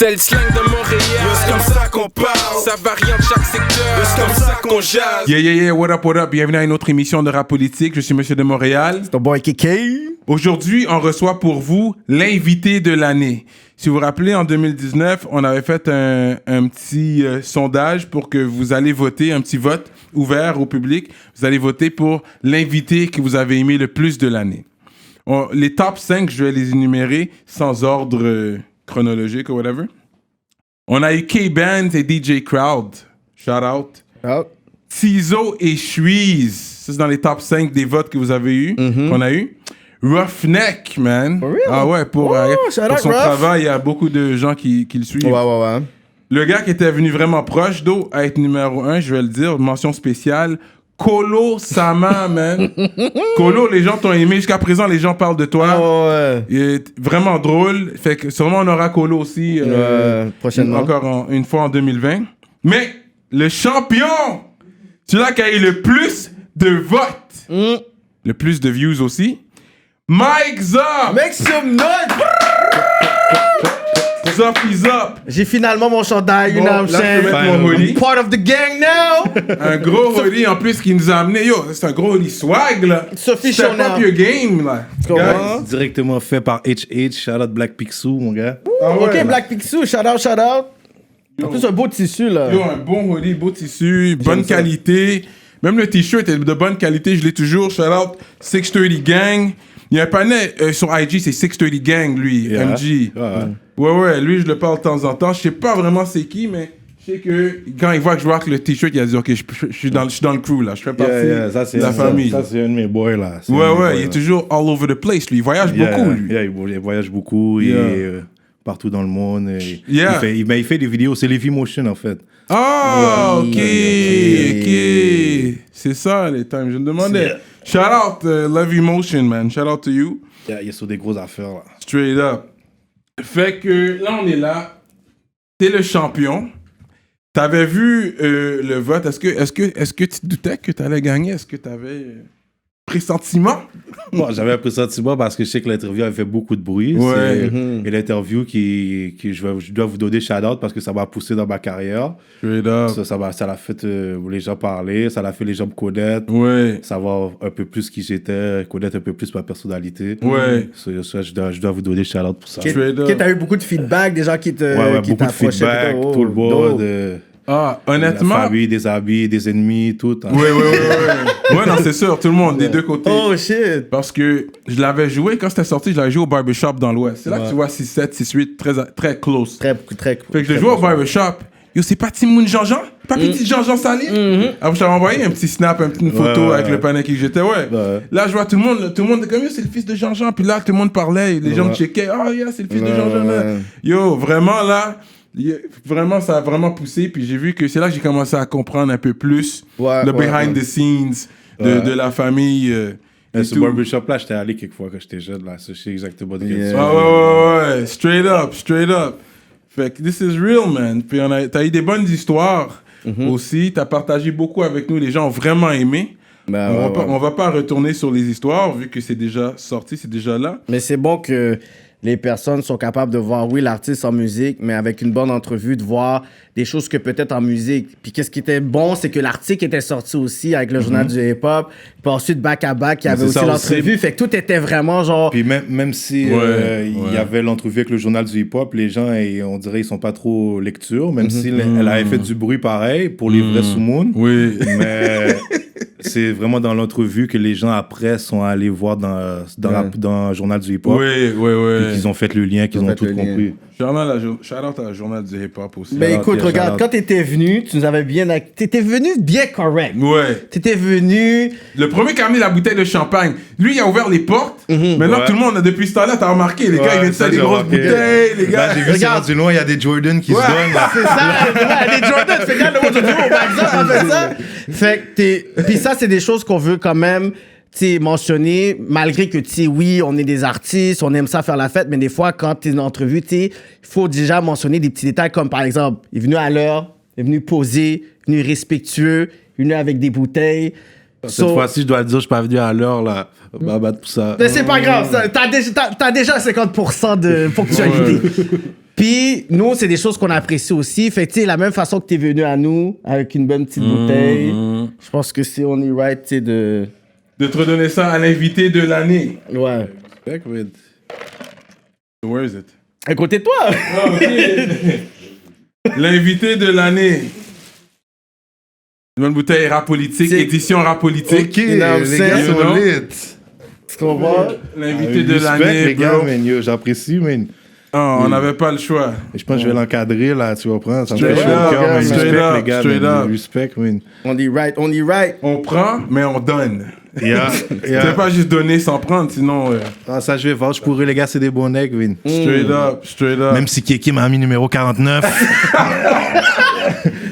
C'est le slang de Montréal. C'est comme ça qu'on parle. Ça varie en chaque secteur. C'est comme ça qu'on jase. Yeah, what up? Bienvenue à une autre émission de Rap Politique. Je suis Monsieur de Montréal. C'est ton boy KK. Aujourd'hui, on reçoit pour vous l'invité de l'année. Si vous vous rappelez, en 2019, on avait fait un petit sondage pour que vous allez voter, un petit vote ouvert au public. Vous allez voter pour l'invité que vous avez aimé le plus de l'année. Les top 5, je vais les énumérer sans ordre chronologique ou whatever. On a eu K-Benz et DJ Crowd. Shout out. Tizo et Shreeze. Ça, c'est dans les top 5 des votes que vous avez eu, qu'on a eu. Roughneck, man. For real? Ah ouais, pour son travail, il y a beaucoup de gens qui le suivent. Ouais. Le gars qui était venu vraiment proche d'eau à être numéro 1, je vais le dire, mention spéciale, Kolo Sama, man. Kolo, les gens t'ont aimé. Jusqu'à présent, les gens parlent de toi. Ouais. Il est vraiment drôle. Fait que sûrement, on aura Kolo aussi prochainement. Encore une fois en 2020. Mais le champion, celui-là qui a eu le plus de votes, le plus de views aussi, Mike Zop! Make some noise! Zop is up! J'ai finalement mon chandail, you know what I'm Là, je peux saying? mettre mon hoodie. Part of the gang now! Un gros hoodie en plus qui nous a amené. Yo, c'est un gros hoodie swag, là. Sophie Step Chonard. up your game, là. comprends? Guys. Directement fait par HH, shout out Black Picsou, mon gars. Ah ouais, Ok, là. Black Picsou, shout out. En plus, un beau tissu, là. Yo, un bon hoodie, beau tissu, bonne ça. qualité. Même le t-shirt est de bonne qualité, je l'ai toujours. Shout out 630 Gang. Il y a un panel sur IG, c'est 630 Gang, lui, Yeah. MG. Ouais, lui, je le parle de temps en temps. Je sais pas vraiment c'est qui, mais je sais que quand il voit que je rock le t-shirt, il a dit, OK, je suis dans le crew, là. Je fais partie Ça, de la famille. Ça, c'est un de mes boys, là. C'est un de Ouais, mes boys, il est là. toujours all over the place, lui. Il voyage beaucoup, lui. Il voyage beaucoup, il est partout dans le monde. Yeah. Il fait des vidéos, c'est Levi Motion, en fait. Ah, ok. C'est ça, les times. Je me demandais. Shout out Love Emotion, man. Shout out to you. Il est sur des grosses affaires, là. Straight up. Fait que là, on est là. T'es le champion. T'avais vu le vote. Est-ce que tu te doutais que t'allais gagner? Est-ce que t'avais pressentiment? Bon, j'avais un pressentiment parce que je sais que l'interview avait fait beaucoup de bruit. Ouais. Et l'interview qui je dois vous donner shout-out parce que ça m'a poussé dans ma carrière. Straight up. Ça l'a fait les gens parler, ça l'a fait les gens me connaître, Ouais. savoir un peu plus qui j'étais, connaître un peu plus ma personnalité. Ouais. Ça, je dois vous donner shout-out pour ça. Straight up. Ok, t'as eu beaucoup de feedback, des gens qui te Ouais, qui beaucoup de t'approchaient, feedback, oh, tout le monde, dope. Ah, la honnêtement. famille, des amis, des ennemis, tout. Hein. Ouais. Ouais, non, c'est sûr. Tout le monde, des deux côtés. Oh shit! Parce que je l'avais joué, quand c'était sorti, je l'avais joué au barbershop dans l'Ouest. C'est là que tu vois 6-7, 6-8, très close. Très. Fait que je l'ai joué au barbershop. Yo, c'est pas Timoun Jean-Jean? Pas petit Jean-Jean Saline? Après, j'avais envoyé un petit snap, une photo avec le panneau qui j'étais, ouais. Là, je vois tout le monde est comme, yo, c'est le fils de Jean-Jean. Puis là, tout le monde parlait, les gens me checkaient. Oh, yeah, c'est le fils de Jean-Jean. Là. Yo, vraiment, là, vraiment, ça a vraiment poussé. Puis j'ai vu que c'est là que j'ai commencé à comprendre un peu plus le behind the scenes de la famille. Et Ce tout. barbershop-là, j'étais allé quelques fois quand j'étais jeune. Là. Je sais exactement de quel Yeah. c'est. Ouais. Straight up. Fait que this is real, man. Puis t'as eu des bonnes histoires aussi. T'as partagé beaucoup avec nous. Les gens ont vraiment aimé. On va pas retourner sur les histoires vu que c'est déjà sorti, c'est déjà là. Mais c'est bon que les personnes sont capables de voir, oui, l'artiste en musique, mais avec une bonne entrevue, de voir des choses que peut-être en musique. Puis qu'est-ce qui était bon, c'est que l'article était sorti aussi avec le journal du hip-hop. Puis ensuite, back-à-back, il y avait c'est aussi ça l'entrevue. Fait que tout était vraiment genre... Puis même si il y avait l'entrevue avec le journal du hip-hop, les gens, on dirait, ils sont pas trop lecture, même si elle avait fait du bruit pareil pour les vrais Soumoun. Oui. Mais c'est vraiment dans l'entrevue que les gens après sont allés voir dans le journal du hip-hop. Oui. Puis qu'ils ont fait le lien, qu'ils ont fait tout le lien. compris. Shout-out à la journal du hip-hop aussi. Mais écoute, ok, regarde, shout-out. quand t'étais venu, tu nous avais bien... T'étais venu bien correct. Ouais. T'étais venu... Le premier qui a amené la bouteille de champagne, lui, il a ouvert les portes. Maintenant, Ouais. tout le monde, depuis ce temps-là, t'as remarqué, les gars, ils viennent ça, faire des j'ai grosses remarqué. bouteilles, les gars. Là, j'ai vu c'est Regarde. rendu loin, il y a des Jordan qui se donnent. Là. C'est ça, les Jordan, fais gaffe, le mot de au par exemple, on fait ça. Fait que puis ça, c'est des choses qu'on veut quand même, tu sais, mentionner, malgré que, tu sais, oui, on est des artistes, on aime ça faire la fête, mais des fois, quand t'es en entrevue, tu sais, il faut déjà mentionner des petits détails comme, par exemple, il est venu à l'heure, il est venu poser, il est venu respectueux, il est venu avec des bouteilles. Cette fois-ci, je dois le dire, je suis pas venu à l'heure, là. Bah, pour ça. Mais c'est pas grave, t'as déjà 50% de ponctualité. Puis, nous, c'est des choses qu'on apprécie aussi. Fait que, tu sais, la même façon que t'es venu à nous, avec une bonne petite bouteille, je pense que c'est on est right, tu sais, de te redonner ça à l'invité de l'année. Ouais. Where is it? À côté de toi! Ah, ok. L'invité de l'année. Une bonne bouteille rap politique, C'est- édition rap politique. Ok, les gars sont lit. Tu comprends? L'invité de Respect, l'année, les gars, bro. man, yo, j'apprécie, man. Oh, on n'avait pas le choix. Et je pense que je vais l'encadrer, là, tu comprends? Ça me fait Straight chaud au up, cœur, man. straight Respect, up, les gars, straight man. up. Respect, man. On dit right, on dit right. On prend, mais on donne. Yeah, Tu yeah. peux pas juste donner sans prendre, sinon... Ah, ça, je vais voir. Je pourrais, les gars, c'est des bons necks, man. straight up, straight up. Même si Kiki m'a mis numéro 49.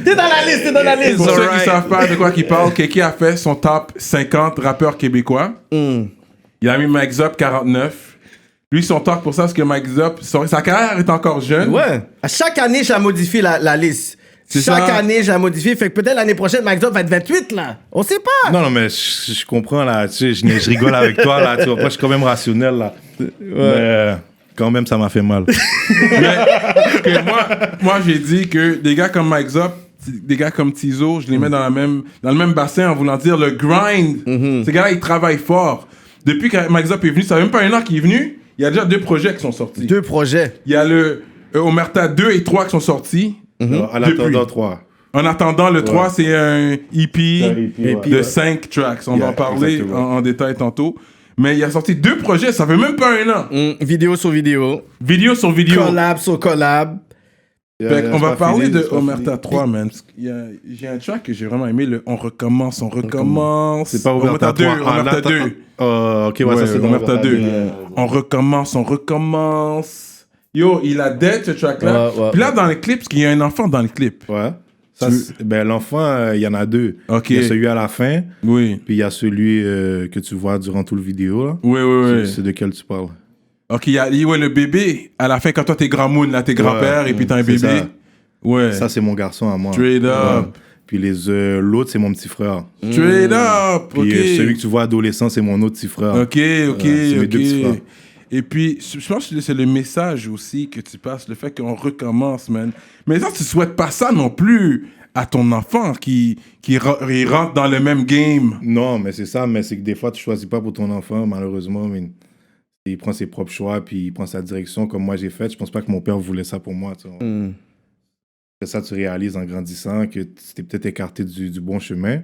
T'es dans la liste, t'es dans la liste. Pour ceux qui alright. savent pas de quoi qu'il parle, Keki a fait son top 50 rappeurs québécois. Il a mis Mike Zop 49. Lui, son top pour ça, c'est que Mike Zop, sa carrière est encore jeune. Ouais. À chaque année, j'ai modifié la liste. C'est Chaque ça. année, j'ai modifié. Fait que peut-être l'année prochaine, Mike Zop va être 28, là. On sait pas. Non, mais je comprends, là. Tu sais, je rigole avec toi, là. Tu vois, moi, je suis quand même rationnel, là. Mais quand même, ça m'a fait mal. Mais que moi j'ai dit que des gars comme Mike Zop, des gars comme Tizo, je les mets dans le même bassin en voulant dire le grind. Ces gars-là, ils travaillent fort. Depuis que Mike Zop est venu, ça fait même pas un an qu'il est venu, il y a déjà 2 projets qui sont sortis. 2 projets. Il y a le Omerta 2 et 3 qui sont sortis. En Depuis. attendant 3. En attendant, le 3, c'est un EP EP, de ouais. 5 tracks. On va Yeah, en parler exactement. en détail tantôt. Mais il a sorti 2 projets, ça fait même pas un an. Vidéo sur vidéo. Vidéo sur vidéo. Collab sur collab. Fait qu'on va parler de Omerta 3, man. J'ai un track que j'ai vraiment aimé, le On recommence, on recommence. C'est pas Omerta 2, 3. Omerta 2. Ok, ouais, ça c'est dans Omerta 2. Yeah. On recommence, on recommence. Yo, il a dead ce track-là. Ouais, ouais, Puis là, dans le clip, parce qu'il y a un enfant dans le clip. Ouais. Ça, ben, l'enfant, il y en a 2. Ok. Il y a celui à la fin, Oui. puis il y a celui que tu vois durant tout le vidéo. Là. Oui, oui, oui. C'est de quel tu parles? Ok, il y a le bébé, à la fin, quand toi t'es grand moon, là, t'es grand-père, et puis t'as un c'est bébé. ça. Ouais. Ça, c'est mon garçon à moi. Straight up. Ouais. Puis l'autre, c'est mon petit frère. Straight up. Puis Ok. celui que tu vois adolescent, c'est mon autre petit frère. Ok, ok, c'est mes 2 petits frères. ok. Et puis, je pense que c'est le message aussi que tu passes, le fait qu'on recommence, man. Mais ça, tu souhaites pas ça non plus à ton enfant qui rentre dans le même game. Non, mais c'est ça, mais c'est que des fois, tu choisis pas pour ton enfant, malheureusement. Mais il prend ses propres choix, puis il prend sa direction, comme moi j'ai fait. Je pense pas que mon père voulait ça pour moi. Tu vois. C'est ça, tu réalises en grandissant que tu t'es peut-être écarté du bon chemin.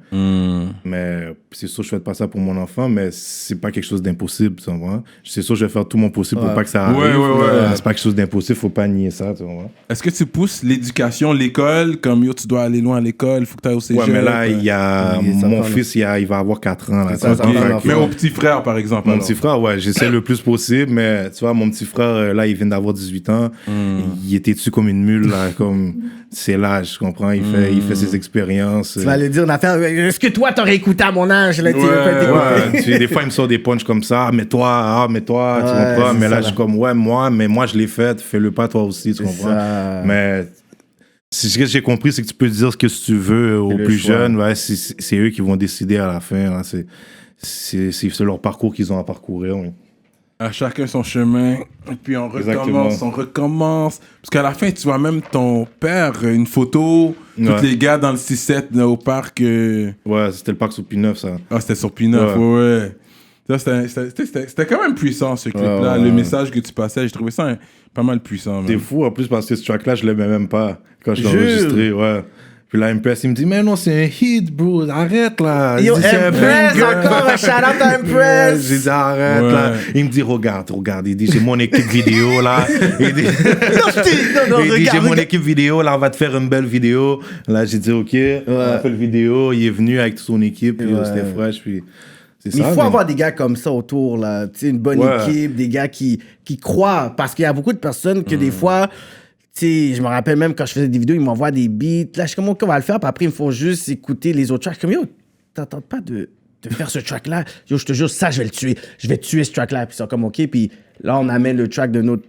Mais c'est sûr, je fais pas ça pour mon enfant, mais c'est pas quelque chose d'impossible, tu vois. C'est sûr, je vais faire tout mon possible pour pas que ça arrive. Ouais. C'est pas quelque chose d'impossible, faut pas nier ça, tu vois. Est-ce que tu pousses l'éducation, l'école, comme yo, tu dois aller loin à l'école, faut que tu ailles au cégep? Ouais, mais là, il y a Il est mon certain, fils, il va avoir 4 ans. Là, C'est ça, tu vois. ça, Fait ça, que- Mais au petit frère, par exemple. Mon alors. petit frère, ouais, j'essaie le plus possible, mais tu vois, mon petit frère, là, il vient d'avoir 18 ans. Il était dessus comme une mule, là, comme c'est l'âge, tu comprends? Il fait ses expériences. Tu vas aller dire une affaire. Est-ce que toi, t'aurais écouté à mon âge? Là, tu veux pas t'écouter? Ouais, tu sais, des fois, il me sort des punchs comme ça. Ah, mais toi, tu Ouais, comprends? c'est Mais là, ça, je suis comme, ouais, moi, je l'ai fait. Fais-le pas toi aussi, tu comprends? ça. Mais ce que j'ai compris, c'est que tu peux dire ce que tu veux aux le plus choix. jeunes. Ouais, c'est eux qui vont décider à la fin. Là. C'est leur parcours qu'ils ont à parcourir. Oui. À chacun son chemin, et puis on Exactement. recommence. Parce qu'à la fin, tu vois même ton père, une photo, tous Ouais. les gars dans le 6-7 là, au parc. Ouais, c'était le parc sous P9, ça. Ah, c'était sur P9, ouais. Ça, c'était quand même puissant, ce clip-là. ouais. Le message que tu passais, j'ai trouvé ça pas mal puissant. C'est man. fou, en plus, parce que ce track-là, je l'aimais même pas quand je l'ai Jure. enregistré. Ouais. Puis là, Impress, il me dit, mais non, c'est un hit, bro, arrête là. Yo, Il dit, c'est un Impress, banger. encore un shout-out à Impress. J'ai dit, arrête Ouais. là. Il me dit, regarde. Il dit, j'ai mon équipe vidéo là. Il dit, Non, il dit, j'ai regarde, mon regarde. équipe vidéo là, on va te faire une belle vidéo. Là, j'ai dit, ok, on a fait le vidéo. Il est venu avec toute son équipe, puis Ouais. c'était fresh. Puis c'est Il ça. faut mais- avoir des gars comme ça autour, là. Tu sais, une bonne Ouais. équipe, des gars qui croient. Parce qu'il y a beaucoup de personnes que des fois, tu sais, je me rappelle même quand je faisais des vidéos, ils m'envoient des beats. Là, je suis comme, OK, on va le faire. Puis après, ils me font juste écouter les autres tracks. Je suis comme, yo, t'entends pas de de faire ce track-là. Yo, je te jure, ça, je vais le tuer. Je vais tuer ce track-là. Puis ils sont comme, OK. Puis là, on amène le track d'un autre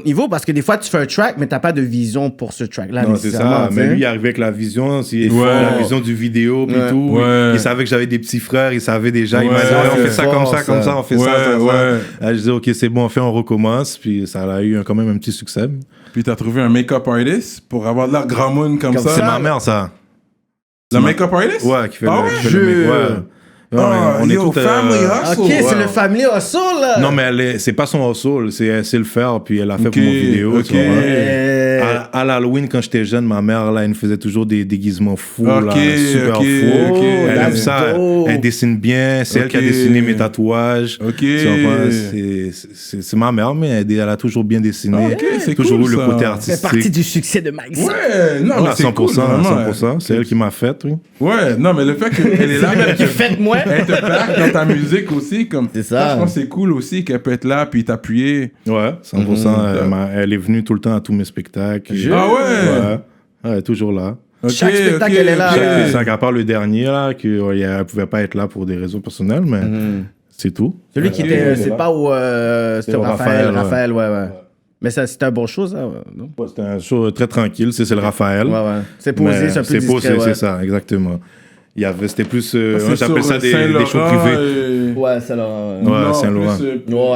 niveau. Parce que des fois, tu fais un track, mais t'as pas de vision pour ce track-là. Non, c'est ça. Mais lui, il arrivait avec la vision, la vision du vidéo, puis tout. Ouais. Il savait que j'avais des petits frères, il savait déjà. Il Ouais. m'a dit, on fait ça comme ça, comme ça, on fait ça. Ouais. Là, je disais, OK, c'est bon, on recommence. Puis ça a eu quand même un petit succès. Puis t'as trouvé un make-up artist pour avoir de l'air grand moon comme ça. C'est ma mère, ça. Le make-up artist? Ouais, qui fait Ah qui fait le make. Ouais. On est yo, tous, family hustle. OK, c'est ouais. le family hustle, là. Non, mais c'est pas son hustle, c'est le faire, puis elle a fait pour mon vidéo. Ok. Tu vois. À l'Halloween, quand j'étais jeune, ma mère, là, elle nous faisait toujours des déguisements fous, là, super fous. Elle aime ça, elle dessine bien, c'est elle qui a dessiné mes tatouages. Ok. Tu vois, c'est ma mère, mais elle a toujours bien dessiné. Ok, c'est toujours cool, eu le ça. côté C'est artistique. partie du succès de Mike. Ouais, non, mais à c'est 100%, cool, vraiment. 100%. C'est elle qui m'a fait, oui. Ouais, non, mais le fait qu'elle est là, Qui fait moi. elle te back dans ta musique aussi, comme C'est ça. Je pense que c'est cool aussi qu'elle peut être là puis t'appuyer. Ouais, 100%. Elle est venue tout le temps à tous mes spectacles. Ah ouais? Ouais, elle est toujours là. Chaque spectacle, elle est là. ok. C'est à part le dernier, là, qu'elle ne pouvait pas être là pour des raisons personnelles, mais c'est tout. Celui qui était, c'est pas où, c'était au Raphaël, ouais. Mais ça, c'était un bon show, ça, non? Ouais, c'était un show très tranquille, c'est le Raphaël. Ouais. C'est posé, Mais c'est un peu discret, posé, ouais. c'est ça, exactement. C'était plus, C'est j'appelle ça des shows Saint-Laurent, privés. Ouais, c'est là. Ouais, Saint-Laurent.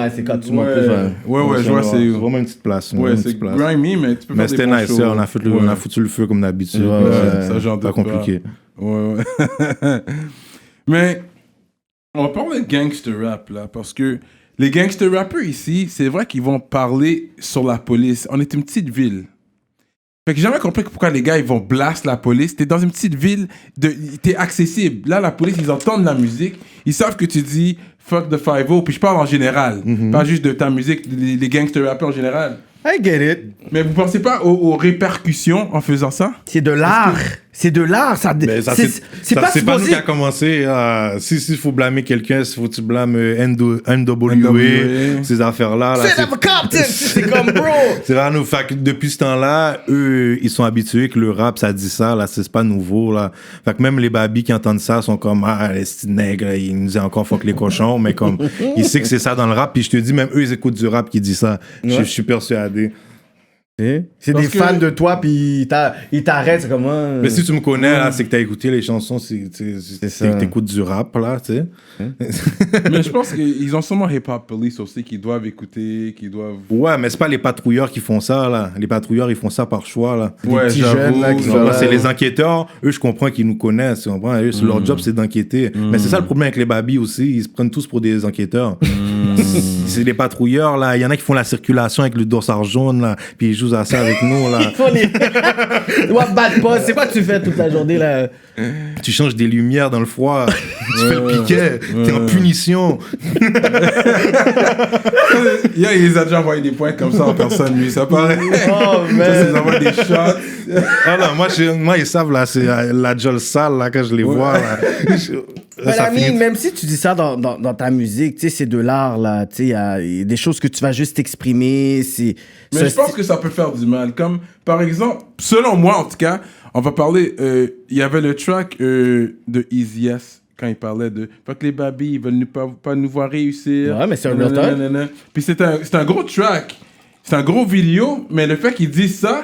Ouais, c'est quand tu montes plus. Ouais, je vois, c'est. C'est vraiment une petite place. Ouais, c'est grimy, mais tu peux Mais faire c'était des bons nice, shows. on a foutu le feu comme d'habitude. Ouais, ça, j'en pas doute compliqué. Ouais. Mais on parle de gangster rap, là, parce que les gangster rappers ici, c'est vrai qu'ils vont parler sur la police. On est une petite ville. Fait que j'ai jamais compris pourquoi les gars, ils vont blast la police. T'es dans une petite ville, t'es accessible. Là, la police, ils entendent la musique. Ils savent que tu dis « fuck the 5-0 », puis je parle en général. Pas juste de ta musique, les gangster rappers en général. I get it. Mais vous pensez pas aux répercussions en faisant ça? C'est de l'art. C'est de l'art. Mais ça, C'est pas c'est pas nous supposé. qui a commencé. Si faut blâmer quelqu'un, il faut que tu blâmes NWA, ces affaires-là. Là, C'est la Compton. C'est comme, bro. c'est là, nous. Fait que depuis ce temps-là, eux, ils sont habitués que le rap, ça dit ça. Là, c'est pas nouveau. Là. Fait que même les babys qui entendent ça sont comme, les petits nègres, ils nous disent encore fuck les cochons. Mais comme, ils savent que c'est ça dans le rap. Puis je te dis, même eux, ils écoutent du rap qui dit ça. Je suis persuadé. C'est Parce des fans de toi, puis ils t'arrêtent, c'est comme... Mais si tu me connais, là, c'est que t'as écouté les chansons, c'est ça. que t'écoutes du rap, là, tu sais. Mais je pense qu'ils ont sûrement Hip Hop Police aussi qui doivent écouter, qui doivent... Ouais, mais c'est pas les patrouilleurs qui font ça, là. Les patrouilleurs, ils font ça par choix, là. Ouais, petits j'avoue, jeunes, là, qui Tu sont comprends? là. C'est les enquêteurs, eux, je comprends qu'ils nous connaissent. Tu comprends? Eux, leur job, c'est d'enquêter. Mais c'est ça le problème avec les babys aussi. Ils se prennent tous pour des enquêteurs. C'est les patrouilleurs, là. Il y en a qui font la circulation avec le dossard jaune, là. Puis ils jouent à ça avec nous, là. Ils font les... Ouais, bad boss. C'est quoi que tu fais toute la journée, là? Tu changes des lumières dans le froid. Tu fais le piquet. T'es en punition. Il les a déjà envoyé des points comme ça en personne, lui, ça paraît. Oh, Ça, man. c'est envoie des shots. Ah non, moi, ils savent, là, c'est la jolle sale, là, quand je les vois, là. Mais Ça l'ami, finit- même si tu dis ça dans ta musique, tu sais, c'est de l'art, là. Tu sais, il y a des choses que tu vas juste exprimer. Mais je pense que ça peut faire du mal. Comme, par exemple, selon moi, en tout cas, on va parler... Il y avait le track de Easy S quand il parlait de... Fait que les babys, ils veulent pas nous voir réussir. Ouais, mais c'est un real talk. Nanana. Puis c'est un gros track. C'est un gros vidéo, mais le fait qu'ils disent ça...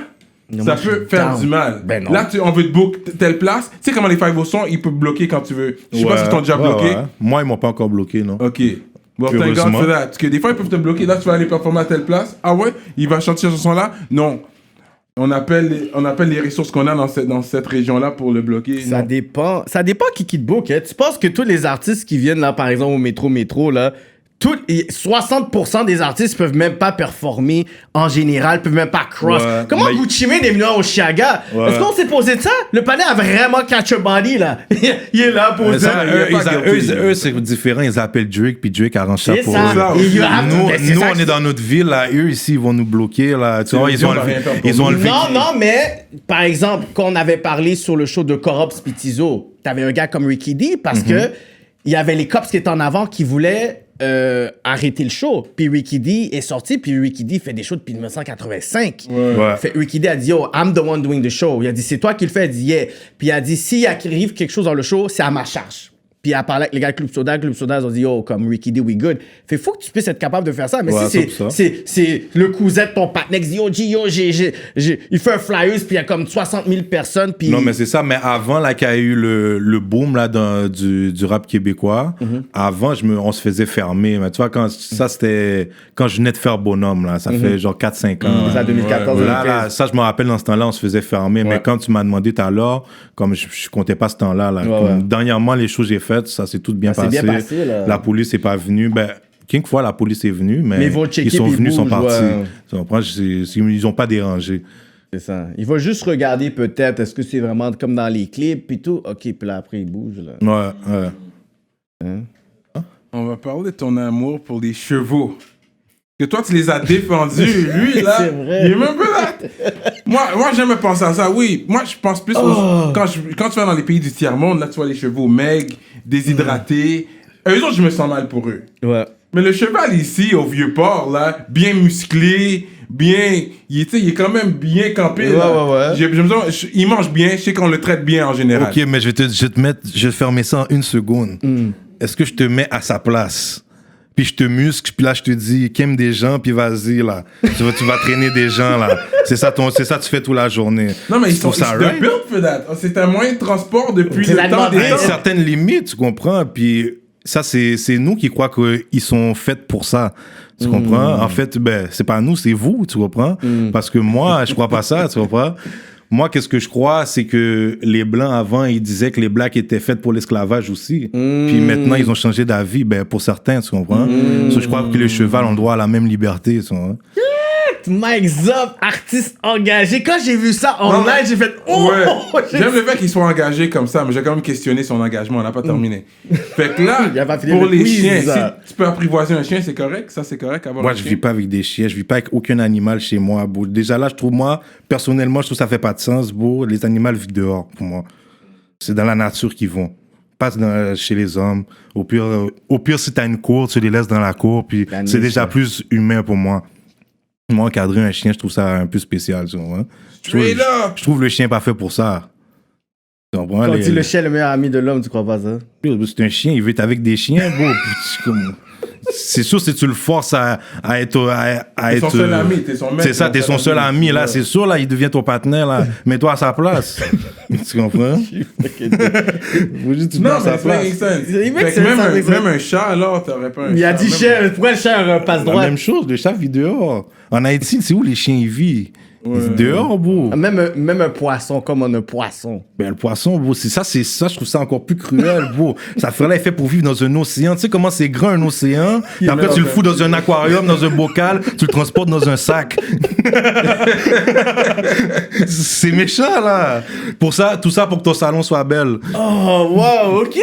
Non, ça moi, je peut suis faire down. du mal. Ben non. Là, on veut te book telle place. Tu sais comment les 5 sont, ils peuvent bloquer quand tu veux. Je sais pas si t'ont déjà bloqué. Ouais. Moi, ils m'ont pas encore bloqué, non. Ok. Bon, thank God Heureusement. for that. Parce que des fois, ils peuvent te bloquer. Là, tu vas aller performer à telle place. Ah ouais, il va chanter cette chanson-là. Non. On appelle les ressources qu'on a dans cette région-là pour le bloquer. Ça Non. dépend qui te book. Hein. Tu penses que tous les artistes qui viennent, là, par exemple, au métro, là, 60% des artistes peuvent même pas performer en général, peuvent même pas cross. Ouais, Comment mais- Gucci Mane est venu à Oshiaga? Ouais. Est-ce qu'on s'est posé de ça? Le panel a vraiment catch a body, là. Il est là Mais posé. ça, il est pas guilty. eux, c'est différent. Ils appellent Drake, puis Drake arrange ça C'est pour ça. eux. Et you have to- Nous, mais c'est nous ça on que est dans notre ville, là. Eux, ici, ils vont nous bloquer, là. Tu vois, ils ont on va enlevé. rien faire pour Ils ont nous. enlevé. Non, mais, par exemple, quand on avait parlé sur le show de Corrupt Spitizo, t'avais un gars comme Ricky D parce que il y avait les cops qui étaient en avant qui voulaient arrêter le show. Puis Ricky D est sorti, puis Ricky D fait des shows depuis 1985. Ouais. Fait, Ricky D a dit, yo, I'm the one doing the show. Il a dit, c'est toi qui le fais. Il a dit, yeah. Puis il a dit, s'il arrive quelque chose dans le show, c'est à ma charge. puis elle parlait avec les gars de Club Soda, ils ont dit, oh, comme Ricky D, we good. Fait, faut que tu puisses être capable de faire ça. Mais Ouais, si c'est le cousin de ton partenaire qui dit, il fait un flyers, puis il y a comme 60 000 personnes, puis... Non, mais c'est ça. Mais avant, là, qu'il y a eu le boom, là, du rap québécois, avant, on se faisait fermer. Mais tu vois, c'était quand je venais de faire Bonhomme, là, ça fait genre 4-5 ans. C'est ça, 2014, Là, ça, je me rappelle, dans ce temps-là, on se faisait fermer. Mais quand tu m'as demandé tout à l'heure, comme je comptais pas ce temps-là, dernièrement, les choses que j'ai faites, ça s'est tout bien passé. Bien passé là. La police n'est pas venue. Ben, quelquefois, la police est venue, mais ils sont venus, ils sont partis. Ouais. Ils n'ont pas dérangé. C'est ça. Il va juste regarder peut-être, est-ce que c'est vraiment comme dans les clips puis tout? OK, puis là, après, il bouge. Là. Ouais. On va parler de ton amour pour les chevaux. Que toi, tu les as défendus. Lui, là, C'est vrai. il est même pas là. Moi, j'aime penser à ça. Oui, moi, je pense plus quand tu vas dans les pays du tiers-monde, là, tu vois les chevaux maigres, déshydratés. Eux autres, je me sens mal pour eux. Ouais. Mais le cheval ici, au Vieux-Port, là, bien musclé, il est quand même bien campé. Là. Ouais. Il mange bien, je sais qu'on le traite bien en général. Ok, mais je vais fermer ça en une seconde. Est-ce que je te mets à sa place? Puis je te muscle, puis là je te dis qu'aime des gens, puis vas-y là, tu vas traîner des gens là. C'est ça tu fais toute la journée. Non mais ils sont right? built for that. C'est un moyen de transport depuis le temps des À une temps. certaine limite, tu comprends? Puis ça c'est nous qui croient qu'ils sont faits pour ça. Tu comprends? En fait, c'est pas nous, c'est vous, tu comprends? Parce que moi, je crois pas ça, tu comprends? Moi, qu'est-ce que je crois, c'est que les Blancs, avant, ils disaient que les Blacks étaient faits pour l'esclavage aussi. Puis maintenant, ils ont changé d'avis, pour certains, tu comprends? So, je crois que les chevals ont droit à la même liberté, tu vois. Mike Zop, artiste engagé. Quand j'ai vu ça en live, j'ai fait oh! Ouais. J'aime le fait qu'il soit engagé comme ça, mais j'ai quand même questionné son engagement, on n'a pas terminé. Fait que là, pour les chiens, si tu peux apprivoiser un chien, c'est correct? Ça, c'est correct avoir Moi, un je chien? vis pas avec des chiens, je vis pas avec aucun animal chez moi, bro. Déjà là, personnellement, je trouve que ça fait pas de sens, bro. Les animaux vivent dehors, pour moi. C'est dans la nature qu'ils vont. Pas chez les hommes. Au pire, si t'as une cour, tu les laisses dans la cour, puis c'est déjà plus humain pour moi. Moi, encadrer un chien, je trouve ça un peu spécial, tu vois. Je trouve le chien pas fait pour ça. Tu comprends? Quand le chien est le meilleur ami de l'homme, tu crois pas ça? C'est un chien, il veut être avec des chiens, bro. C'est sûr, si tu le forces à être... T'es son seul ami, t'es son maître. C'est ça, t'es son seul ami, là. C'est sûr, là, il devient ton partenaire, là. Mets-toi à sa place. Tu comprends? Non, mais ça make sense. Même un chat, alors, t'aurais pas un chat. Il a dit chien, pourquoi le chien passe droit? La même chose, le chat vit dehors. En Haïti, c'est où les chiens ils vivent? Dehors, bro. Même un poisson, comme on a un poisson. Le poisson, bro, c'est ça, je trouve ça encore plus cruel, bro. Ça ferait fait pour vivre dans un océan. Tu sais comment c'est grand un océan? Et après, tu le fous dans un aquarium, dans un bocal, tu le transportes dans un sac. C'est méchant, là. Tout ça pour que ton salon soit belle. Oh, wow, ok.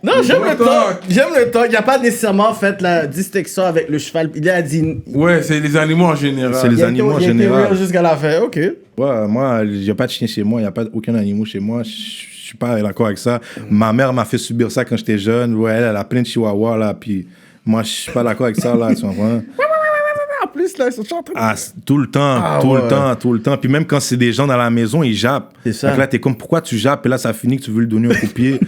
Non, j'aime le temps. Il n'y a pas nécessairement fait la distinction avec le cheval. Il a dit. Ouais, c'est les animaux en général. C'est les animaux en général. Jusqu'à la fin, ok. Ouais, moi, il n'y a pas de chien chez moi, il n'y a pas aucun animal chez moi. Je suis pas d'accord avec ça. Ma mère m'a fait subir ça quand j'étais jeune. Ouais, elle a plein de chihuahuas, là. Puis moi, je suis pas d'accord avec ça, là. Tu comprends? En plus, là, ils sont en train de... Tout le temps. Puis même quand c'est des gens dans la maison, ils jappent. C'est ça. Donc là, t'es comme, pourquoi tu jappes? Et là, ça finit que tu veux lui donner un coup de pied.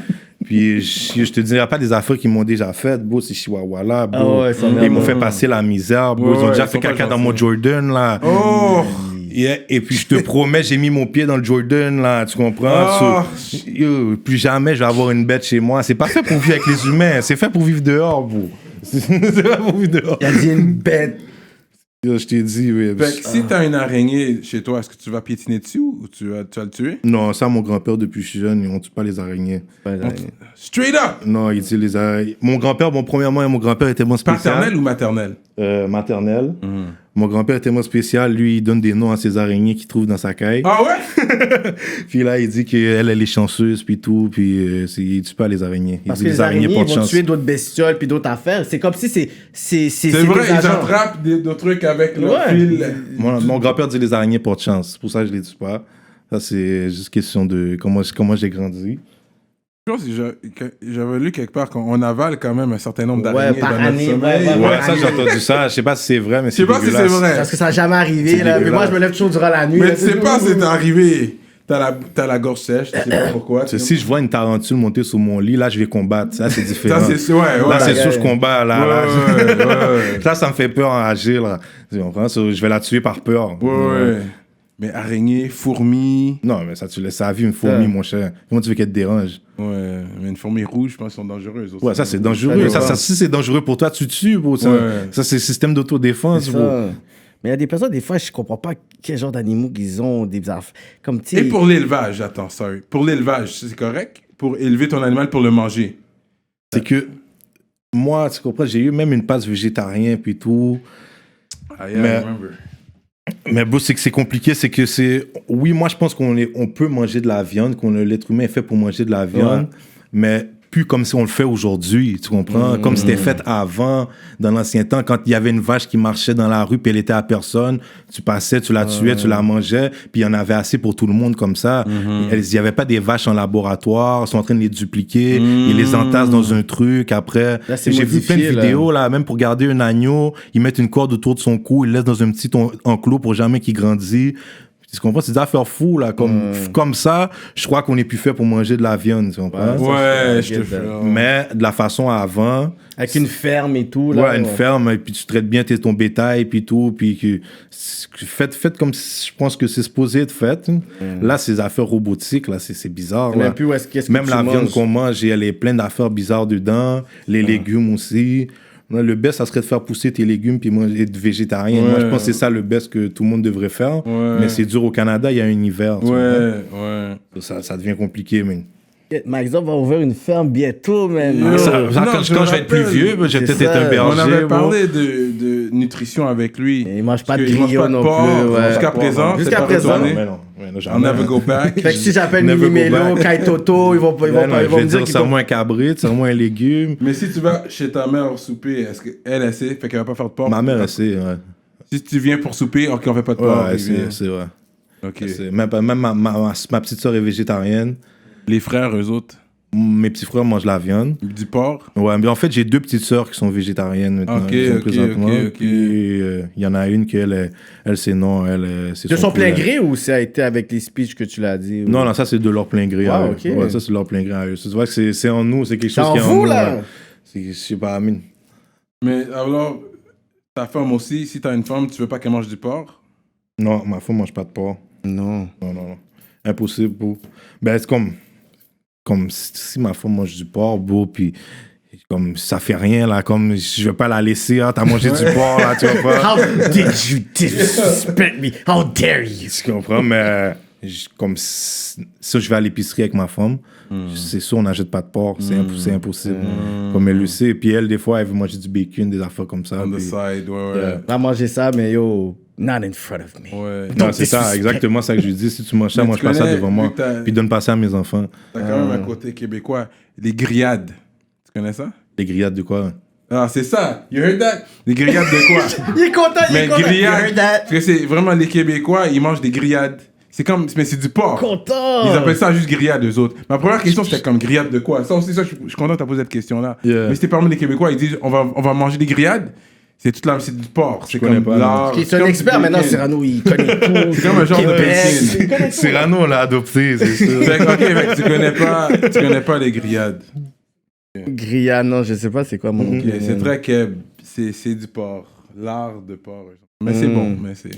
Puis je te dirais pas des affaires qu'ils m'ont déjà faites, bro, ces chihuahuas là, bro. Ils m'ont fait passer la misère, bro. Ils ont déjà fait caca dans mon Jordan, là. Oh! Et puis je te promets, j'ai mis mon pied dans le Jordan, là, tu comprends? Plus jamais je vais avoir une bête chez moi. C'est pas fait pour vivre avec les humains, c'est fait pour vivre dehors, bro. C'est pas pour vivre dehors. Il a dit une bête. Je t'ai dit, oui. Fait que si t'as une araignée chez toi, est-ce que tu vas piétiner dessus ou tu vas le tuer? Non, ça, mon grand-père, depuis que je suis jeune, on tue pas les araignées. Straight up! Non, il tue les araignées. Mon grand-père, premièrement, mon grand-père était moins spécial. Paternel ou maternel? Maternel. Mon grand-père était moins spécial. Lui, il donne des noms à ces araignées qu'il trouve dans sa caille. Ah ouais? Puis là, il dit qu'elle est chanceuse, puis tout. Puis il tue pas les araignées. Parce que les araignées vont tuer d'autres bestioles, puis d'autres affaires. C'est comme si c'est vrai, ils attrapent d'autres trucs avec leur fil. Mon grand-père dit les araignées portent chance. C'est pour ça que je les tue pas. Ça, c'est juste question de comment j'ai grandi. J'avais lu quelque part qu'on avale quand même un certain nombre d'araignées dans notre sommeil. Ouais, ça, j'ai entendu ça. Je sais pas si c'est vrai, mais c'est dégueulasse. Je sais pas si c'est vrai. Parce que ça n'a jamais arrivé. Là. Mais moi, je me lève toujours durant la nuit. Mais tu sais pas si c'est arrivé. t'as la gorge sèche, tu sais pas pourquoi. Si je vois une tarentule monter sur mon lit, là, je vais combattre. Ça, c'est différent. Ça, c'est sûr, ouais. Là, c'est sûr, je combats. Là. Ouais. Ça me fait peur en agir. Là. Tu comprends? Je vais la tuer par peur. Ouais. Mais araignée, fourmi. Non, mais ça, tu laisses ça vivre une fourmi, mon cher. Comment tu veux qu'elle te dérange? Ouais, mais une fourmi rouge, je pense, sont dangereuses aussi. Ouais, ça, c'est dangereux. Si c'est dangereux pour toi, tu tues, bro. Ça, c'est le système d'autodéfense, bro. Mais il y a des personnes, des fois, je comprends pas quel genre d'animaux qu'ils ont, des comme Et pour l'élevage, attends, sorry. Pour l'élevage, c'est correct? Pour élever ton animal pour le manger? C'est que moi, tu comprends, j'ai eu même une passe végétarien puis tout. Mais bro, c'est que c'est compliqué, c'est que c'est... Oui, moi, je pense qu'on peut manger de la viande, l'être humain est fait pour manger de la viande, mais plus comme si on le fait aujourd'hui, tu comprends? Comme c'était fait avant, dans l'ancien temps, quand il y avait une vache qui marchait dans la rue puis elle était à personne, tu passais, tu la tuais, tu la mangeais, puis il y en avait assez pour tout le monde comme ça. Il n'y avait pas des vaches en laboratoire, ils sont en train de les dupliquer, ils les entassent dans un truc, après... Là, c'est j'ai vu plein de modifié, vidéos, là, même pour garder un agneau, ils mettent une corde autour de son cou, ils le laissent dans un petit enclos pour jamais qu'il grandisse. Tu comprends? C'est des affaires fous, là. Comme ça, je crois qu'on est plus fait pour manger de la viande, tu comprends? Ouais, je te fais. Mais de la façon avant... Avec une ferme et tout, là. Ouais, une ferme, et puis tu traites bien ton bétail, puis tout, puis faites comme je pense que c'est supposé être fait. Là, ces affaires robotiques, là, c'est bizarre. Même plus où qu'est-ce que même tu la viande manges. qu'on mange, elle est pleine d'affaires bizarres dedans. Les légumes aussi. Le best, ça serait de faire pousser tes légumes puis manger être végétarien. Moi, je pense que c'est ça le best que tout le monde devrait faire. Mais c'est dur au Canada, il y a un hiver. Ça devient compliqué, man. Maxime va ouvrir une ferme bientôt, man. Quand je vais être plus vieux, je vais peut-être être un berger. On avait parlé de nutrition avec lui. Il mange pas de Parce qu'il mange griot pas de non porc. plus. Ouais. Jusqu'à présent, Jusqu'à c'est pas présent. retourné. Mais non. On never go back. Fait que si j'appelle Never go Mimelo, back. Kai Toto, ils vont Je me vais dire dire, qu'ils serre-moi un cabrit, serre-moi un légume. Mais si tu vas chez ta mère au souper, est-ce qu'elle sait? Fait qu'elle va pas faire de porc? Ma mère, elle sait, ouais. Si tu viens pour souper, ok, on fait pas de porc. Ouais, il vient. c'est vrai. Ok. Même ma petite soeur est végétarienne. Les frères, eux autres, Mes petits frères mangent la viande. du porc? Ouais, mais en fait, j'ai 2 petites sœurs qui sont végétariennes maintenant. Ok. Puis, il y en a une qui, elle c'est non. C'est de son plein poulet. gré ou ça a été avec les speeches que tu l'as dit? Ou... Non, ça, c'est de leur plein gré. à eux. ok. Ouais, ça, c'est de leur plein gré à eux. Tu vois que c'est en nous, c'est quelque chose en qui est en vous, nous. là? Ouais. Je sais pas, Amine. Mais alors, ta femme aussi, si t'as une femme, tu veux pas qu'elle mange du porc? Non, ma femme mange pas de porc. Non. Non. Impossible, bro. Ben, c'est comme si ma femme mange du porc, bro, puis comme ça fait rien, là, comme je vais pas la laisser, hein, t'as mangé du porc, là, tu vois pas. How did you disrespect me? How dare you? Tu comprends, mais comme ça, je vais à l'épicerie avec ma femme, c'est sûr, on n'achète pas de porc, c'est impossible. Comme elle le sait, puis elle, des fois, elle veut manger du bacon, des affaires comme ça. On the puis- side, ouais. Va manger ça, mais yo, not in front of me. Ouais. Non, c'est ça, exactement ça que je lui dis. Si tu manges ça, Mais mange tu pas ça connais, devant moi. vu que t'as- Puis donne pas ça à mes enfants. T'as quand même un côté québécois. Les grillades. Tu connais ça? Les grillades de quoi? Ah, c'est ça. You heard that? Les grillades de quoi? Il est content, il Mais est content. grillades. You heard that? Parce que c'est vraiment les Québécois, ils mangent des grillades. Mais c'est du porc. Content. Ils appellent ça juste grillade, eux autres. Ma première question, c'était comme grillade de quoi? Ça aussi, je suis content que tu as posé cette question-là. Yeah. Mais c'était parmi les Québécois, ils disent on va manger des grillades. C'est du porc. C'est connais comme pas, lard. Qui est un comme expert du maintenant, bacon. Cyrano, il connaît tout. C'est comme un genre de Québec, bacon. il connaît tout. Cyrano, on l'a adopté, c'est sûr. Fait que, ok, fait que tu connais pas les grillades. Grillade, non, je sais pas c'est quoi mon Ok, c'est très keb. C'est du porc. Lard de porc. Mais c'est bon, mais c'est...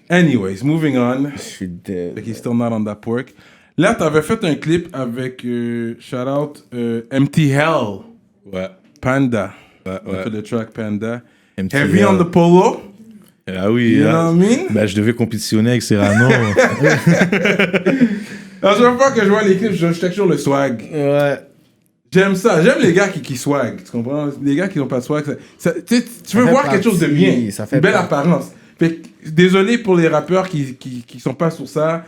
Anyways, moving on. Je suis dead. Fait qu'il est still not on that pork. Là, t'avais fait un clip avec, shout out, Empty Hell, Ouais. Panda. Ouais, On a ouais. fait le track Panda. Empty Heavy Hell. on the polo. Ah oui. You know what I mean? Ben, je devais compétitionner avec Cyrano. La seule fois que je vois les clips, je toujours le swag. Ouais. J'aime ça. J'aime les gars qui swag. Tu comprends? Les gars qui n'ont pas de swag. Tu veux fait voir quelque chose de bien. partie, ça fait Une belle partie. apparence. Fait que, désolé pour les rappeurs qui sont pas sur ça.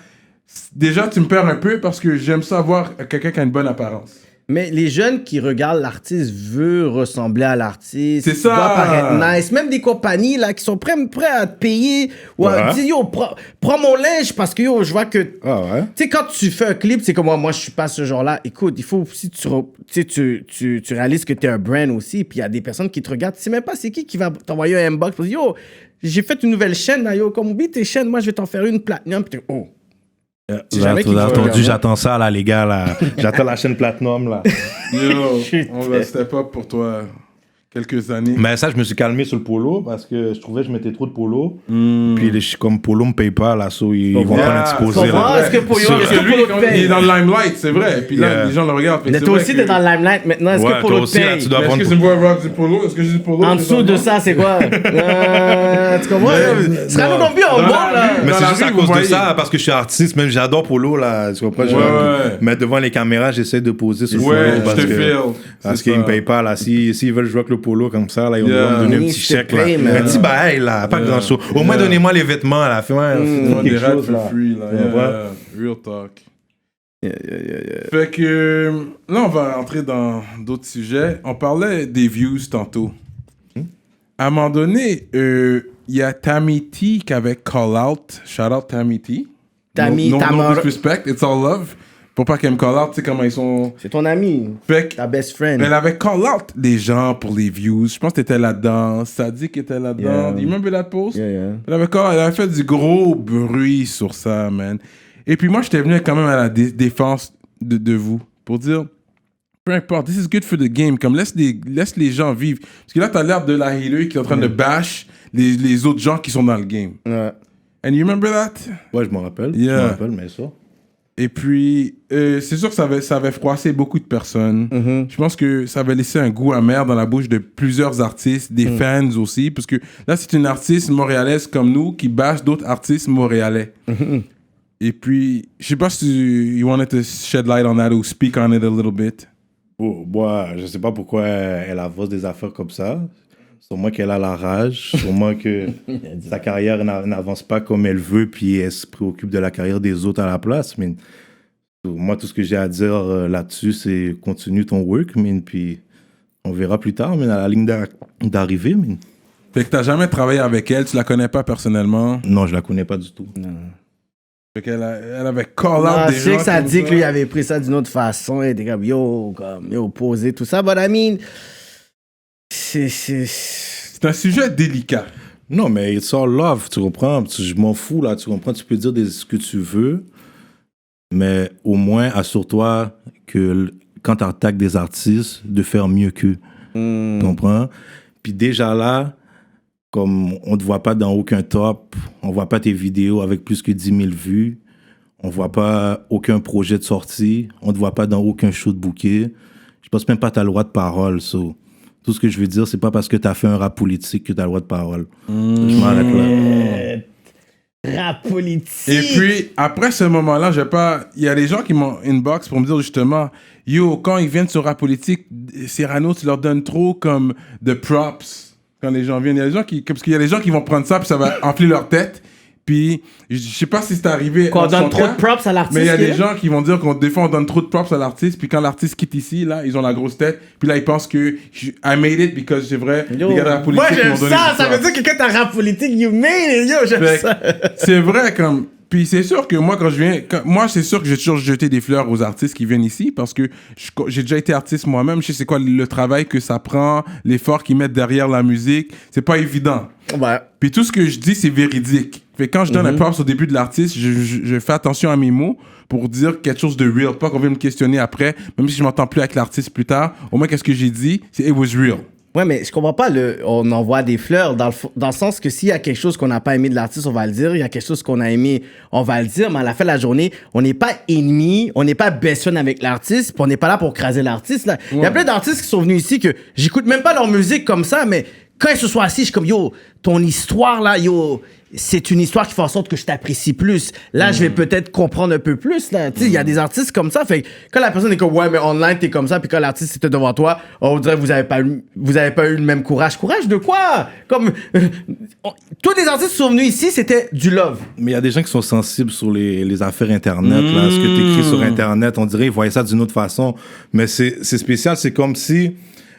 Déjà, tu me perds un peu parce que j'aime ça voir quelqu'un qui a une bonne apparence. Mais les jeunes qui regardent l'artiste veulent ressembler à l'artiste. C'est ça. Doivent paraître nice. Même des compagnies là, qui sont prêts à te payer ou à Ouais. te dire yo, prends mon linge parce que yo, je vois que. Tu Ah ouais? sais, quand tu fais un clip, c'est comme moi, je suis pas ce genre-là. Écoute, il faut aussi tu réalises que tu es un brand aussi. Puis il y a des personnes qui te regardent. Tu sais même pas c'est qui va t'envoyer un inbox pour dire yo, j'ai fait une nouvelle chaîne là, yo, comme oublie tes chaînes, moi je vais t'en faire une platinum. Puis t'es, oh. J'attends ça, là, les gars, là. J'attends la chaîne Platinum, là. Yo, on va step up pour toi. Quelques années. Mais ça, je me suis calmé sur le polo parce que je trouvais que je mettais trop de polo. Puis comme polo me paye pas, là, ils vont pas l'exposer. Est-ce que Polo te paye? Il est dans le limelight, c'est vrai. Puis là, les gens le regardent. Mais toi aussi, t'es dans le limelight maintenant. Est-ce que Polo te paye? Tu dois est-ce que c'est moi rock du polo? Est-ce que j'ai du polo? En dessous de ça, c'est quoi? Tu comprends? Ce sera non plus en bon, là. Mais Dans c'est la juste à rue, cause vous de voyez. ça, parce que je suis artiste, même j'adore polo, là. Tu comprends? Mais devant les caméras, j'essaie de poser sur le polo. Ouais, je parce te que- feel. Parce C'est qu'ils ça. me payent pas, là. S'ils veulent jouer avec le polo comme ça, là, ils vont Yeah. me donner un Ils petit te chèque, là. payent, man. Un petit bail, là. Pas grand chose. Au moins, donnez-moi les vêtements, là. Fais-moi Des quelque rats chose, for là. free, là. Ouais. Yeah. Real talk. Fait que là, on va entrer dans d'autres sujets. On parlait des views tantôt. À un moment donné, il y a Tammy T qui avait call out. Shout out Tammy T. Tammy, no Tamara. disrespect, it's all love. Pour pas qu'elle me call out, tu sais comment ils sont. C'est ton ami, Fait que ta best friend. elle avait call out des gens pour les views. Je pense que t'étais là-dedans. Sadik était là-dedans. Yeah. Do you remember that post? Yeah. Elle avait fait du gros bruit sur ça, man. Et puis moi, j'étais venu quand même à la défense de vous pour dire, peu importe, this is good for the game. Comme laisse les gens vivre. Parce que là, t'as l'air de la hater qui est en train de bash les autres gens qui sont dans le game. Ouais. And you remember that? Ouais, je m'en rappelle. Yeah. Je m'en rappelle, mais ça. Et puis, c'est sûr que ça avait froissé beaucoup de personnes. Je pense que ça avait laissé un goût amer dans la bouche de plusieurs artistes, des fans aussi, parce que là, c'est une artiste montréalaise comme nous qui bâche d'autres artistes montréalais. Et puis, je sais pas si you wanted to shed light on that or speak on it a little bit. Oh, moi, je sais pas pourquoi elle avance des affaires comme ça. Sûrement qu'elle a la rage. Sûrement que sa carrière n'avance pas comme elle veut, puis elle se préoccupe de la carrière des autres à la place. Mais moi, tout ce que j'ai à dire là-dessus, c'est continue ton work, man, puis on verra plus tard, mais à la ligne d'arrivée. Man. Fait que t'as jamais travaillé avec elle, tu la connais pas personnellement. Non, je la connais pas du tout. Fait qu'elle elle avait call out Ah, des je sais gens que ça comme dit que lui avait pris ça d'une autre façon. Il était comme yo, posé, tout ça. But I mean, C'est un sujet délicat. Non, mais it's all love, tu comprends? Je m'en fous, là, tu comprends? Tu peux dire ce que tu veux, mais au moins, assure-toi que quand tu attaques des artistes, de faire mieux qu'eux. Tu comprends? Puis déjà là, comme on ne te voit pas dans aucun top, on ne voit pas tes vidéos avec plus que 10 000 vues, on ne voit pas aucun projet de sortie, on ne te voit pas dans aucun show de bouquet. Je pense même pas que tu as le droit de parole, so. Tout ce que je veux dire, c'est pas parce que tu as fait un rap politique que tu as le droit de parole. Je m'arrête là. rap politique. Et puis, après ce moment-là, il y a des gens qui m'ont inbox pour me dire justement, yo, quand ils viennent sur rap politique, Cyrano, tu leur donnes trop comme de props quand les gens viennent. Il y a des gens parce qu'il y a des gens qui vont prendre ça puis ça va enfler leur tête. Puis, je sais pas si c'est arrivé. Qu'on dans donne son trop cas, de props à l'artiste. mais il y a qui est des là. gens qui vont dire qu'on des fois on donne trop de props à l'artiste, puis quand l'artiste quitte ici, là, ils ont la grosse tête, puis là ils pensent que I made it because c'est vrai, Yo, les gars de la politique moi j'aime m'ont donné ça, du ça veut props. dire que quand t'as rap politique, you made it, yo, j'aime Fait ça. que c'est vrai comme puis c'est sûr que moi quand je viens moi c'est sûr que j'ai toujours jeté des fleurs aux artistes qui viennent ici parce que j'ai déjà été artiste moi-même, je sais c'est quoi le travail que ça prend, l'effort qu'ils mettent derrière la musique, c'est pas évident. Ouais. Puis tout ce que je dis c'est véridique. Fait que quand je donne un props au début de l'artiste, je fais attention à mes mots pour dire quelque chose de real, pas qu'on vienne me questionner après, même si je m'entends plus avec l'artiste plus tard, au moins qu'est-ce que j'ai dit, c'est it was real. Ouais, mais je comprends pas on envoie des fleurs dans le sens que s'il y a quelque chose qu'on n'a pas aimé de l'artiste, on va le dire. Il y a quelque chose qu'on a aimé, on va le dire. Mais à la fin de la journée, on n'est pas ennemis, on n'est pas bestionne avec l'artiste, puis on n'est pas là pour craser l'artiste. Là. Il y a plein d'artistes qui sont venus ici que j'écoute même pas leur musique comme ça, mais quand ils se sont assis, je suis comme, yo, ton histoire là, yo, c'est une histoire qui fait en sorte que je t'apprécie plus. Là, je vais peut-être comprendre un peu plus, là. Tu sais, il y a des artistes comme ça. Fait que quand la personne est comme, ouais, mais online, t'es comme ça, puis quand l'artiste était devant toi, on dirait que vous avez pas eu le même courage. Courage de quoi? Comme, tous les artistes qui sont venus ici, c'était du love. Mais il y a des gens qui sont sensibles sur les affaires Internet, là, ce que tu écris sur Internet. On dirait qu'ils voyaient ça d'une autre façon. Mais c'est spécial, c'est comme si...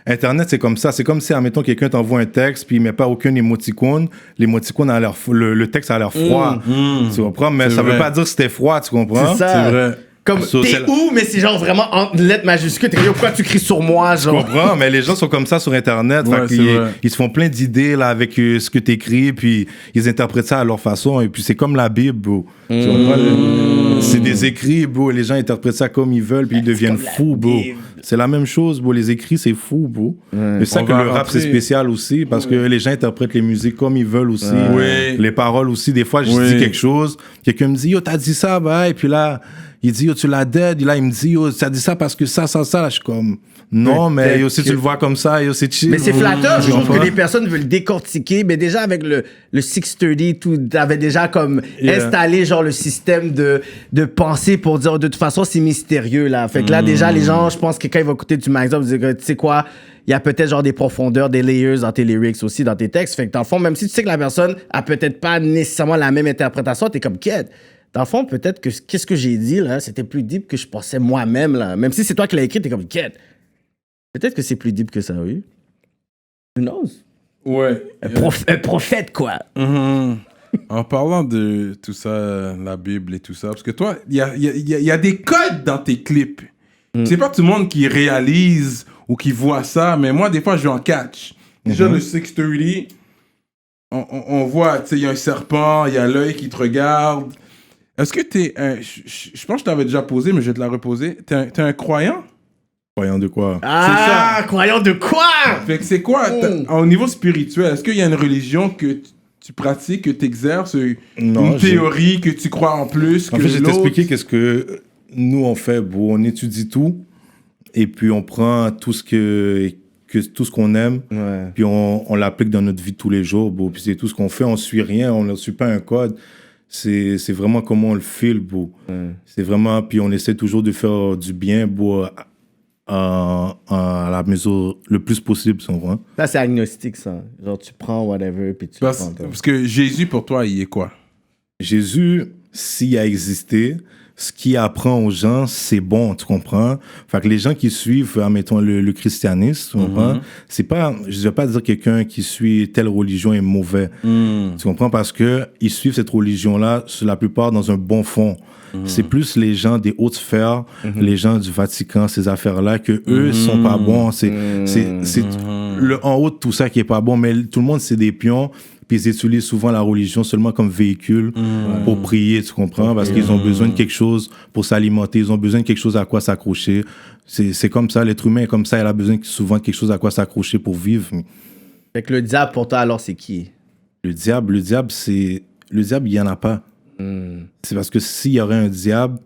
Internet, c'est comme ça. C'est comme si, admettons, quelqu'un t'envoie un texte puis il met pas aucun émoticône. L'émoticône le texte a l'air froid. Tu comprends? Mais C'est ça vrai. veut pas dire que c'était froid, tu comprends? C'est ça. C'est vrai. Comme, So, t'es c'est- où, mais c'est genre vraiment en lettres majuscules. T'es comme, yo, pourquoi tu cries sur moi, Je genre? comprends, mais les gens sont comme ça sur Internet. Ouais, fait c'est qu'ils- vrai. ils se font plein d'idées là, avec ce que tu écris, puis ils interprètent ça à leur façon. Et puis c'est comme la Bible, bro. Tu comprends? C'est des écrits, bro. Les gens interprètent ça comme ils veulent, puis ils deviennent comme la fous, bro. Bible. C'est la même chose, bro. Les écrits, c'est fou, bro. C'est ça On que va le rap, rentrer. c'est spécial aussi, parce que les gens interprètent les musiques comme ils veulent aussi. Oui. Les paroles aussi. Des fois, je Oui. dis quelque chose, quelqu'un me dit, yo, t'as dit ça, bah, et puis là, il dit, yo, tu l'as dead. Et là, il me dit, yo, t'as dit ça parce que ça. Là, je suis comme, non, mais yo, si tu le vois comme ça, yo, c'est chill. Mais c'est bro. flatteur, je Tu trouve que comprends? les personnes veulent décortiquer, mais déjà avec le 630, tout, t'avais déjà comme installé genre le système de pensée pour dire de toute façon c'est mystérieux là. Fait que là déjà les gens, je pense que quand ils vont écouter du magasin, ils vont dire tu sais quoi, il y a peut-être genre des profondeurs, des layers dans tes lyrics aussi, dans tes textes. Fait que dans le fond, même si tu sais que la personne a peut-être pas nécessairement la même interprétation, t'es comme quête. Dans le fond, peut-être que qu'est-ce que j'ai dit là, c'était plus deep que je pensais moi-même là. Même si c'est toi qui l'as écrit, t'es comme quête. Peut-être que c'est plus deep que ça, oui. Who knows? Ouais. Un prophète, quoi. Mhm. En parlant de tout ça, la Bible et tout ça, parce que toi, il y a des codes dans tes clips. C'est pas tout le monde qui réalise ou qui voit ça, mais moi, des fois, je en catch. Déjà, le 630, on voit, tu sais, il y a un serpent, il y a l'œil qui te regarde. Est-ce que t'es un... Je pense que je t'avais déjà posé, mais je vais te la reposer. T'es un croyant? Croyant de quoi? Ah, croyant de quoi? Fait que c'est quoi, au niveau spirituel, est-ce qu'il y a une religion que tu pratiques, que tu exerces, Non, une théorie que tu crois en plus En que fait, je vais l'autre? t'expliquer qu'est-ce que nous on fait, bro. On étudie tout et puis on prend tout ce qu'on aime, Ouais. puis on l'applique dans notre vie de tous les jours, bro. Puis c'est tout ce qu'on fait, on suit rien, on ne suit pas un code. C'est vraiment comment on le file, bro. C'est vraiment, puis on essaie toujours de faire du bien, bro, à la mesure le plus possible, si on voit. Ça, c'est agnostique, ça. Genre, tu prends whatever, puis tu Parce, prends. toi. parce que Jésus, pour toi, il est quoi? Jésus, s'il a existé, ce qu'il apprend aux gens, c'est bon, tu comprends? Fait que les gens qui suivent, admettons, le christianisme, tu comprends? C'est pas, je vais pas dire que quelqu'un qui suit telle religion est mauvais. Tu comprends? Parce que ils suivent cette religion-là, sur la plupart, dans un bon fond. C'est plus les gens des hautes sphères, les gens du Vatican, ces affaires-là, que eux sont pas bons. C'est le en haut de tout ça qui est pas bon, mais tout le monde, c'est des pions. Puis ils utilisent souvent la religion seulement comme véhicule pour prier, tu comprends? Parce qu'ils ont besoin de quelque chose pour s'alimenter, ils ont besoin de quelque chose à quoi s'accrocher. C'est comme ça, l'être humain est comme ça, il a besoin souvent de quelque chose à quoi s'accrocher pour vivre. Fait que le diable, pour toi, alors, c'est qui? Le diable, il y en a pas. C'est parce que s'il y aurait un diable,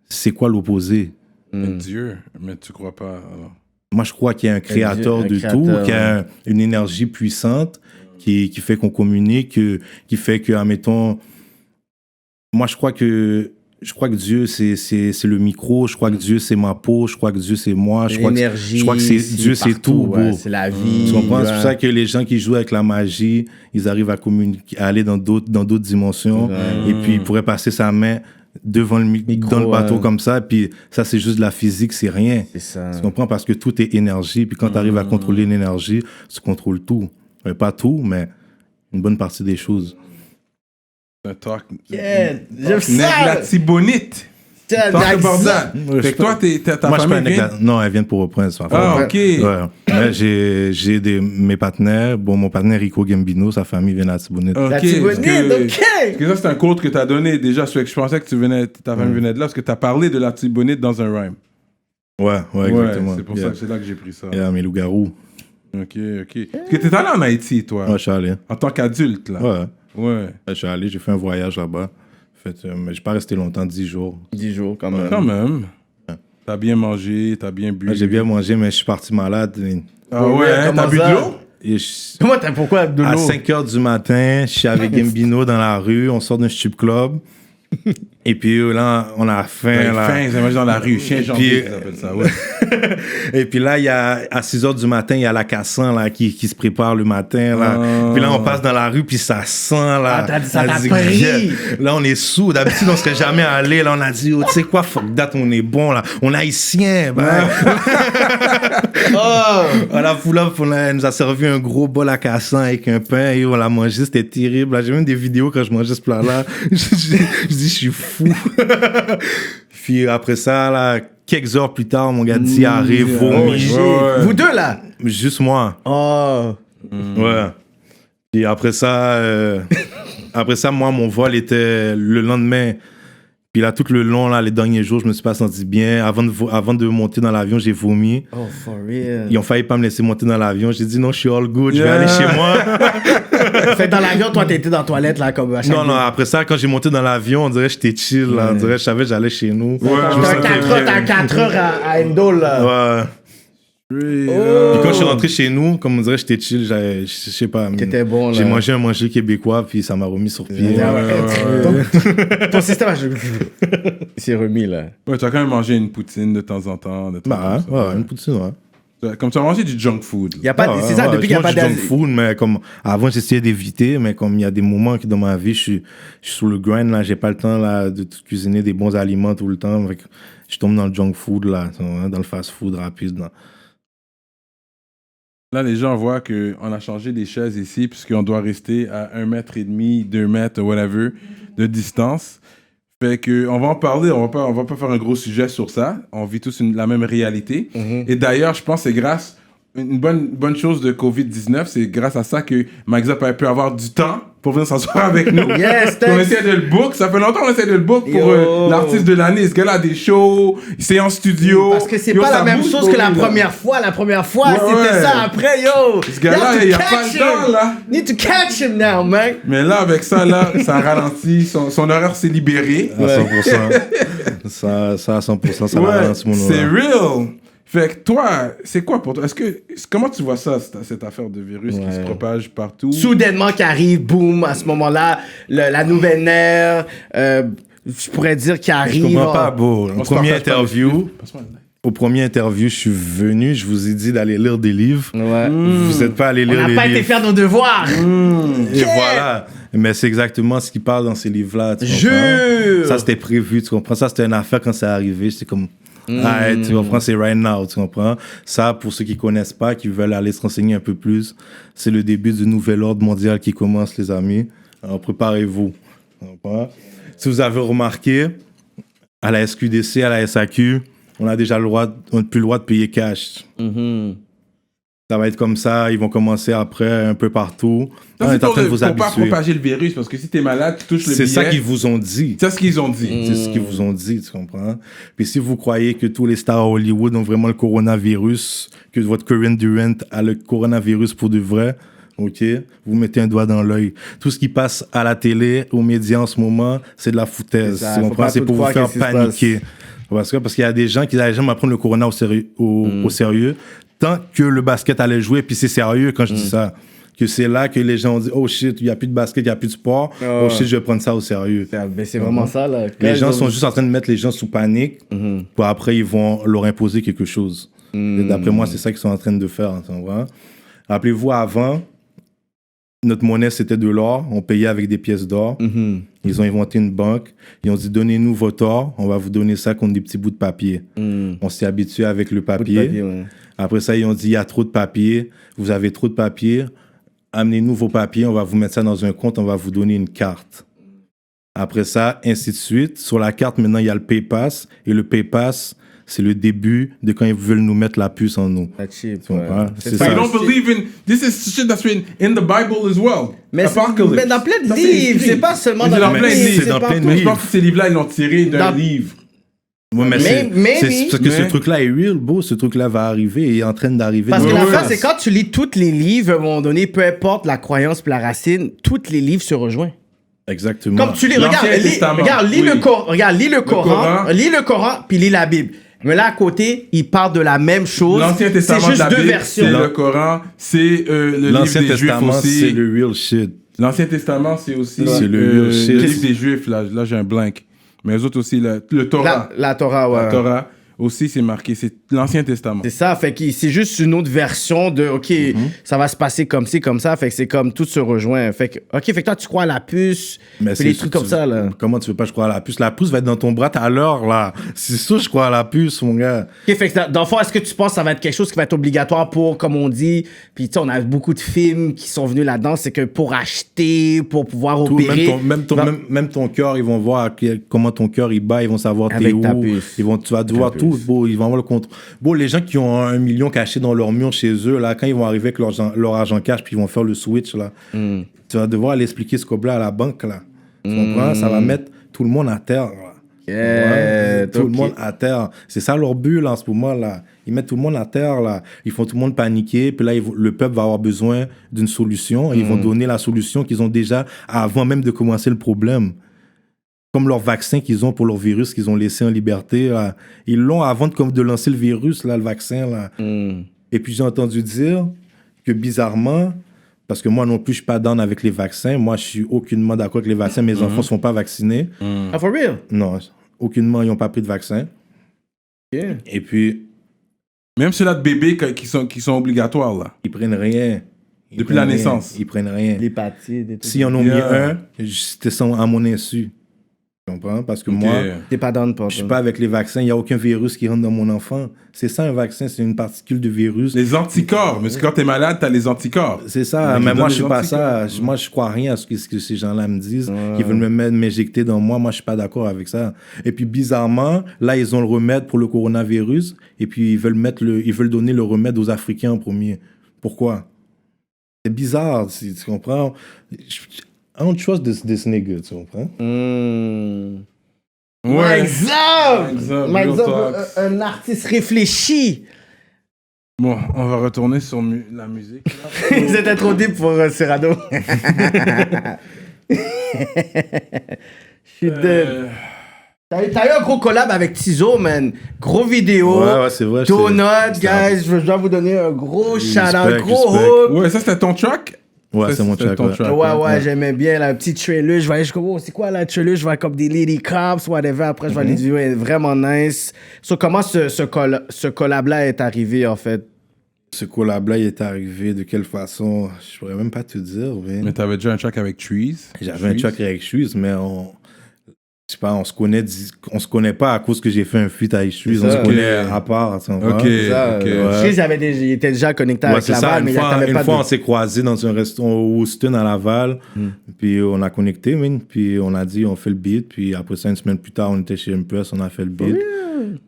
c'est quoi l'opposé? Dieu, mais tu crois pas. Alors. Moi, je crois qu'il y a un créateur un de créateur, tout, qu'il y a une énergie puissante qui fait qu'on communique, qui fait que, admettons, moi, je crois que Dieu, c'est le micro, je crois que Dieu, c'est ma peau, je crois que Dieu, c'est moi, je crois que Dieu, c'est tout, ouais, bro. c'est la vie. Tu comprends? C'est ouais. pour ça que les gens qui jouent avec la magie, ils arrivent à communiquer, à aller dans d'autres dimensions, et puis ils pourraient passer sa main devant Micro, dans le bateau ouais. comme ça, puis ça, c'est juste de la physique, c'est rien. C'est ça. Tu comprends? Parce que tout est énergie, puis quand tu arrives à contrôler l'énergie, tu contrôles tout. Pas tout, mais une bonne partie des choses. Un talk. Yeah, j'aime Nègre ça! la Tibonite. Tiens, Talk Dax. about that. Ouais, Fait que toi, ta Moi, je famille suis vient... Non, elle vient de Port-au-Prince. ma Ah, femme. ok. Ouais. Mais j'ai mes partenaires. Bon, mon partenaire Rico Gambino, sa famille vient de la Tibonite. Ok, La Tibonite, parce ok! que ça, c'est un code que tu as donné déjà. Je pensais que ta famille venait de là, parce que tu as parlé de la Tibonite dans un rhyme. Ouais, exactement. C'est pour ça que c'est là que j'ai pris ça. Yeah, mes loups-garous. Ok. Parce que t'es allé en Haïti, toi, Ouais, je suis allé. en tant qu'adulte, là. Ouais. Ouais. Je suis allé, j'ai fait un voyage là-bas. Mais je suis pas resté longtemps, 10 jours. 10 jours, quand même. Quand même. T'as bien mangé, t'as bien bu. J'ai bien mangé, mais je suis parti malade. Ah ouais, Comment t'as bu de ça? l'eau? Et Comment pourquoi de à l'eau? 5h du matin, je suis avec Gambino dans la rue, on sort d'un strip club. Et puis là, on a faim. T'as Là. faim, ça mange dans la rue. Chien janvier, Puis- ils appellent ça, ouais. Et puis là, à 6h du matin, il y a la Cassan là, qui se prépare le matin. Là. Ah. Puis là, on passe dans la rue, puis ça sent. Là, Ça t'a dit, pris. yeah. Là, on est sous. D'habitude, on serait jamais allé. Là, on a dit, oh, tu sais quoi, fuck that, on est bon. Là. On est haïtien. Ben. À la pull-up, elle nous a servi un gros bol à Cassan avec un pain et on l'a mangé. C'était terrible. Là, j'ai même des vidéos quand je mangeais ce plat-là. Je dis, je suis fou. Puis après ça, là, quelques heures plus tard, mon gars, diarrhée, vomi. Vous deux, là? Juste moi. Oh. Ouais. Et après ça, moi, mon vol était le lendemain. Puis là, tout le long, là, les derniers jours, je me suis pas senti bien. Avant de monter dans l'avion, j'ai vomi. Oh, for real. Ils ont failli pas me laisser monter dans l'avion. J'ai dit non, je suis all good, je vais aller chez moi. Fait que dans l'avion, toi, t'étais dans la toilette, là, comme à chaque Non, après ça, quand j'ai monté dans l'avion, on dirait que j'étais chill, là. On dirait que je savais que j'allais chez nous. T'as 4 heures à Endo, là. Ouais. Puis quand je suis rentré chez nous, comme on dirait que j'étais chill, je sais pas. T'étais bon, là. J'ai mangé un manger québécois, puis ça m'a remis sur pied. Ton système, il s'est remis, là. Ouais, tu as quand même mangé une poutine de temps en temps. Une poutine, ouais. Comme tu as mangé du junk food. Y a pas, c'est ça, depuis qu'il n'y a pas junk food, mais comme avant, j'essayais d'éviter, mais comme il y a des moments que dans ma vie, je suis sur le grind, là, j'ai pas le temps là, de cuisiner des bons aliments tout le temps. Fait que je tombe dans le junk food, là, dans le fast food rapide. Là. Là, les gens voient qu'on a changé des chaises ici puisqu'on doit rester à 1,5 mètre, 2 mètres, whatever, de distance. Fait que on va en parler, on va pas faire un gros sujet sur ça. On vit tous la même réalité. Et d'ailleurs, je pense que c'est grâce, une bonne chose de COVID-19, c'est grâce à ça que Magzap a pu avoir du temps pour venir s'asseoir avec nous. Yes, on essaie de le book. Ça fait longtemps qu'on essaie de le book pour l'artiste de l'année. Ce gars-là a des shows, c'est en studio. Parce que c'est pas la même chose que la première fois. La première fois, c'était ça. Après, yo. Ce gars-là, il a pas le temps, là. Need to catch him now, man. Mais là, avec ça, là, ça ralentit. Son horaire s'est libéré. À 100%. ça à 100%, ça ralentit mon horaire. C'est real. Fait que toi, c'est quoi pour toi? Comment tu vois ça, cette affaire de virus qui se propage partout? Soudainement qui arrive, boum, à ce moment-là, la nouvelle ère, je pourrais dire qu'il arrive. Je comprends pas, beau. Au premier interview, je suis venu, je vous ai dit d'aller lire des livres. Ouais. Vous n'êtes pas allé lire les livres. On n'a pas été faire nos devoirs. Et voilà. Mais c'est exactement ce qu'il parle dans ces livres-là. Jure! Ça, c'était prévu, tu comprends? Ça, c'était une affaire quand c'est arrivé. C'est comme... tu comprends, c'est right now, tu comprends? Ça, pour ceux qui connaissent pas, qui veulent aller se renseigner un peu plus, c'est le début du nouvel ordre mondial qui commence, les amis. Alors, préparez-vous. Tu comprends? Si vous avez remarqué, à la SQDC, à la SAQ, on n'a plus le droit de payer cash. Ça va être comme ça, ils vont commencer après un peu partout. Ça, c'est pour pas propager le virus, parce que si t'es malade, tu touches le billet. C'est ça qu'ils vous ont dit. C'est ce qu'ils ont dit. C'est ce qu'ils vous ont dit, tu comprends? Puis si vous croyez que tous les stars à Hollywood ont vraiment le coronavirus, que votre Kevin Durant a le coronavirus pour de vrai, ok, vous mettez un doigt dans l'œil. Tout ce qui passe à la télé, aux médias en ce moment, c'est de la foutaise. Tu comprends? C'est pour vous faire paniquer. Parce qu'il y a des gens qui n'allaient jamais prendre le corona au sérieux, tant que le basket allait jouer, puis c'est sérieux quand je dis ça. Que c'est là que les gens ont dit « Oh shit, il n'y a plus de basket, il n'y a plus de sport. Oh shit, je vais prendre ça au sérieux. » C'est vraiment ça, là. Les gens sont juste en train de mettre les gens sous panique, puis après, ils vont leur imposer quelque chose. Et d'après moi, c'est ça qu'ils sont en train de faire. Rappelez-vous, avant, notre monnaie, c'était de l'or. On payait avec des pièces d'or. Ils ont inventé une banque. Ils ont dit, donnez-nous votre or. On va vous donner ça contre des petits bouts de papier. On s'est habitué avec le papier. Après ça, ils ont dit, il y a trop de papier. Vous avez trop de papier. Amenez-nous vos papiers. On va vous mettre ça dans un compte. On va vous donner une carte. Après ça, ainsi de suite. Sur la carte, maintenant, il y a le PayPass. Et le PayPass, c'est le début de quand ils veulent nous mettre la puce en nous. Cheap, c'est ça. You don't believe in... This is shit that's written in the Bible as well. Mais dans plein de livres, c'est pas seulement dans plein de livres. C'est dans plein de livres. Je pense que ces livres-là, ils l'ont tiré d'un livre. Ouais, mais c'est parce que ce truc-là est real, beau. Ce truc-là va arriver et il est en train d'arriver. Parce que l'affaire, c'est quand tu lis tous les livres, à un moment donné, peu importe la croyance et la racine, tous les livres se rejoignent. Exactement. Comme tu lis, lis le Coran, puis lis la Bible. Mais là, à côté, il parle de la même chose. L'Ancien Testament de la Bible, c'est le Coran, c'est le livre des Juifs aussi. C'est le real shit. L'Ancien Testament, c'est aussi le livre des Juifs. Là j'ai un blank. Mais eux autres aussi, le Torah. La Torah, ouais. La Torah. aussi, c'est marqué. C'est l'Ancien Testament. C'est ça, fait que c'est juste une autre version de, OK, ça va se passer comme ci, comme ça, fait que c'est comme tout se rejoint. Fait que, OK, fait que toi, tu crois à la puce, Mais puis les trucs comme ça, là. Comment tu veux pas je crois à la puce? La puce va être dans ton bras tout à l'heure, là. C'est sûr, je crois à la puce, mon gars. OK, fait que dans le fond, est-ce que tu penses que ça va être quelque chose qui va être obligatoire pour, comme on dit, puis tu sais, on a beaucoup de films qui sont venus là-dedans, c'est que pour acheter, pour pouvoir Tout, opérer... même ton cœur, ils vont voir comment ton cœur il bat, ils vont savoir t'es Avec où. ta puce. Tu vas voir tout. Bon, ils vont avoir le compte. Bon, les gens qui ont 1 million caché dans leur mur chez eux, là, quand ils vont arriver avec leur argent cash, puis ils vont faire le switch, là, tu vas devoir aller expliquer ce cob-là à la banque, là. Tu comprends? Ça va mettre tout le monde à terre, là. Yeah, tout le monde à terre. C'est ça leur but, là, en ce moment-là. Ils mettent tout le monde à terre, là. Ils font tout le monde paniquer. Puis là, le peuple va avoir besoin d'une solution. Et ils vont donner la solution qu'ils ont déjà avant même de commencer le problème. Comme leur vaccin qu'ils ont pour leur virus qu'ils ont laissé en liberté, là. Ils l'ont avant de lancer le virus, là, le vaccin, là. Et puis, j'ai entendu dire que bizarrement, parce que moi non plus, je suis pas down avec les vaccins. Moi, je suis aucunement d'accord avec les vaccins. Mes enfants ne sont pas vaccinés. Ah, for real? Non, aucunement, ils n'ont pas pris de vaccin. Yeah. Et puis, Même ceux-là de bébés qui sont obligatoires, là. ils prennent rien. Depuis la naissance. Ils prennent rien. L'hépatite, des trucs. S'ils en ont mis un, c'était à mon insu. Tu comprends? Parce que moi, T'es pas down pour je suis pas avec les vaccins. Il n'y a aucun virus qui rentre dans mon enfant. C'est ça, un vaccin. C'est une particule de virus. Les anticorps. Parce que quand t'es malade, t'as les anticorps. C'est ça. Mais Mais ils moi, donnent je suis les pas ça. anticorps. Moi, je crois rien à ce que ces gens-là me disent. Qu'ils veulent m'injecter dans moi. Moi, je suis pas d'accord avec ça. Et puis, bizarrement, là, ils ont le remède pour le coronavirus. Et puis, ils veulent donner le remède aux Africains en premier. Pourquoi? C'est bizarre, tu comprends? I don't trust this nigga, tu comprends? Par exemple, Exemple, par real exemple, talk. un artiste réfléchi. Bon, on va retourner sur la musique. là. C'était trop deep pour Cyrano. Je suis dead. T'as eu un gros collab avec Tizo, man. Gros vidéo. Ouais, c'est vrai. Donut, guys. Je dois vous donner un gros shout-out, Respect, gros respect. hook. Ouais, ça, c'était ton track? Ouais, Ça, c'est mon c'était track. ton ouais. track. Ouais, j'aimais bien la petite trailer. Je voyais, c'est quoi la trailer? Je vois comme des Lady Cops, whatever. Après, je vois les vidéos, elle est vraiment nice. So, comment ce collab-là est arrivé, en fait? Ce collab-là, il est arrivé de quelle façon? Je pourrais même pas te dire. Mais t'avais déjà un track avec Trees. J'avais un track avec Shoes, mais je sais pas, on se connaît pas à cause que j'ai fait un feat avec Shoes. C'est On ça. se connaît Ok. à part. Tu comprends? Ok, Ça, ok. il était déjà connecté Ouais, avec c'est ça. Laval, mais il n'y avait Une pas fois, de... on s'est croisés dans un restaurant au Houston à Laval. Puis on a connecté, man. Puis on a dit, on fait le beat. Puis après ça, une semaine plus tard, on était chez Impress, on a fait le beat.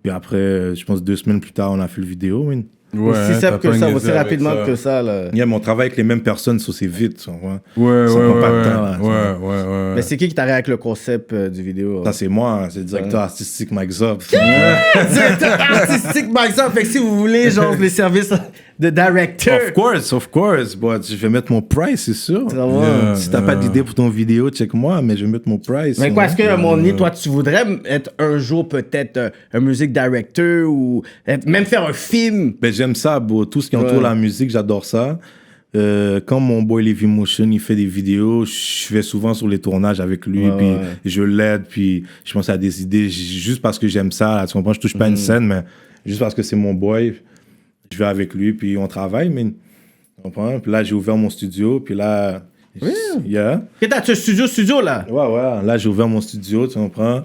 Puis après, je pense 2 semaines plus tard, on a fait le vidéo, man. Ouais, aussi simple t'as que pas ça, niaisé aussi avec rapidement ça. que ça, là. Yeah, mais on travaille avec les mêmes personnes, ça c'est vite. Tu comprends? Ouais, Ça ouais, prend pas de ouais, temps, là, ouais. Mais c'est qui t'a avec le concept du vidéo? Ça c'est moi, c'est le directeur artistique Mike Zop. Directeur artistique, par exemple. Fait que si vous voulez, genre, les services de directeur. Of course, but je vais mettre mon price, c'est sûr. Ça va. Si t'as pas d'idée pour ton vidéo, check-moi, mais je vais mettre mon price. Mais quoi, ouais. est-ce qu'à un moment donné, toi, tu voudrais être un jour peut-être un music director ou même faire un film? Ben, j'aime ça, bro. Tout ce qui entoure Ouais. la musique, j'adore ça. Quand mon boy Levi Motion, il fait des vidéos, je vais souvent sur les tournages avec lui, Ouais, puis ouais. je l'aide, puis je pense à des idées, juste parce que j'aime ça, là, tu comprends? Je touche pas une scène, mais juste parce que c'est mon boy, je vais avec lui, puis on travaille, mais tu comprends? Puis là, j'ai ouvert mon studio, puis là... Yeah. Que t'as-tu un studio, là? Ouais. Là, j'ai ouvert mon studio, tu comprends?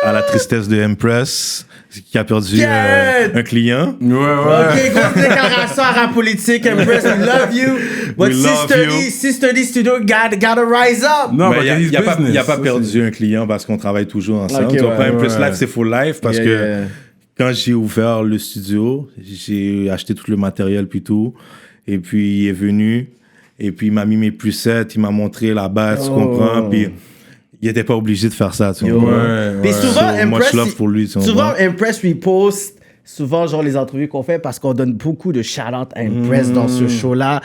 À la tristesse de Impress, qui a perdu un client. Ouais, ouais. Ok, grosse déclaration à rap politique, Empress, we love you. But We love you. 630 Studio gotta rise up. Non, Mais mais il n'y a, business. pas Ça, perdu un client parce qu'on travaille toujours ensemble. Ok, Tu comprends? ouais, Impress ouais. Life, c'est full life parce Yeah, que yeah. quand j'ai ouvert le studio, j'ai acheté tout le matériel puis tout. Et puis, il est venu. Et puis, il m'a mis mes presets. Il m'a montré la base, tu Oh. comprends? Puis, il n'était pas obligé de faire ça, tu Yo. comprends? Ouais, Puis ouais. souvent, So, much Impress, love pour lui, tu souvent, comprends? Impress repost souvent genre les entrevues qu'on fait parce qu'on donne beaucoup de shout-out à Impress dans ce show-là.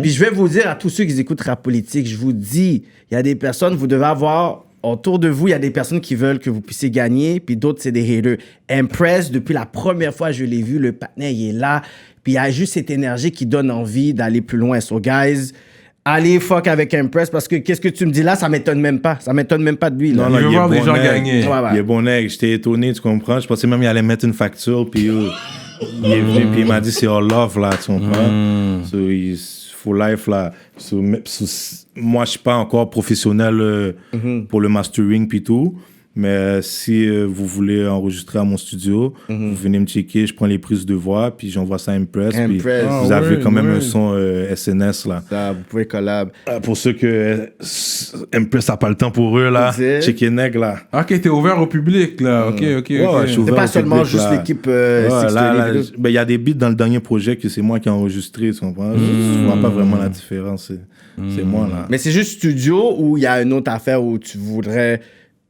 Puis je vais vous dire à tous ceux qui écoutent Rap Politique, je vous dis, il y a des personnes, vous devez avoir autour de vous, il y a des personnes qui veulent que vous puissiez gagner, puis d'autres, c'est des haters. Impress, depuis la première fois que je l'ai vu, le partenaire, il est là, puis il y a juste cette énergie qui donne envie d'aller plus loin. So, guys, aller fuck avec Impress parce que qu'est-ce que tu me dis là, ça m'étonne même pas. Ça m'étonne même pas de lui. Là. Il veut il est voir des gens nègre. gagner. Ouais. Il est bon nègre. J'étais étonné, tu comprends? Je pensais même qu'il allait mettre une facture, puis il est venu, puis il m'a dit c'est all love, là, tu comprends? So, full life, là. Moi, je suis pas encore professionnel pour le mastering, puis tout. Mais si vous voulez enregistrer à mon studio, vous venez me checker, je prends les prises de voix, puis j'envoie ça à Impress. Puis vous avez quand même un son SNS, là. Ça, vous pouvez collab. Pour ceux que Impress n'a pas le temps pour eux, là, checker nègre, là. Ok, t'es ouvert au public, là. Ok. je suis C'est ouvert pas au seulement public, juste là. l'équipe Il y a des beats dans le dernier projet que c'est moi qui ai enregistré, tu comprends? Je vois pas vraiment la différence. C'est moi, là. Mais c'est juste studio ou il y a une autre affaire où tu voudrais...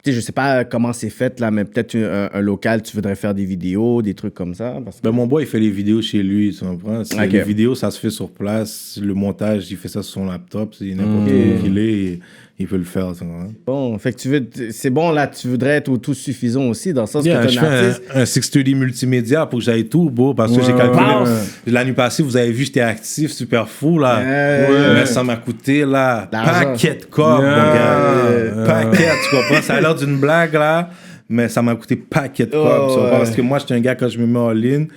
Tu sais, je sais pas comment c'est fait, là, mais peut-être un local, tu voudrais faire des vidéos, des trucs comme ça. Parce que... Mon boy, il fait les vidéos chez lui, tu comprends? Ok. Les vidéos, ça se fait sur place. Le montage, il fait ça sur son laptop. C'est n'importe où qu'il est, il peut le faire, tu comprends? Bon, fait que c'est bon, là, tu voudrais être autosuffisant aussi, dans le sens que Yeah, t'es je un artiste. fais un 630 multimédia pour que j'aille tout, beau, parce que j'ai calculé. La nuit passée, vous avez vu, j'étais actif, super fou, là. Mais ça m'a coûté, là, paquet de corps, mon gars. Paquet, tu comprends? Ça a l'air d'une blague, là, mais ça m'a coûté paquet de corps, tu comprends? Parce que moi, j'étais un gars, quand je me mets en ligne,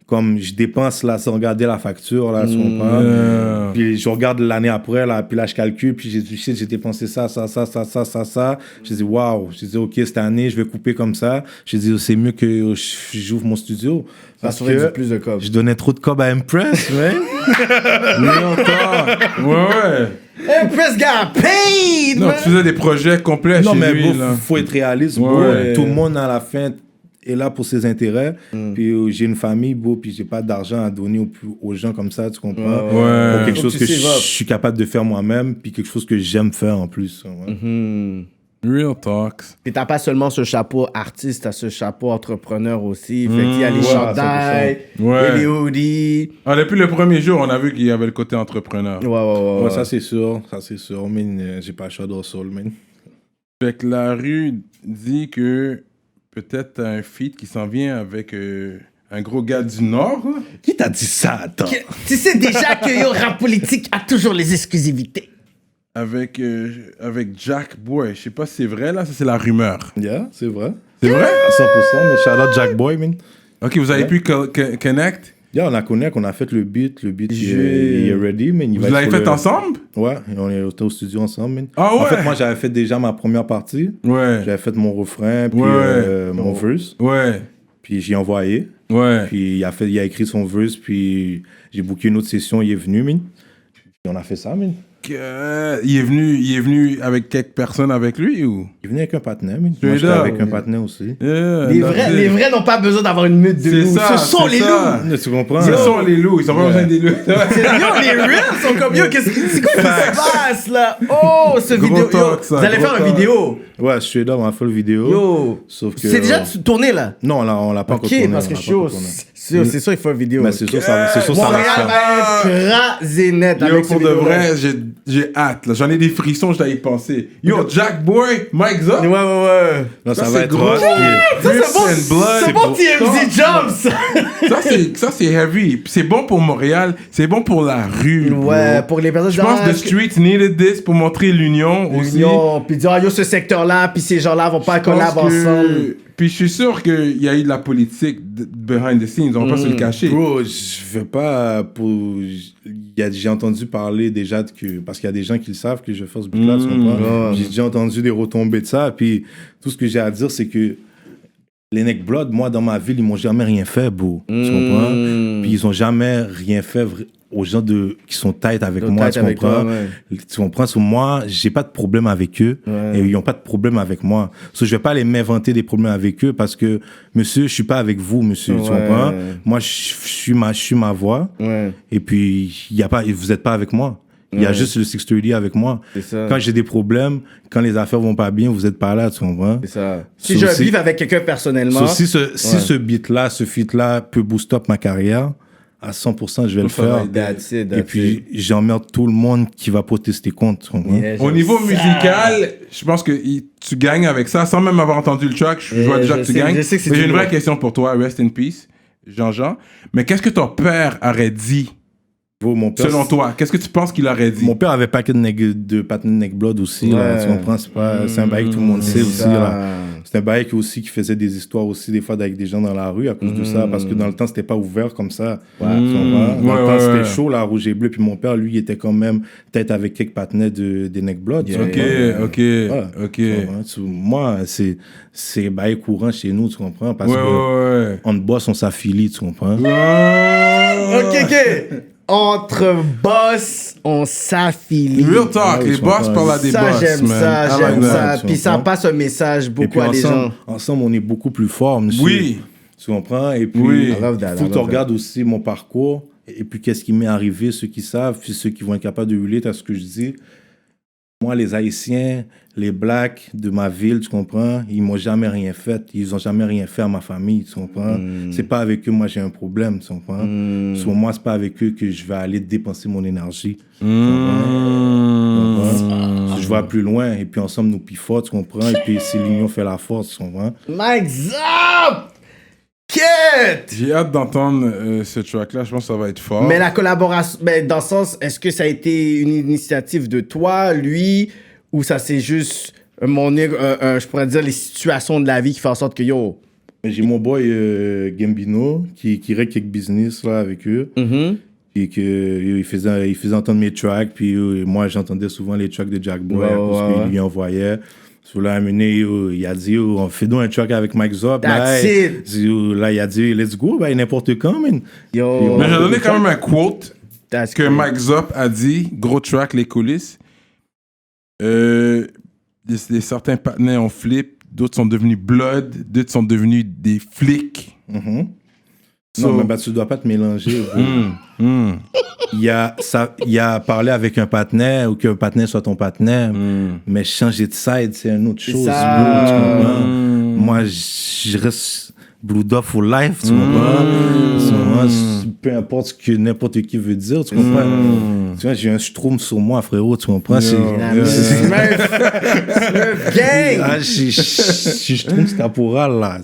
comme je dépense là sans regarder la facture là, tu comprends? Puis je regarde l'année après là, puis là je calcule, puis j'ai dépensé ça. Je dis waouh, je dis ok, cette année je vais couper comme ça. Je dis c'est mieux que j'ouvre mon studio parce que plus de cob. je donnais trop de cob à Impress, ouais. Ouais. Impress got paid! Non, tu faisais des projets complets Non chez mais lui, bon, là. faut être réaliste, bro. Ouais. Tout le monde à la fin est là pour ses intérêts. Puis j'ai une famille, beau, puis j'ai pas d'argent à donner aux gens comme ça, tu comprends? Ouais. Pour quelque Faut chose que que tu je save up. suis capable de faire moi-même, puis quelque chose que j'aime faire en plus. Ouais. Real talks. Puis t'as pas seulement ce chapeau artiste, t'as ce chapeau entrepreneur aussi. Fait qu'il y a les chandails, 100%. Ouais. et les hoodies. Ah, depuis le premier jour, on a vu qu'il y avait le côté entrepreneur. Ouais, ça c'est sûr, mais j'ai pas le choix d'hustle, man. Fait que la rue dit que peut-être t'as un feat qui s'en vient avec un gros gars du Nord. Là. Qui t'a dit ça, attends? Tu sais déjà que yo, rap politique a toujours les exclusivités. Avec Jack Boy. Je sais pas si c'est vrai, là. Ça, c'est la rumeur. Yeah, c'est vrai. C'est vrai? À 100%, mais shout out Jack Boy, man. Ok, vous avez pu connect. Yeah, on a fait le beat il est ready, man. Vous l'avez fait ensemble? Ouais, on est au studio ensemble, man. Ah ouais? En fait, moi, j'avais fait déjà ma première partie. Ouais. J'avais fait mon refrain, puis mon verse. Ouais. Puis j'ai envoyé. Ouais. Puis il a écrit son verse, puis j'ai booké une autre session, il est venu, man. Puis on a fait ça, man. Il est venu avec quelques personnes avec lui ou? Il est venu avec un partenaire, man. Straight Moi, j'étais up. avec un partenaire aussi. Yeah, Les vrais n'ont pas besoin d'avoir une meute de C'est loups. ça, Ce sont c'est les ça. loups. Tu comprends? Ce sont les loups, ils sont pas besoin des loups. Yo, les reels sont comme yo, c'est quoi qui se passe là? Oh, ce Gros vidéo. Yo, talk, ça, vous allez gros faire une talk. vidéo. Ouais, straight up, on a fait le vidéo. Yo. Sauf que. C'est déjà tourné là? Non, on l'a pas encore Ok, tourné. parce on que l'a je pas suis encore tourné. c'est sûr, il faut une vidéo. Mais c'est sûr, ça va se Montréal faire. va être rasé net Yo, avec pour de vrai, j'ai hâte. Là. J'en ai des frissons, je dois y penser. Yo, Jack Boy, Mike Zop. Ouais. Non, ça Ça, va c'est être gros. hot. Ça, c'est bon, c'est bon TMZ Jumps. Ça, c'est heavy. Puis c'est bon pour Montréal, c'est bon pour la rue. Ouais, bro. pour les personnes Je pense que the streets needed this pour montrer l'union aussi. L'union, puis dire, yo, ce secteur-là, puis ces gens-là vont pas Je pense collab que- ensemble. Puis je suis sûr qu'il y a eu de la politique behind the scenes, on va pas se le cacher. Bro, je veux pas pour. J'ai entendu parler déjà que. Parce qu'il y a des gens qui le savent que je fais ce beat-là, tu comprends? J'ai déjà entendu des retombées de ça. Puis tout ce que j'ai à dire, c'est que les Neck Blood, moi, dans ma ville, ils m'ont jamais rien fait, bro. Tu comprends? Puis ils ont jamais rien fait aux gens qui sont tight avec moi, tu comprends? Tu comprends? So, moi, j'ai pas de problème avec eux et ils ont pas de problème avec moi. So, je vais pas aller m'inventer des problèmes avec eux parce que, monsieur, je suis pas avec vous, monsieur, tu comprends? Moi, je suis ma voix et puis vous êtes pas avec moi. Il y a juste le 630 avec moi. Ça. Quand j'ai des problèmes, quand les affaires vont pas bien, vous êtes pas là, tu comprends? C'est ça. Si je vive avec quelqu'un personnellement. Si ce beat-là, ce feat-là peut booster up ma carrière, à 100%, je vais le faire. Et puis, j'emmerde tout le monde qui va protester contre. Tu comprends? Au niveau musical, je pense que tu gagnes avec ça, sans même avoir entendu le track. Je vois déjà que tu gagnes. Je sais que c'est Mais j'ai une lourd. vraie question pour toi, rest in peace, Jean-Jean. Mais qu'est-ce que ton père aurait dit Mon père, Selon toi, qu'est-ce que tu penses qu'il aurait dit? Mon père avait pas que de patin de neck blood aussi, là, tu comprends? C'est un bail que tout le monde sait aussi, là. C'est un bail aussi qui faisait des histoires aussi, des fois, avec des gens dans la rue à cause de ça, parce que dans le temps, c'était pas ouvert comme ça. Tu comprends? Dans le temps, c'était chaud, là, rouge et bleu, puis mon père, lui, il était quand même peut-être avec quelques patinets des neck blood. Ok. Moi, c'est bail courant chez nous, tu comprends? Parce que on boss, on s'affilie, tu comprends? Ok. Entre boss, on s'affilie. Real talk, les boss parlent à des boss. Ça, j'aime ça. Puis ça comprends? passe un message beaucoup à ensemble, des gens. Ensemble, on est beaucoup plus forts, monsieur. Oui. Tu comprends? Et puis, Oui. il faut que tu regardes aussi mon parcours et puis qu'est-ce qui m'est arrivé, ceux qui savent, puis ceux qui vont être capables de relater à ce que je dis. Moi, les Haïtiens, les Blacks de ma ville, tu comprends, ils m'ont jamais rien fait. Ils ont jamais rien fait à ma famille, tu comprends. C'est pas avec eux, moi, j'ai un problème, tu comprends. Sur moi, c'est pas avec eux que je vais aller dépenser mon énergie. Tu comprends? Je vais plus loin, et puis ensemble, nous plus forts, tu comprends. Et puis, si l'union fait la force, tu comprends. Mike Zop! Kit! J'ai hâte d'entendre ce track-là. Je pense que ça va être fort. Mais la collaboration, dans le sens, est-ce que ça a été une initiative de toi, lui, ou ça c'est juste, je pourrais dire, les situations de la vie qui font en sorte que yo. J'ai mon boy Gambino qui règle quelques business là, avec eux. Et il faisait entendre mes tracks. Puis moi, j'entendais souvent les tracks de Jack Boy parce qu'il lui envoyait. Sur là, il a dit, on fait donc un track avec Mike Zop. Là, il a dit, let's go, n'importe quand, man. Mais j'ai donné quand même un quote que Mike Zop a dit, gros track, les coulisses. Certains partenaires ont flip, d'autres sont devenus blood, d'autres sont devenus des flics. Non, mais tu dois pas te mélanger. Il a parlé avec un partenaire ou qu'un partenaire soit ton partenaire, mais changer de side, c'est une autre chose. Moi, je reste Blue Dog for life, tu comprends? Peu importe ce que n'importe qui veut dire, tu comprends? Tu vois, j'ai un Schtroumpf sur moi, frérot, tu comprends? Smurf gang! Je suis Schtroumpf caporal, là.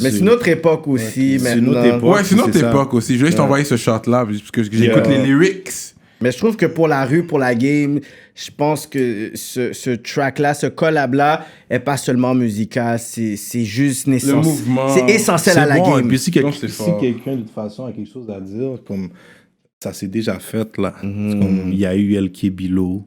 Mais c'est une autre époque aussi, maintenant. Ouais, c'est une autre époque aussi. Je vais juste t'envoyer ce shot-là, parce que j'écoute les lyrics. Mais je trouve que pour la rue, pour la game, je pense que ce track-là, ce collab-là, est pas seulement musical, c'est juste Le mouvement. C'est essentiel à la game. Et puis si quelqu'un de toute façon a quelque chose à dire, comme ça s'est déjà fait là. Comme il y a eu LK Bilo.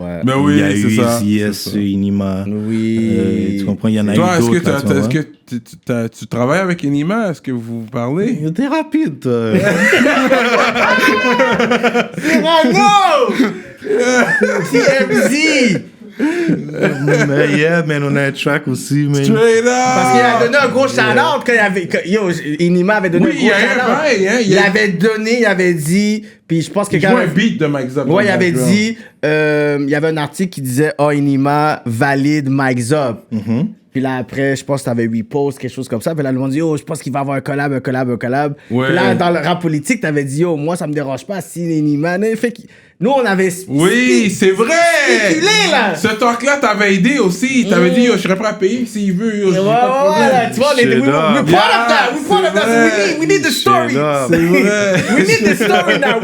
Ouais. Mais oui, il y a eu ça. ZS, Inima. Oui. Tu comprends, il y en a Toi, eu d'autres. est-ce que tu travailles avec Inima? Est-ce que vous parlez? T'es rapide, toi. TMZ! Mais yeah, man, on a un track aussi, man. Straight up! Parce qu'il a donné un gros shout-out quand il avait... Inima avait donné un gros shout-out. Il avait dit... Puis je pense que il joue un beat de Mike Zop. Ouais, il avait dit... il y avait un article qui disait « Oh, Inima valide Mike Zop. Puis là, après, je pense que t'avais repost, quelque chose comme ça. Puis là, le monde dit, oh, je pense qu'il va avoir un collab. Ouais. Puis là, dans le rap politique, t'avais dit, oh, moi, ça me dérange pas si Inima. Fait que nous, on avait. Oui, c'est vrai! Spéculé, là! Ce talk-là t'avait aidé aussi. T'avais dit, yo, je serais prêt à payer s'il veut. Yo, j'ai pas de problème. Là, tu vois, we're part of that. We're part of that. We need the story. C'est vrai. We need the story now.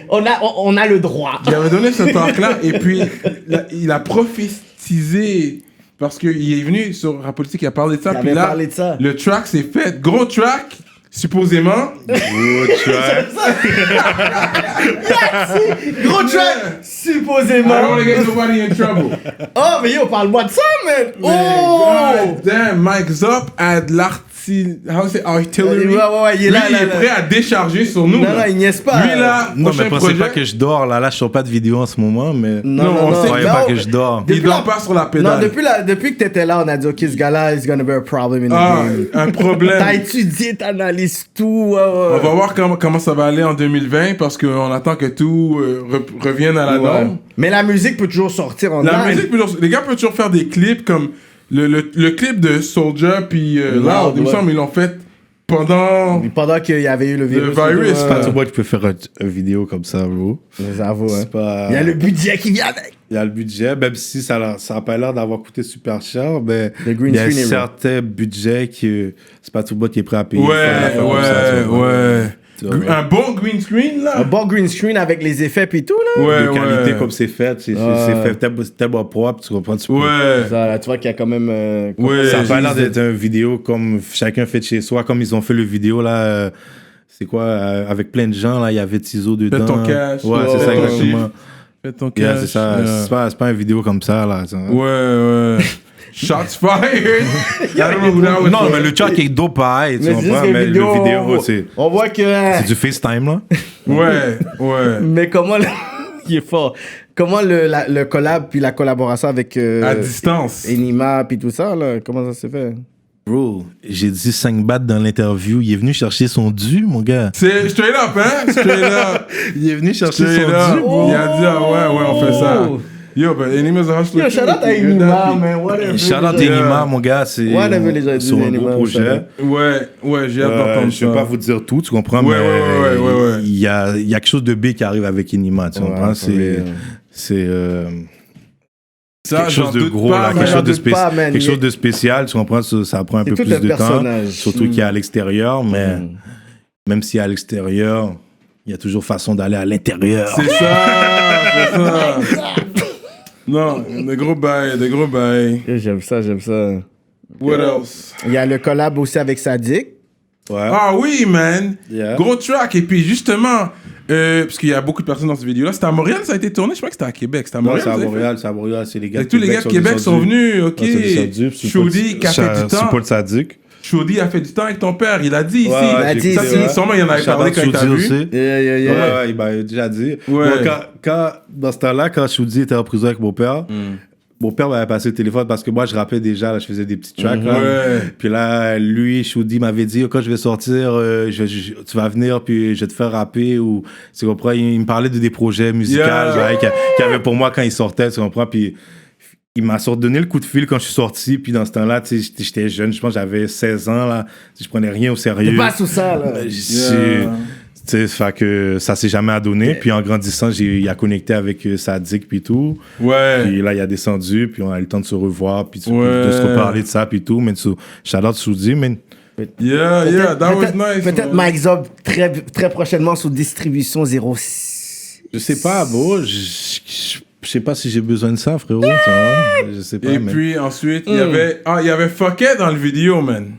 On a le droit. Il avait donné ce talk-là et puis il a prophétisé. Parce qu'il est venu sur Rap Politique, il a parlé de ça. Puis là, le track s'est fait. Gros track, supposément. Gros track. Gros track, supposément. I don't wanna get nobody in trouble. Oh, mais yo, parle-moi de ça, man. God damn, Mike Zop a de l'artillerie. Ouais, il est là. Lui, il est prêt à décharger sur nous. Non, il niaise pas. Lui, là, Non, mais pensez projet. pas que je dors, là. Là, je sors pas de vidéo en ce moment, mais. Non, on sait croyez pas que je dors. Il dort pas sur la pédale. Non, depuis que t'étais là, on a dit, OK, ce gars-là, is gonna be a problem in the game. Un problème. T'as étudié, t'analyses tout. On va voir comment ça va aller en 2020 parce qu'on attend que tout revienne à la norme. Mais la musique peut toujours sortir en live. Les gars peuvent toujours faire des clips comme le clip de Soulja puis Loud. Il me semble ils l'ont fait pendant qu'il y avait eu le virus. C'est pas tout le monde qui peut faire une vidéo comme ça, bro. J'avoue, C'est pas... Il y a le budget qui vient avec. Il y a le budget, même si ça a pas l'air d'avoir coûté super cher, mais green il y a un screen, certain budget que c'est pas tout le monde qui est prêt à payer. Ouais. Un bon green screen, là? Un bon green screen avec les effets puis tout, là. Ouais, de qualité comme c'est fait. C'est fait tellement propre, tu comprends? Ouais. Ça, là, tu vois qu'il y a quand même... Ouais, Ça a pas l'air j'ai- d'être une vidéo comme chacun fait de chez soi, comme ils ont fait le vidéo là. C'est quoi? Avec plein de gens, là, il y avait Tizo dedans. Fais ton cash. Ouais, c'est ça, exactement. Fais ton Yeah, cash. c'est ça. Yeah. C'est pas une vidéo comme ça, là. ça. Ouais. Shots fired. I don't know who that was Non, for. mais le track est dope pareil, tu Mais c'est juste comprends? que Mais le vidéo, c'est On voit que... du FaceTime, là. Ouais. Mais comment... Il est fort. Comment le collab puis la collaboration avec... À distance. Enima puis tout ça, là, comment ça s'est fait? Bro, j'ai dit 5 bahts dans l'interview. Il est venu chercher son dû, mon gars. C'est straight up, hein? Straight up. Il est venu chercher Straight son up. dû. Il a dit, ah ouais, on fait ça. Yo, but Enima's a hustler. Yo, too. shout out à You're Enima, that man. Whatever. Shout out Enima, mon gars. C'est Whatever les gens disent, sur un Enima, gros projet. shout Ouais, j'ai hâte d'entendre Je ne vais ça. pas vous dire tout, tu comprends? Ouais, mais ouais. il y a quelque chose de big qui arrive avec Enima, tu comprends? C'est Ça, quelque j'en chose de doute gros, pas, là, man. quelque chose de spécial, tu comprends? Ça prend un peu tout plus un de temps, personnage. surtout qu'il est à l'extérieur, mais même s'il est à l'extérieur, il y a toujours façon d'aller à l'intérieur. C'est ça. Non, des gros bails. J'aime ça. What else? Il y a le collab aussi avec Sadik. Ouais. Ah oui, man. Yeah. Gros track. Et puis justement, parce qu'il y a beaucoup de personnes dans cette vidéo-là. C'était à Montréal, ça a été tourné. Je crois que c'était à Québec. C'était à Non, Montréal. c'est à vous avez Montréal, c'est les gars fait? Et tous les gars de Québec sont venus. Ok. Choudi qui a fait du temps. Paul Sadik. Choudi a fait du temps avec ton père. Il a dit ici. Ouais, il a dit Ça, ici. c'est- sûrement, il en avait parlé quand il t'a vu. aussi. Ouais, il m'a déjà dit. Ouais. Bon, dans ce temps-là, quand Choudi était en prison avec mon père, mon père m'avait passé le téléphone parce que moi, je rappais déjà, là, je faisais des petits tracks. Là. Ouais. Puis là, lui, Choudi m'avait dit, quand je vais sortir, tu vas venir, puis je vais te faire rapper. Ou, tu comprends? Il me parlait de des projets musicaux Yeah. qu'il y avait pour moi quand il sortait, tu comprends? Puis il m'a donné le coup de fil quand je suis sorti. Puis dans ce temps-là, tu sais, j'étais jeune, je pense que j'avais 16 ans. Là. Je prenais rien au sérieux. T'es pas sous ça, là. Tu sais, fait que ça s'est jamais adonné. Puis en grandissant, il a connecté avec Sadik puis tout. Ouais. Puis là, il a descendu, puis on a eu le temps de se revoir, puis Ouais. de se reparler de ça, puis tout. Mais shout out Soudi, mais Yeah, that was nice. Peut-être man. Mike Zob très prochainement sous distribution 06. je sais pas, bro. Je sais pas si j'ai besoin de ça, frérot. tu vois. Je sais pas. Et mais puis ensuite, il y avait Fucket dans le vidéo, man.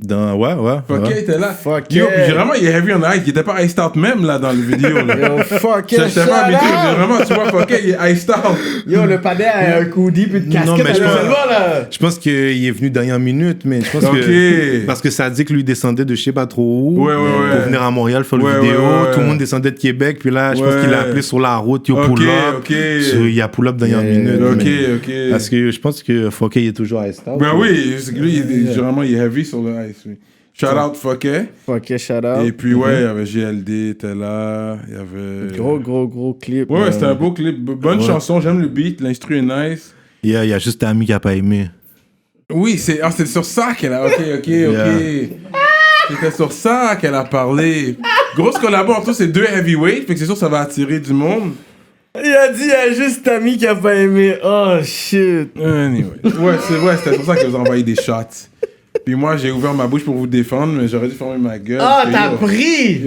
ouais. Fucket était là. Fuck Yo, yeah. puis vraiment, il est heavy on ice. Il était pas iced out même là dans le vidéo. Là. Yo, fuck Je it, sais pas, mais shout out. vraiment, tu vois, Fucket, il est iced out. Yo, le padé a un hoodie puis une Non, casquette mais à je pense- l'événement, là. Je pense qu'il est venu dernière minute, mais je pense Ok. que. Parce que Sadik, lui, descendait de je sais pas trop où. Ouais. Pour venir à Montréal faire Ouais, le vidéo. ouais. Tout le monde descendait de Québec, puis là, je pense Ouais. qu'il a appelé sur la route, yo, Ok, pull up. ok. Il y a pull up dernière Yeah, minute. Ok, mais- ok. Parce que je pense que Fouquet, il est toujours à Estable. Ben oui, c'est que lui, généralement, il est heavy sur le ice. Oui. Shout out Fucket. Fuck it, shout out. Et puis, ouais, il y avait GLD, était là. Il y avait. Gros clip. Ouais, c'était un beau clip. Bonne chanson, j'aime le beat, l'instru est nice. Il y a juste Ami qui a pas aimé. Oui, c'est sur ça qu'elle a. Ok. Yeah. C'était sur ça qu'elle a parlé. Grosse collabo entre ces deux heavyweights, fait que c'est sûr que ça va attirer du monde. Il a dit, il y a juste Tammy qui a pas aimé. Oh, shit. Anyway. Ouais, c'est vrai, c'était pour ça qu'elle vous a envoyé des shots. Puis moi, j'ai ouvert ma bouche pour vous défendre, mais j'aurais dû fermer ma gueule. Ah, Puis, t'as yo, pris.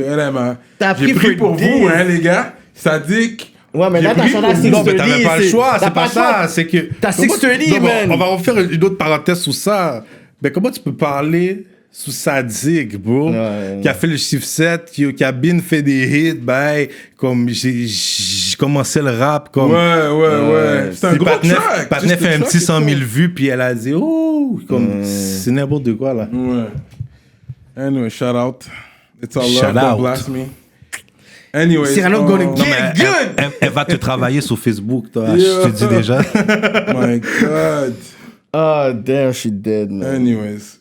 J'ai pris pris for pour this. vous, hein, les gars. Sadik. Ouais, mais là, J'ai t'as pris chanté pour à vous. 630. Non, mais t'avais pas le choix, T'as c'est pas le choix. ça. C'est que. T'as Comment- 630, Non, man. On va faire une autre parenthèse sur ça. Mais comment tu peux parler sous Sadik, bro, Ouais. qui a fait le chiffre 7, qui a bien fait des hits, ben, comme j'ai commencé le rap, comme. Ouais. C'est un Puis gros track. Patnais Juste fait le un track petit est 100 cool. 000 vues, puis elle a dit, oh, comme, c'est n'importe de quoi, là. Ouais. Anyway, shout out. It's all Shout love, don't out. blast me. Anyway. Cyrano gonna Non, get mais good. elle va te travailler sur Facebook, toi, Yeah. je te dis déjà. My God. Oh, damn, she dead, man. Anyways.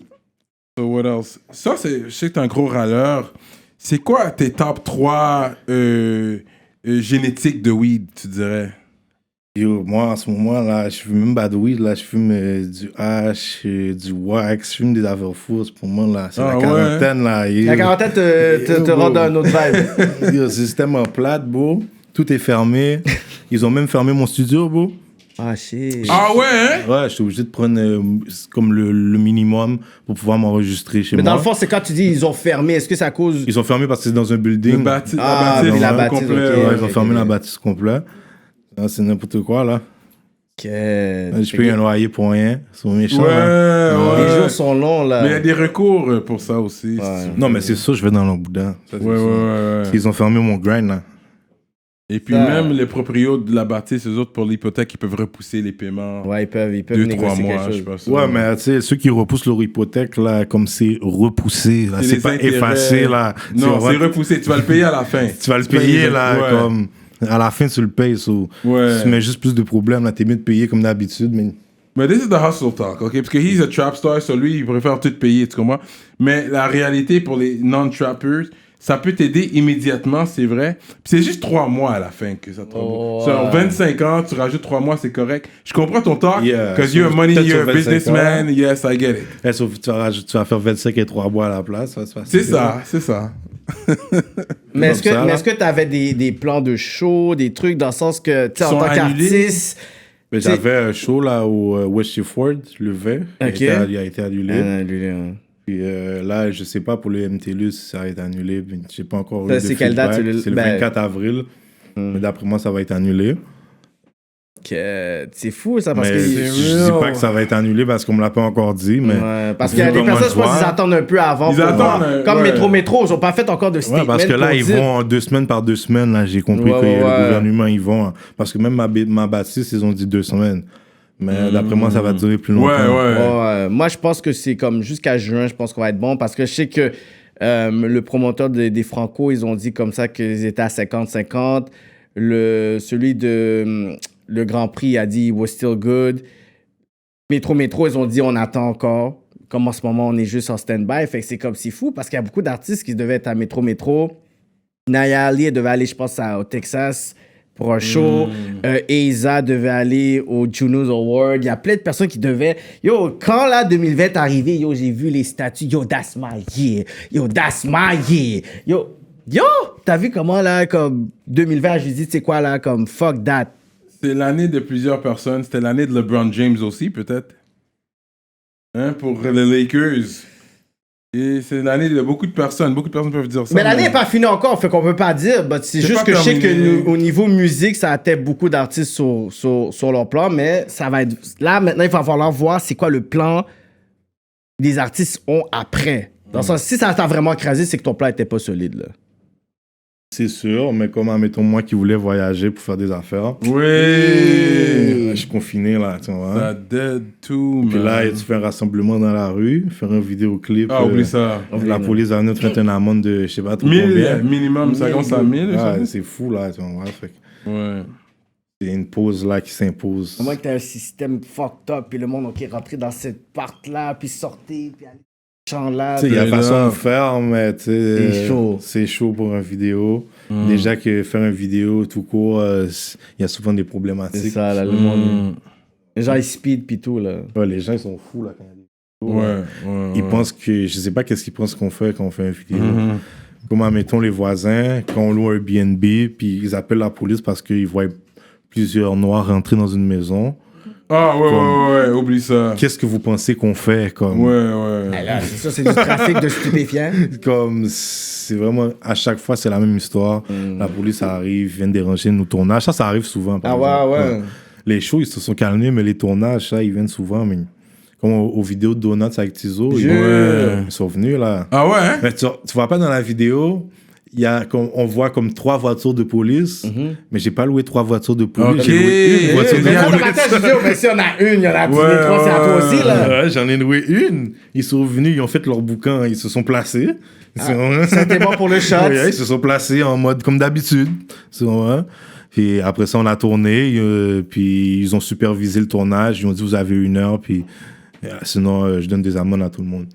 So what else? Ça, je sais que t'es un gros râleur. C'est quoi tes top 3 génétiques de weed, tu dirais? Yo, moi, en ce moment, là, je fume même pas de weed, là, je fume du hash, du wax, je fume des affaires fausses pour moi, là. C'est Ah, la ouais. quarantaine, là. Yo. La quarantaine te rend dans un autre vibe. Yo, c'est tellement plate, bro. Tout est fermé. Ils ont même fermé mon studio, bro. Ah, shit. Ah ouais, hein? Ouais, j'étais obligé de prendre comme le minimum pour pouvoir m'enregistrer chez Mais moi. dans le fond, c'est quand tu dis ils ont fermé, est-ce que ça cause. Ils ont fermé parce que c'est dans un building. Ah, la bâtisse, la au bâtisse, complet, ok. ouais. Ouais, ils ont fermé la bâtisse complète. Ah, c'est n'importe quoi, là. Je paye un loyer pour rien. Ils sont méchants. Ouais, là. ouais. Les jours sont longs, là. Mais il y a des recours pour ça aussi. si Ouais. tu Non, veux. mais c'est ça, je vais dans leur boudin. Ça, c'est Ouais, sûr. ouais. Ils ont fermé mon grind, là. Et puis Ça- même les proprios de la bâtisse, eux autres, pour l'hypothèque, ils peuvent repousser les paiements. Ouais, ils peuvent 2-3 négocier mois, quelque je chose. pense. Ouais, mais tu sais, ceux qui repoussent leur hypothèque, là, comme c'est repoussé, là, C'est c'est les pas intérêts. effacé, là. Non, Tu vas- c'est repoussé. Tu vas le payer à la fin. Tu vas le payes payer, les- là, ouais. comme. À la fin, tu le payes. Ouais. Tu mets juste plus de problèmes, là. T'es mieux de payer comme d'habitude, mais. Mais this is the hustle talk, ok? Parce que he's a trap star, so lui, il préfère tout payer, tu comprends? Mais la réalité pour les non-trappers, ça peut t'aider immédiatement, c'est vrai. Puis c'est juste 3 mois à la fin que ça te rembourse. ouais. Sur 25 ans, tu rajoutes 3 mois, c'est correct. Je comprends ton talk, Yeah, because you're a money, peut-être you're a sur 25 businessman, yes, I get it. Eh, sauf que tu vas faire 25 et 3 mois à la place. Ça, C'est ça, c'est ça. Mais est-ce Comme ça, là. que tu avais des plans de show, des trucs dans le sens que, tu sais, en Sont tant annulés? qu'artiste. Mais C'est- j'avais un show, là, au West Ford, le 20. Ok. Il a été annulé. Puis là, je sais pas pour le MTLUS si ça va être annulé. Mais j'ai pas encore eu Ça, de c'est quelle date, feedback. le- C'est le ben- 24 avril. Mais d'après moi, ça va être annulé. C'est fou, ça, parce Mais que. je dis pas que ça va être annulé parce qu'on me l'a pas encore dit. Mais Ouais, parce vu qu'il y a des comment personnes, je je pense, vois- ils attendent un peu avant. Ils pour attendent, voir. Comme ouais. Métro, ils ont pas fait encore de Ouais, statement. parce que là, pour ils dire- vont 2 semaines par 2 semaines. Là, j'ai compris Ouais, que ouais, le ouais. gouvernement, ils vont. Parce que même ma bâtisse, ils ont dit 2 semaines. Mais d'après moi, ça va durer plus longtemps. Ouais. Moi, je pense que c'est comme jusqu'à juin, je pense qu'on va être bon parce que je sais que le promoteur des Franco, ils ont dit comme ça qu'ils étaient à 50-50. Celui de le Grand Prix a dit was still good. Métro, ils ont dit on attend encore. Comme en ce moment, on est juste en stand-by. Fait que c'est comme si fou parce qu'il y a beaucoup d'artistes qui devaient être à Métro. Naya Ali, elle devait aller, je pense, au Texas pour un show. Eiza devait aller au Juno's Award. Il y a plein de personnes qui devaient... Yo, quand la 2020 est arrivé, yo, j'ai vu les statuts. Yo, that's my year. Yo, that's my year. Yo, t'as vu comment, là, comme 2020, j'ai dit, tu sais quoi, là, comme fuck that. C'est l'année de plusieurs personnes. C'était l'année de LeBron James aussi, peut-être. Hein, pour les Lakers. Et c'est l'année de beaucoup de personnes. Beaucoup de personnes peuvent dire ça. Mais l'année n'est pas finie encore, fait qu'on peut pas dire. But c'est juste pas que je sais que terminé. au niveau musique, ça a peut-être beaucoup d'artistes sur leur plan, mais ça va être... Là, maintenant, il va falloir voir c'est quoi le plan des artistes ont après. Dans le sens, si ça t'a vraiment écrasé, c'est que ton plan était pas solide, là. C'est sûr, mais comme, admettons, moi qui voulais voyager pour faire des affaires. Oui. Je suis confiné, là, tu vois. Ça dead too, Puis man. là, tu fais un rassemblement dans la rue, faire un vidéoclip. Ah, oublie ça. La police va nous faire une amende de, je sais pas trop 1000 combien. minimum, ça commence à 1000. Ah, ça. c'est fou, là, tu vois. Fait que Ouais. c'est une pause, là, qui s'impose. À moins que t'aies un système fucked up, puis le monde, OK, rentrer dans cette part-là, puis sortir, puis aller champ là. Tu sais, il y a là. façon de faire, mais tu sais, C'est chaud. c'est chaud pour une vidéo. Déjà que faire une vidéo tout court, il y a souvent des problématiques. C'est ça, là, le monde... Les gens, ils speed, puis tout, là. Ouais, les gens, ils sont fous, là, quand il y a des vidéos. Ouais. Ils pensent que, je sais pas qu'est-ce qu'ils pensent qu'on fait quand on fait une vidéo. Comme, admettons, les voisins, quand on loue un Airbnb, puis ils appellent la police parce qu'ils voient plusieurs noirs rentrer dans une maison. Ah, ouais, oublie ça. Qu'est-ce que vous pensez qu'on fait? Comme, Ouais. Là, c'est ça, c'est du trafic de stupéfiants. comme c'est vraiment, à chaque fois, c'est la même histoire. La police arrive, vient déranger nos tournages. Ça arrive souvent. par exemple. Les shows, ils se sont calmés, mais les tournages, ça, ils viennent souvent. Mais comme aux vidéos de Donuts avec Tizo, ils sont venus, là. Ah ouais, hein? Mais tu vois pas dans la vidéo, on voit comme 3 voitures de police, mais j'ai pas loué 3 voitures de police. Ok. J'ai loué une voiture de Mais ça, dans ma police. tête, je dis, oh, mais si on a une, il y en a tous Ouais, les trois, c'est à toi aussi, là. Ouais, j'en ai loué une. Ils sont venus, ils ont fait leur boucan, ils se sont placés. C'était bon pour le shot. Ouais, ils se sont placés en mode comme d'habitude. Puis après ça, on a tourné, puis ils ont supervisé le tournage. Ils ont dit, vous avez 1 heure, puis sinon, je donne des amendes à tout le monde.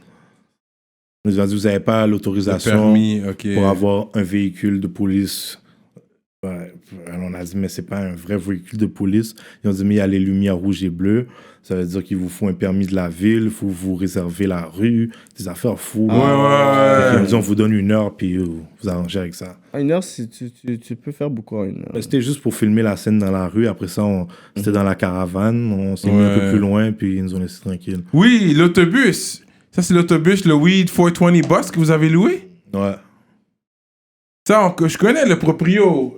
Ils ont dit, vous n'avez pas Le l'autorisation permis, ok. pour avoir un véhicule de police Ouais, on a dit, mais c'est pas un vrai véhicule de police. Ils ont dit, mais il y a les lumières rouges et bleues. Ça veut dire qu'il vous faut un permis de la ville, il faut vous réserver la rue, des affaires fous. Ouais. Ils ont dit, on vous donne 1 heure, puis vous arrangez avec ça. 1 heure, tu peux faire beaucoup en 1 heure. C'était juste pour filmer la scène dans la rue. Après ça, c'était dans la caravane. On s'est mis un peu plus loin, puis ils nous ont laissé tranquilles. Oui, l'autobus. Ça, c'est l'autobus, le Weed 420 Bus que vous avez loué? Ouais. Ça, je connais le proprio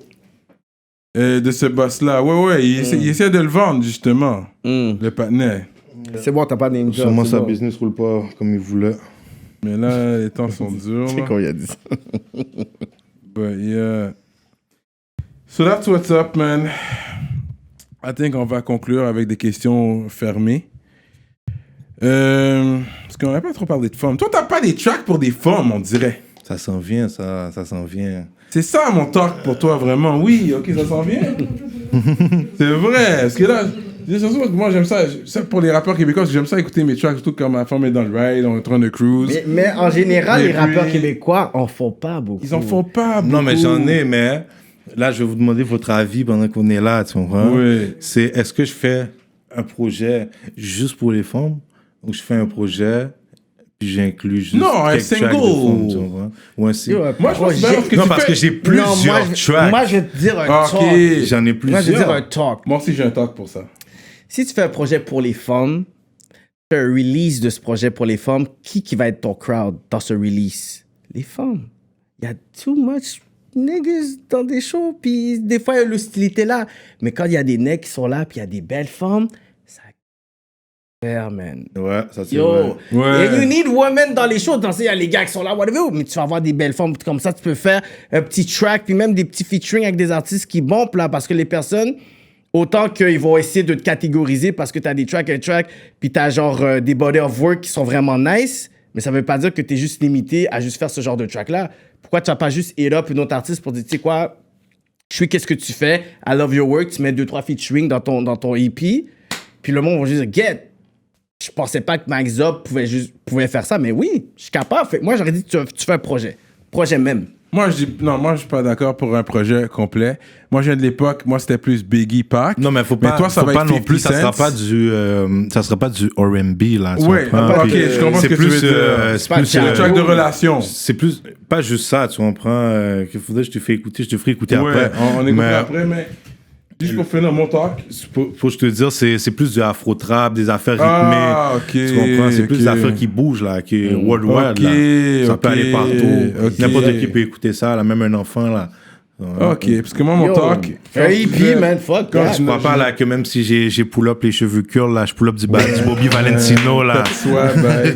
de ce boss-là. Ouais, il essaie de le vendre, justement, le partenaire. C'est bon, t'as pas name drop. Sûrement c'est sa bon. business roule pas comme il voulait. Mais là, les temps sont durs. C'est là. quand il a dit ça. But yeah. So that's what's up, man. I think on va conclure avec des questions fermées. Parce qu'on n'a pas trop parlé de femmes. Toi, t'as pas des tracks pour des femmes, on dirait. Ça s'en vient, ça s'en vient. C'est ça mon talk pour toi, vraiment. Oui, ok, ça s'en vient. C'est vrai. Parce que là, moi j'aime ça. Ça pour les rappeurs québécois, parce que j'aime ça écouter mes tracks, surtout quand ma femme est dans le ride, on est en train de cruise. Mais en général, Et les rappeurs puis- québécois en font pas beaucoup. Ils en font pas beaucoup. Non, mais j'en ai, mais là, je vais vous demander votre avis pendant qu'on est là, tu comprends? Oui. C'est, est-ce que je fais un projet juste pour les femmes ou je fais un projet puis j'inclus juste Non, un quelques tracks de single. femmes, tu comprends? Ou un single. Moi, je pense que parce que Non, tu parce fais- que j'ai plusieurs tracks. Moi, je vais te dire un Ah, ok. talk. J'en ai Moi, je vais te dire un plusieurs. talk. Moi aussi, j'ai un talk pour ça. Si tu fais un projet pour les femmes, tu fais un release de ce projet pour les femmes, qui va être ton crowd dans ce release? Les femmes. Il y a too much niggas dans des shows, puis des fois, il y a l'hostilité là. Mais quand il y a des nègres qui sont là, puis il y a des belles femmes, ça faire, man. Ouais, ça c'est Yo, vrai. Ouais. and you need women dans les shows. Dans il y a les gars qui sont là, whatever. Mais tu vas avoir des belles femmes comme ça. Tu peux faire un petit track, puis même des petits featuring avec des artistes qui bombent là, parce que les personnes, autant qu'ils vont essayer de te catégoriser parce que tu as des tracks, puis tu as genre des body of work qui sont vraiment nice, mais ça veut pas dire que tu es juste limité à juste faire ce genre de track là. Pourquoi tu vas pas juste hit up une autre artiste pour dire, tu sais quoi, je suis qu'est-ce que tu fais, I love your work, tu mets 2-3 featuring dans ton EP, puis le monde va juste dire, get. Je pensais pas que Max Up pouvait faire ça, mais oui, je suis capable. Fait que moi, j'aurais dit, tu fais un projet. Projet même. Moi, je dis, non, moi, je suis pas d'accord pour un projet complet. Moi, je viens de l'époque, moi, c'était plus Biggie Pac. Non, mais faut pas, toi, ça faut va pas être non plus, 50 ça sera pas du R&B, là. tu Ouais, comprends? ok, Puis, je comprends ce c'est que tu plus, veux dire. c'est pas plus, le Le track de relation. c'est plus, pas juste ça, tu comprends, qu'il faudrait que je te ferai écouter Ouais, après. on écoute Mais après, mais juste pour finir mon talk. faut que je te dire, c'est plus du afro-trap, des affaires rythmées. Ah, ok. Tu comprends? C'est plus ok. des affaires qui bougent, là, qui est worldwide, Ok, là. Ça ok, peut aller partout. ok. N'importe qui peut écouter ça, là, même un enfant, là. Ok, parce que moi, mon Yo, talk. un EP, man, fuck Quand that. tu crois pas là que même si j'ai pull up les cheveux curls là, je pull up du Bobby Valentino là. Ouais, ben.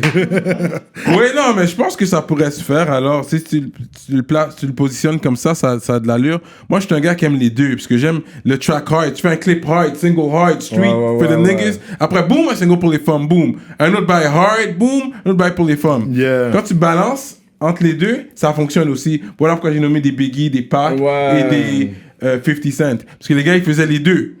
Oui, non, mais je pense que ça pourrait se faire. Alors, si tu le positionnes comme ça, ça a de l'allure. Moi, je suis un gars qui aime les deux, parce que j'aime le track hard. Tu fais un clip hard, single hard, street, for the niggas. Après, boom, un single pour les femmes, boom. Un autre bail hard, boom, un autre bail pour les femmes. Yeah. Quand tu balances entre les deux, ça fonctionne aussi. Voilà pourquoi j'ai nommé des Biggie, des Pac Ouais. et des 50 Cent. Parce que les gars, ils faisaient les deux.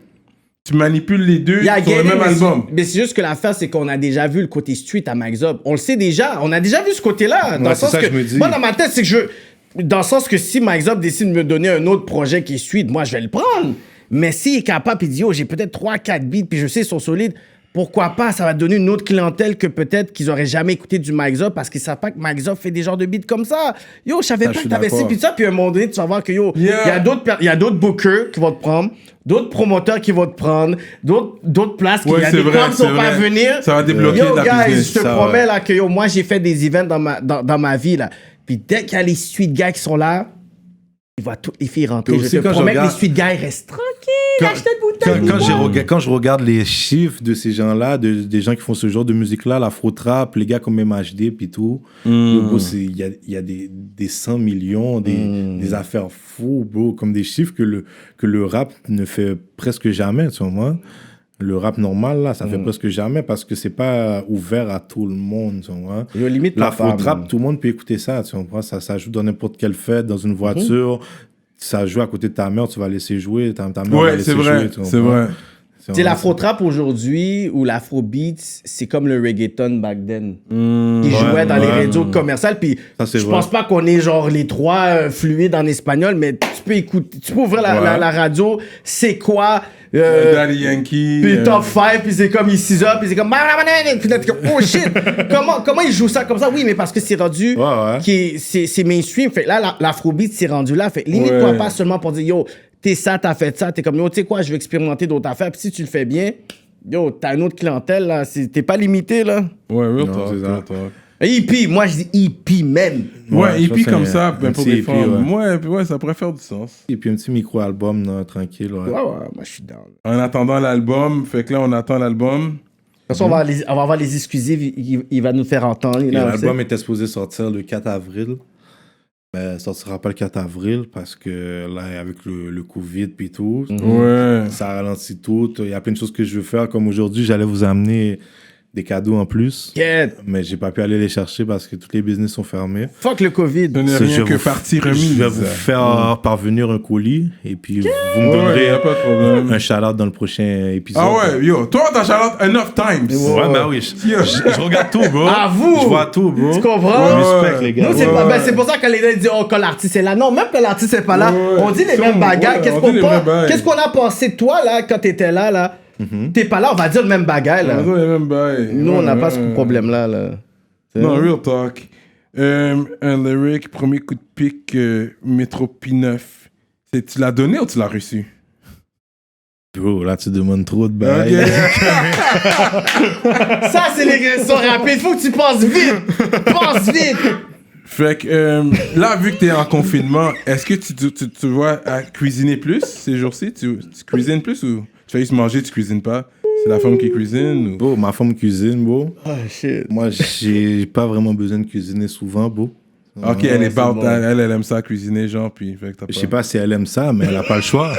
Tu manipules les deux Yeah, sur le même album. Mais c'est juste que l'affaire, c'est qu'on a déjà vu le côté street à Max Up. On le sait déjà. On a déjà vu ce côté-là. Dans Ouais, le c'est sens ça que, que je me dis. moi, dans ma tête, c'est que dans le sens que si Max Up décide de me donner un autre projet qui est street, moi, je vais le prendre. Mais s'il est capable, il dit, oh, j'ai peut-être 3-4 beats, puis je sais, ils sont solides. Pourquoi pas? Ça va donner une autre clientèle que peut-être qu'ils auraient jamais écouté du Max Up parce qu'ils savent pas que Max Up fait des genres de beats comme ça. Yo, je savais pas je que suis t'avais ci, d'accord. puis ça, puis à un moment donné, tu vas voir que yo, il Yeah. y a d'autres bookers qui vont te prendre, d'autres promoteurs qui vont te prendre, d'autres places qui Ouais, y a c'est des vrai, gens qui c'est sont pas à vrai. venir. Ça va débloquer Yo, la guys, business. je te Ça, promets ouais. là que yo, moi j'ai fait des events dans ma vie là. Puis dès qu'il y a les street guys qui sont là, il va toutes les filles rentrer. Puis Je aussi, te quand je promets que les regarde- street guys restent tranquilles, achetez une bouteille. Quand je regarde les chiffres de ces gens-là, des gens qui font ce genre de musique-là, l'afro-trap, les gars comme MHD puis tout, bro, il y a des 100 millions, des affaires fous, bro, comme des chiffres que le rap ne fait presque jamais, tu vois. Le rap normal, là, ça fait presque jamais parce que c'est pas ouvert à tout le monde, tu vois. Yo, limite ta femme. L'afro-trap, tout le monde peut écouter ça, tu comprends? Ça joue dans n'importe quelle fête, dans une voiture. Ça joue à côté de ta mère, tu vas laisser jouer. Ta mère va Ouais, laisser c'est vrai, jouer, tu c'est comprends? vrai. Tu sais, l'afro-trap aujourd'hui ou l'afrobeat, c'est comme le reggaeton back then. Qui jouait dans les radios commerciales. Puis je pense pas qu'on est genre les trois fluides en espagnol, mais tu peux écouter, tu peux ouvrir la radio, c'est quoi Daddy Yankee. Puis top 5, puis c'est comme il 6 heures, puis c'est comme puis là, t'es comme oh shit, comment il joue ça comme ça? Oui, mais parce que c'est rendu c'est mainstream. Fait que là l'afrobeat c'est rendu là. Fait limite-toi pas seulement pour dire yo, t'es ça, t'as fait ça, t'es comme yo, tu sais quoi, je vais expérimenter d'autres affaires. Puis si tu le fais bien, yo, t'as une autre clientèle là, t'es pas limité là. Ouais, real talk. EP, moi je dis EP même. Ouais, EP comme ça, ben, pour des EP, femmes. Ouais, ça pourrait faire du sens. Et puis un petit micro-album, là, tranquille. Ouais, moi je suis down. En attendant l'album, fait que là, on attend l'album. De toute façon, on va avoir les exclusives, il va nous faire entendre. L'album était supposé sortir le 4 avril. Ben, ça sortira pas le 4 avril parce que là, avec le Covid puis tout, ça ralentit tout. Il y a plein de choses que je veux faire. Comme aujourd'hui, j'allais vous amener des cadeaux en plus. Mais j'ai pas pu aller les chercher parce que tous les business sont fermés. Fuck le Covid. Ce n'est rien que partie remise. Je vais vous faire parvenir un colis et puis vous me donnerez un shout-out dans le prochain épisode. Ah ouais, yo, toi, t'as shout-out enough times. Ouais, bah oui. Je regarde tout, bro. Ah, vous! Je vois tout, bro. Tu comprends? Je respecte, les gars. Nous, c'est pour ça que les gens disent oh, quand l'artiste est là. Non, même quand l'artiste est pas là, on dit les mêmes bagages. Qu'est-ce qu'on a pensé de toi, là, quand t'étais là? T'es pas là, on va dire le même bagage, là. On va dire les mêmes bails. Nous, on n'a pas ce problème-là, là. Non, real talk. Un lyric, premier coup de pique, Métro P9. Tu l'as donné ou tu l'as reçu? Bro, là, tu demandes trop de bails. Okay. Ça, c'est les questions rapides. Faut que tu penses vite. Pense vite. Fait que là, vu que t'es en confinement, est-ce que tu vois à cuisiner plus ces jours-ci? Tu cuisines plus ou tu fais juste manger, tu cuisines pas? C'est la femme qui cuisine ou... Bro, ma femme cuisine, bro. Oh shit. Moi, j'ai pas vraiment besoin de cuisiner souvent, bro. Ok, elle est bon. Elle aime ça cuisiner, genre, puis fait que t'as pas... Je sais pas si elle aime ça, mais elle a pas le choix.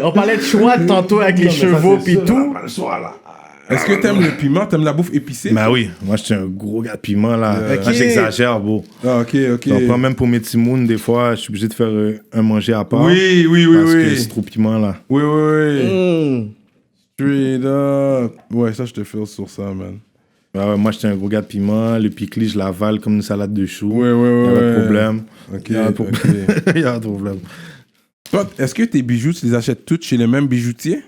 On parlait de choix tantôt avec les chevaux pis tout. Elle a pas le choix, là. Est-ce que t'aimes le piment? T'aimes la bouffe épicée? Ben oui, moi je suis un gros gars de piment là. Moi j'exagère, bro. Ah, ok. Donc, même pour mes petits moons, des fois, je suis obligé de faire un manger à part. Oui. Parce que c'est trop piment là. Oui. Straight up. Ouais, ça, je te fais sur ça, man. Ben ouais, moi je suis un gros gars de piment. Le pickli, je l'avale comme une salade de choux. Ouais. Il y a pas de problème. Ok. Il y a pas de problème. Toi, est-ce que tes bijoux, tu les achètes tous chez le même bijoutier?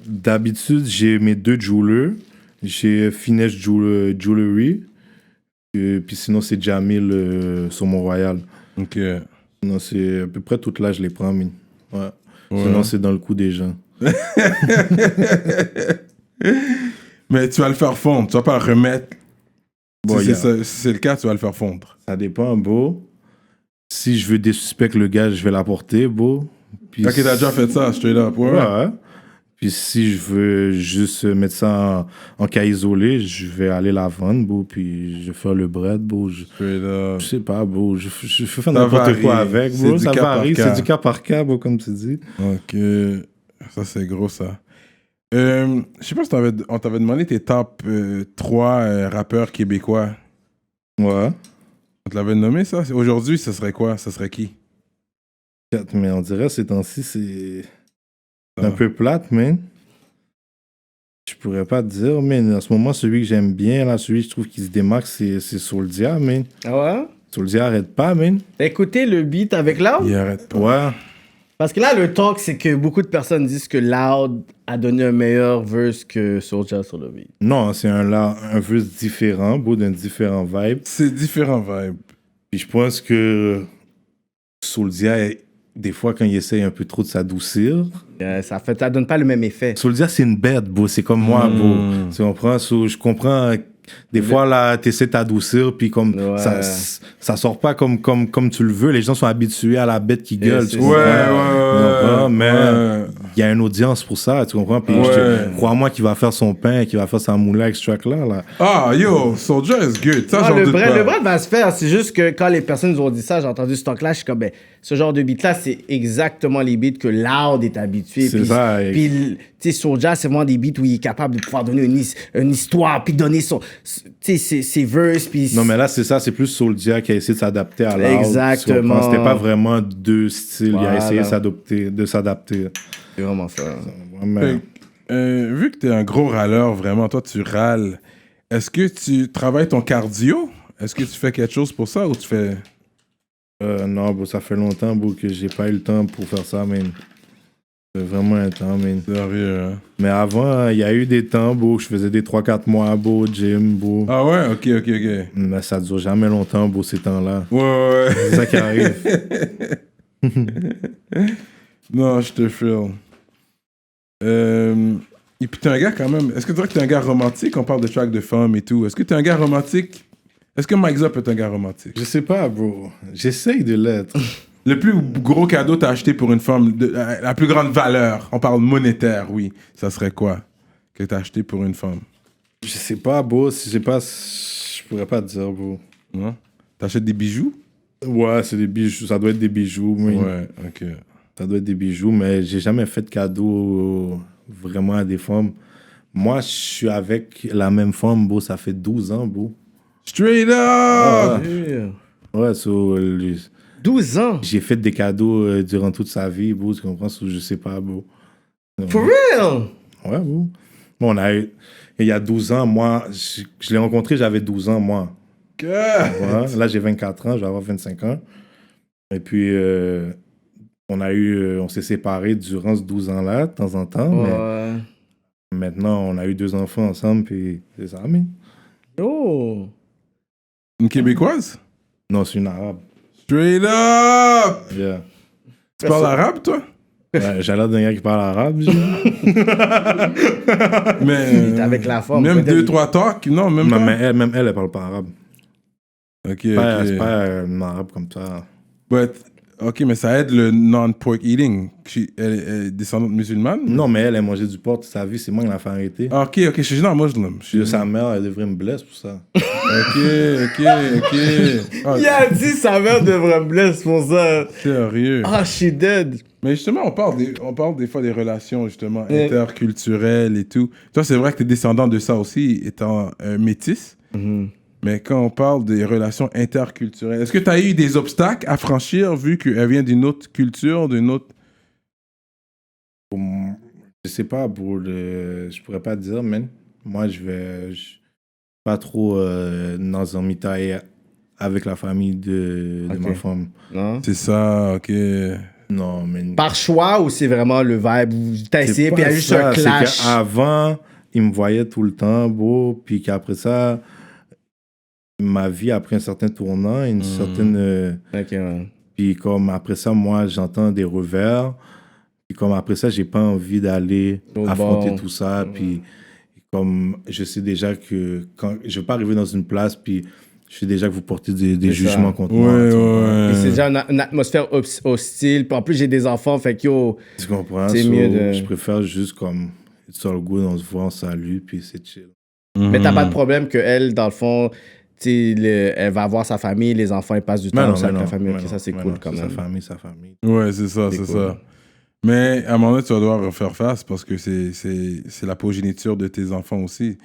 D'habitude, j'ai mes deux jewelers. J'ai Finesse Jewelry. Puis sinon, c'est Jamil sur Mont-Royal. Ok. Sinon, c'est à peu près tout là, je les prends. Mais... Ouais. Sinon, c'est dans le coup des gens. Mais tu vas le faire fondre. Tu vas pas le remettre. Bon, si c'est le cas, tu vas le faire fondre. Ça dépend, beau. Si je veux désuspecter le gars, je vais l'apporter, beau. Puis Ok, t'as déjà fait ça, straight up. Ouais. Puis si je veux juste mettre ça en cas isolé, je vais aller la vendre, beau, puis je vais faire le bread, beau. Je sais pas, beau. Je fais faire n'importe quoi avec, beau. Ça varie, c'est du cas par cas, beau, comme tu dis. Ok. Ça, c'est gros, ça. Je sais pas si on t'avait demandé tes top 3 rappeurs québécois. Ouais. On te l'avait nommé, ça? Aujourd'hui, ce serait quoi? Ce serait qui? Mais on dirait, ces temps-ci, c'est un peu plate, man. Je pourrais pas te dire, mais en ce moment, celui que j'aime bien, là, celui que je trouve qui se démarque, c'est Souldia, man. Ah ouais? Souldia arrête pas, man. Écoutez le beat avec Loud? Il arrête pas. Ouais. Parce que là, le talk, c'est que beaucoup de personnes disent que Loud a donné un meilleur verse que Soulja sur le beat. Non, c'est un verse différent, beau, d'un différent vibe. C'est différent vibe. Puis je pense que Souldia, des fois, quand il essaye un peu trop de s'adoucir... ça donne pas le même effet. Souldia, c'est une bête, beau. C'est comme moi, beau. Tu comprends? Je comprends... Des fois, là, t'essaies de t'adoucir, puis comme ça sort pas comme tu le veux. Les gens sont habitués à la bête qui gueule. Ouais. Mais il y a une audience pour ça, tu comprends? Puis crois-moi qu'il va faire son pain, qu'il va faire sa moula avec ce track-là. Là. Ah, yo, Soulja is good. Ça, j'en doute pas. Le bread va se faire. C'est juste que quand les personnes nous ont dit ça, j'ai entendu ce talk-là, je suis comme, ben, ce genre de beat-là, c'est exactement les beats que Loud est habitué. C'est ça. Puis, tu sais, Soulja, c'est vraiment des beats où il est capable de pouvoir donner une histoire, puis donner son, tu sais, ses verses. Puis non, mais là, c'est ça, c'est plus Soulja qui a essayé de s'adapter à Loud. Exactement. C'était pas vraiment deux styles. Voilà. Il a essayé de s'adapter. C'est vraiment ça. Vu que t'es un gros râleur, vraiment, toi, tu râles, est-ce que tu travailles ton cardio? Est-ce que tu fais quelque chose pour ça ou tu fais... Non, bro, ça fait longtemps bro, que j'ai pas eu le temps pour faire ça, man. C'est vraiment un temps, man. Sérieux, hein? Mais avant, il y a eu des temps, bro, je faisais des 3-4 mois, bro, gym, bro. Ah ouais? Ok. Mais ça dure jamais longtemps, bro, ces temps-là. Ouais. C'est ça qui arrive. Non, je te feel. Et puis t'es un gars quand même... Est-ce que tu dirais que t'es un gars romantique? On parle de track de femmes et tout. Est-ce que t'es un gars romantique? Est-ce que Mike Zop est un gars romantique? Je sais pas, bro. J'essaye de l'être. Le plus gros cadeau t'as acheté pour une femme, la plus grande valeur, on parle monétaire, oui. Ça serait quoi que t'as acheté pour une femme? Je sais pas, bro. Je pourrais pas te dire, bro. Non? T'achètes des bijoux? Ouais, c'est des bijoux. Ça doit être des bijoux, oui. Ouais, ok. Ça doit être des bijoux, mais j'ai jamais fait de cadeau vraiment à des femmes. Moi, je suis avec la même femme, bro. Ça fait 12 ans, bro. Straight up! Ouais, 12 ans? J'ai fait des cadeaux durant toute sa vie, bro. Tu comprends? Je sais pas, bro. For real? Ouais, bro. Bon, il y a 12 ans, moi, je l'ai rencontré, j'avais 12 ans, moi. Ouais, là, j'ai 24 ans, je vais avoir 25 ans. Et puis, on s'est séparés durant ces 12 ans-là, de temps en temps. Ouais. Mais maintenant, on a eu 2 enfants ensemble, puis c'est ça, mais... Oh! Une Québécoise? Non, c'est une arabe. Straight up! Yeah. Tu parles arabe, toi? Ouais, j'ai l'air d'un gars qui parle arabe. Mais avec la forme. Même 2-3 talks? Non, même pas. Même elle parle pas arabe. Ok, c'est pas un arabe comme ça. Ok, mais ça aide le non-pork eating. Elle est descendante musulmane? Non, mais elle mangeait du porc toute sa vie. C'est moi qui l'a fait arrêter. Ok, je suis non muslim. Sa mère, elle devrait me blesser pour ça. Ok. Ah, il a dit sa mère devrait me blesser pour ça. Sérieux? Ah, she dead. Mais justement, on parle des fois des relations justement interculturelles et tout. Toi, c'est vrai que tu es descendant de ça aussi, étant métis. Mm-hmm. Mais quand on parle des relations interculturelles, est-ce que tu as eu des obstacles à franchir vu qu'elle vient d'une autre culture, d'une autre... Je sais pas, je pourrais pas te dire, man. Moi, je pas trop dans un mitaille avec la famille de ma femme. Non? C'est ça, ok. Non, mais... Par choix ou c'est vraiment le vibe où t'as essayé puis il y a juste un clash? Avant, il me voyait tout le temps, beau, puis qu'après ça... Ma vie a pris un certain tournant, une certaine... Puis comme après ça, moi, j'entends des revers. Puis comme après ça, j'ai pas envie d'aller affronter tout ça. Puis comme je sais déjà que quand je veux pas arriver dans une place, puis je sais déjà que vous portez des jugements contre moi. Ouais. C'est déjà une atmosphère hostile. Puis en plus, j'ai des enfants, fait que yo... Tu comprends? C'est mieux de... Je préfère juste comme... It's all good, on se voit, on salue, puis c'est chill. Mais t'as pas de problème qu'elle, dans le fond... elle va avoir sa famille, les enfants, ils passent du temps avec la famille. Ça, c'est cool quand même. Sa famille. Ouais, c'est ça, c'est cool. Ça. Mais à un moment donné, tu vas devoir refaire face parce que c'est la progéniture de tes enfants aussi.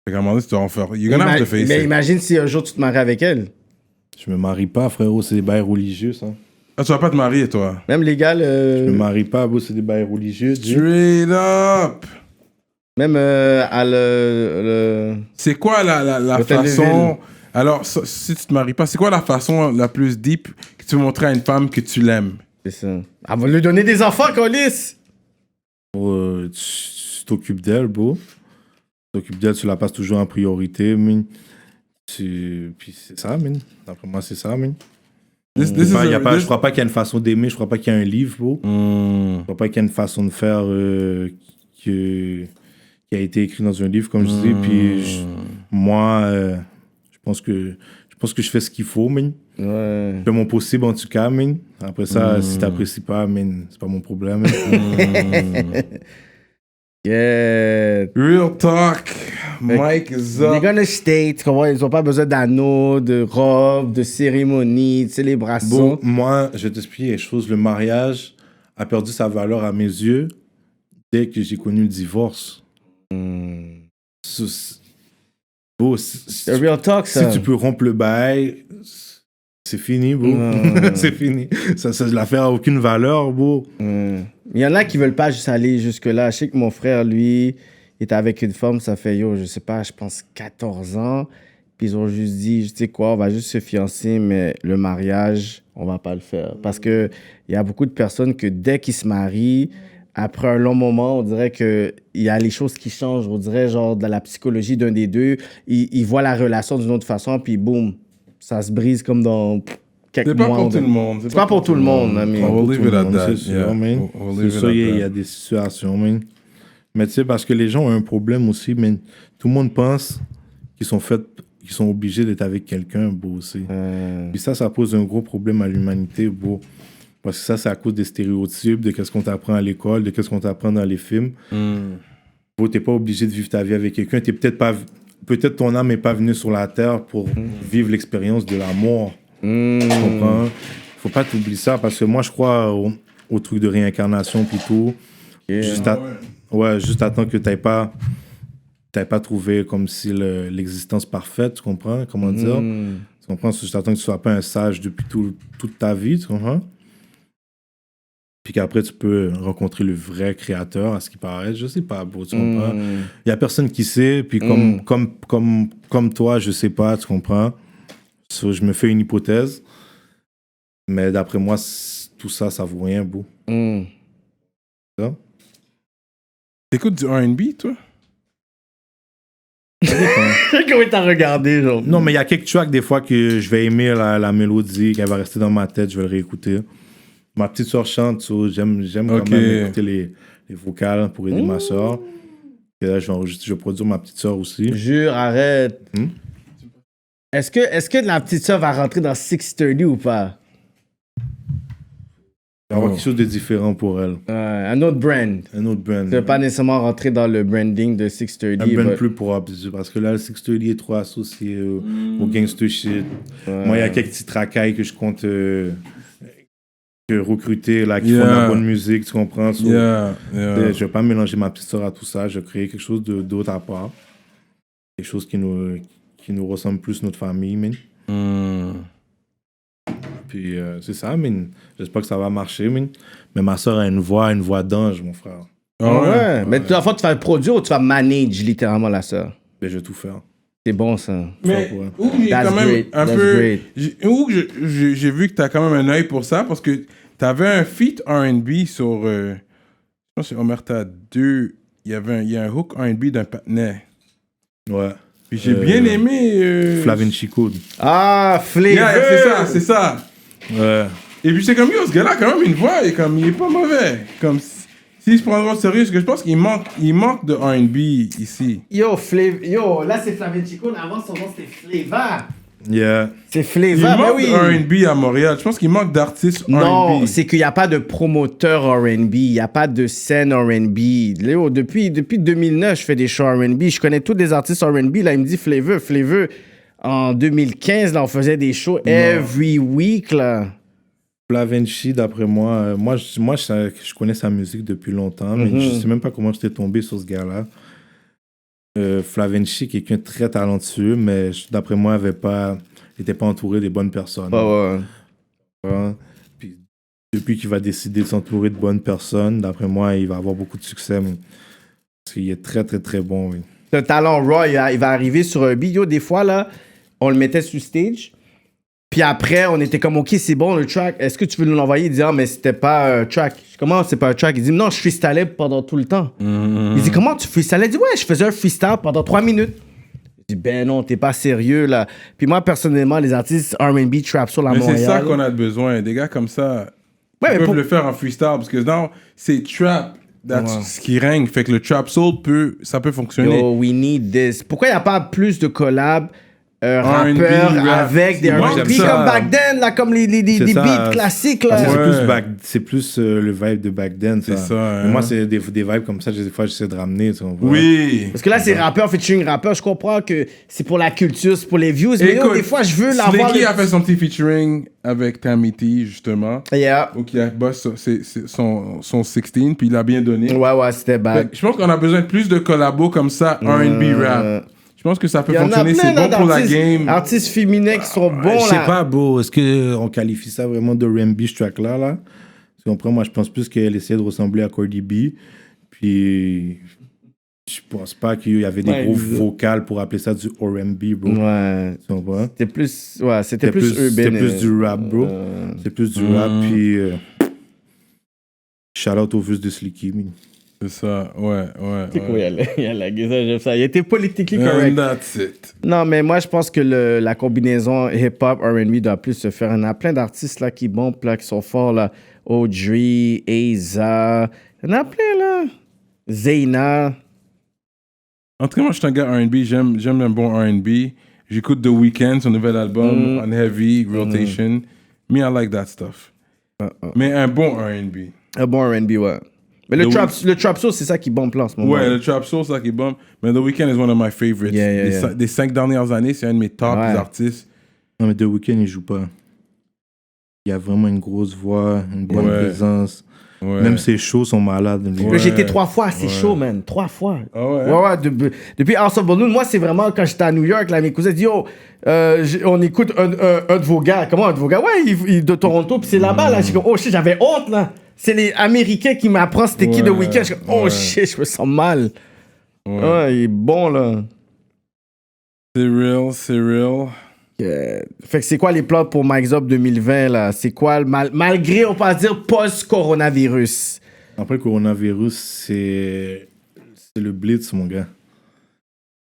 Fait qu'à un moment donné, tu dois en faire. Mais imagine si un jour tu te maries avec elle. Je me marie pas, frérot, c'est des bails religieux, ça. Ah, tu vas pas te marier, toi? Même légal. Je me marie pas, c'est des bails religieux. Straight up! Même à C'est quoi la façon... Alors, si tu te maries pas, c'est quoi la façon la plus deep que tu veux montrer à une femme que tu l'aimes? C'est ça. Elle va lui donner des enfants, Colis! Tu t'occupes d'elle, bro. Tu t'occupes d'elle, tu la passes toujours en priorité, man. Puis c'est ça, man. D'après moi, c'est ça, man. Je crois pas qu'il y a une façon d'aimer, je crois pas qu'il y a un livre, bro. Je crois pas qu'il y a une façon de faire qui a été écrit dans un livre, comme je dis. Puis moi, je pense pense que je fais ce qu'il faut, man. Ouais. Je fais mon possible en tout cas, man. Après ça, si t'apprécies pas, man, c'est pas mon problème. Yeah. Real talk. Mike is They're up. gonna stay, tu comprends? Ils ont pas besoin d'anneaux, de robes, de cérémonies, de célébrations. Bon, moi, je vais t'expliquer quelque chose. Le mariage a perdu sa valeur à mes yeux dès que j'ai connu le divorce. Bon, The real talk, ça. si tu peux rompre le bail, c'est fini, bro. C'est fini. Ça, l'affaire a aucune valeur, bro. Il y en a qui veulent pas juste aller jusque-là. Je sais que mon frère, lui, était avec une femme, ça fait, je sais pas, je pense 14 ans. Puis ils ont juste dit, tu sais quoi, on va juste se fiancer, mais le mariage, on va pas le faire. Parce que il y a beaucoup de personnes que dès qu'ils se marient, après un long moment, on dirait qu'il y a les choses qui changent. On dirait, genre, dans la psychologie d'un des deux, ils voient la relation d'une autre façon, puis boum, ça se brise comme dans quelques C'est pas mois. pour tout le monde. C'est pas pour tout le monde, mais... On will leave it at that. C'est sûr, Yeah. man. We'll C'est leave it sûr, at il y that. a des situations, man. Mais tu sais, parce que les gens ont un problème aussi, man. Tout le monde pense qu'ils sont obligés d'être avec quelqu'un, bro, aussi. Puis ça pose un gros problème à l'humanité, bro. Parce que ça, c'est à cause des stéréotypes, de qu'est-ce qu'on t'apprend à l'école, de qu'est-ce qu'on t'apprend dans les films. Bro, t'es pas obligé de vivre ta vie avec quelqu'un. Peut-être ton âme n'est pas venue sur la terre pour vivre l'expérience de la mort. Tu comprends? Faut pas t'oublier ça, parce que moi, je crois au truc de réincarnation plutôt. Juste attends que t'aies pas trouvé comme si l'existence parfaite, tu comprends? Comment dire? Tu comprends? Juste attends que tu sois pas un sage depuis toute ta vie, tu comprends? Puis qu'après, tu peux rencontrer le vrai créateur, à ce qui paraît. Je sais pas, bro, tu comprends? Il y a personne qui sait, puis comme toi, je sais pas, tu comprends? So, je me fais une hypothèse. Mais d'après moi, tout ça, ça vaut rien, bro. Ça? T'écoutes du R&B, toi? Comment t'as regardé, genre? Non, mais il y a quelques tracks, des fois, que je vais aimer la mélodie, qu'elle va rester dans ma tête, je vais le réécouter. Ma petite soeur chante, so j'aime quand même écouter les vocales pour aider ma soeur. Et là, je vais produire ma petite soeur aussi. Jure, arrête. Est-ce que la petite soeur va rentrer dans 630 ou pas? Il va y avoir quelque chose de différent pour elle. Un autre brand. Un autre brand. Tu ne veux pas nécessairement rentrer dans le branding de 630. Un brand plus propre. Parce que là, le 630 est trop associé au gangster shit. Moi, il y a quelques petits racailles que je compte recruter, là, qui font de la bonne musique, tu comprends? So, je vais pas mélanger ma petite soeur à tout ça. Je vais créer quelque chose d'autre à part. Quelque chose qui nous ressemble plus notre famille, man. Puis c'est ça, man. J'espère que ça va marcher, man. Mais ma soeur a une voix d'ange, mon frère. Ouais. Mais tu vas produire ou tu vas manager littéralement la soeur? Ben, je vais tout faire. C'est bon, ça. Mais où j'ai quand même un peu... Où j'ai vu que t'as quand même un œil pour ça, parce que t'avais un feat R&B sur... je pense que c'est Omerta 2. Il y a un hook R&B d'un patinet. Ouais. Puis j'ai bien aimé... Flavin Chico. Ah, Flavor! Yeah, c'est ça. Ouais. Et puis c'est comme, ce gars-là a quand même une voix, et comme, il est pas mauvais. Comme, s'il se prendra au sérieux, parce que je pense qu'il manque de R&B ici. Yo, là c'est Flavin Chico, avant son nom c'était Flavor. Yeah. C'est Il Flavor, mais manque oui. de R&B à Montréal. Je pense qu'il manque d'artistes R&B. Non, c'est qu'il n'y a pas de promoteur R&B, il n'y a pas de scène R&B. Léo, depuis 2009, je fais des shows R&B, je connais tous les artistes R&B. Là, il me dit Flavor. En 2015, là, on faisait des shows every week, là. Flavinchi, d'après moi, je connais sa musique depuis longtemps, mais je sais même pas comment j'étais tombé sur ce gars-là. Flavinchi, quelqu'un de très talentueux, mais d'après moi, il n'était pas entouré des bonnes personnes. Ouais. Puis, depuis qu'il va décider de s'entourer de bonnes personnes, d'après moi, il va avoir beaucoup de succès. Parce qu'il est très, très, très bon. Oui. Le talent raw, il va arriver sur un beat. Yo, des fois, là, on le mettait sur stage. Puis après, on était comme, OK, c'est bon, le track. Est-ce que tu veux nous l'envoyer? Il dit, ah, mais c'était pas un track. Comment c'est pas un track? Il dit, non, je freestylais pendant tout le temps. Il dit, comment tu freestylais? Il dit, ouais, je faisais un freestyle pendant 3 minutes. Je dis, ben non, t'es pas sérieux, là. Puis moi, personnellement, les artistes R&B, trap sur la Montréal. Mais c'est ça qu'on a besoin. Des gars comme ça, ils peuvent le faire en freestyle. Parce que non, c'est trap. Ce qui règne. Fait que le trap soul ça peut fonctionner. Yo, we need this. Pourquoi il n'y a pas plus de collabs rappeurs R&B, rap. avec des Moi, R&B j'aime ça. comme back then, là, comme les C'est ça. beats classiques. Là. C'est plus le vibe de back then. C'est ça, hein. Moi, c'est des vibes comme ça, des fois, j'essaie de ramener. Tu vois. Oui. Parce que là, c'est rappeur featuring rappeur. Je comprends que c'est pour la culture, c'est pour les views. Mais Écoute, des fois, je veux l'avoir. Slicky a fait son petit featuring avec Tammy T, justement. Yeah. Ou qui a bossé son 16, puis il a bien donné. Ouais, c'était Fait bad. que je pense qu'on a besoin de plus de collabos comme ça, R&B rap. Je pense que ça peut Il y en a fonctionner, c'est plein bon pour la d'artistes- game. Artistes féminins qui sont bons, Je sais là. pas, bro. Est-ce qu'on qualifie ça vraiment de R&B, ce track-là, là? Tu comprends? Moi, je pense plus qu'elle essayait de ressembler à Cardi B. Puis, je pense pas qu'il y avait des Ouais, gros vocales pour appeler ça du R&B, bro. Ouais. Tu comprends? C'était plus urbain. C'était plus du rap, bro. C'était plus du rap, puis... shout out aux vues de Slicky, man. C'est ça, ouais. C'est cool, il y a la guise, j'aime ça. Il était politiquement And correct. that's it. Non, mais moi, je pense que la combinaison hip-hop, R&B doit plus se faire. Il y en a plein d'artistes là, qui bombent, là, qui sont forts. Là. Audrey, Aiza. Il y en a plein, là. Zayna. En tout cas, moi, je suis un gars R&B. J'aime un bon R&B. J'écoute The Weeknd, son nouvel album, on heavy rotation. Me, I like that stuff. Mais un bon R&B. Un bon R&B, ouais. Mais le trap soul, c'est ça qui bombe là en ce moment. Ouais, le trap soul, c'est ça qui est bon. Mais The Weeknd is one of my favorites. Des 5 dernières années, c'est un de mes top artistes. Non, mais The Weeknd, il joue pas. Il y a vraiment une grosse voix, une bonne présence. Ouais. Même ses shows sont malades. Ouais. J'ai été 3 fois, c'est chaud, man. 3 fois. Ah ouais? Ouais, depuis House of Balloon, moi, c'est vraiment quand j'étais à New York, là, mes cousins disent, yo, on écoute un de vos gars. Comment un de vos gars? Ouais, il de Toronto, puis c'est là-bas, là. J'ai comme, oh shit, j'avais honte, là. C'est les Américains qui m'apprennent c'était qui The Weeknd. Je suis comme, oh shit, je me sens mal. Ouais, il est bon, là. C'est real. Fait que c'est quoi les plans pour Mike's Up 2020, là? C'est quoi, malgré, on peut dire, post-coronavirus? Après le coronavirus, c'est le blitz, mon gars.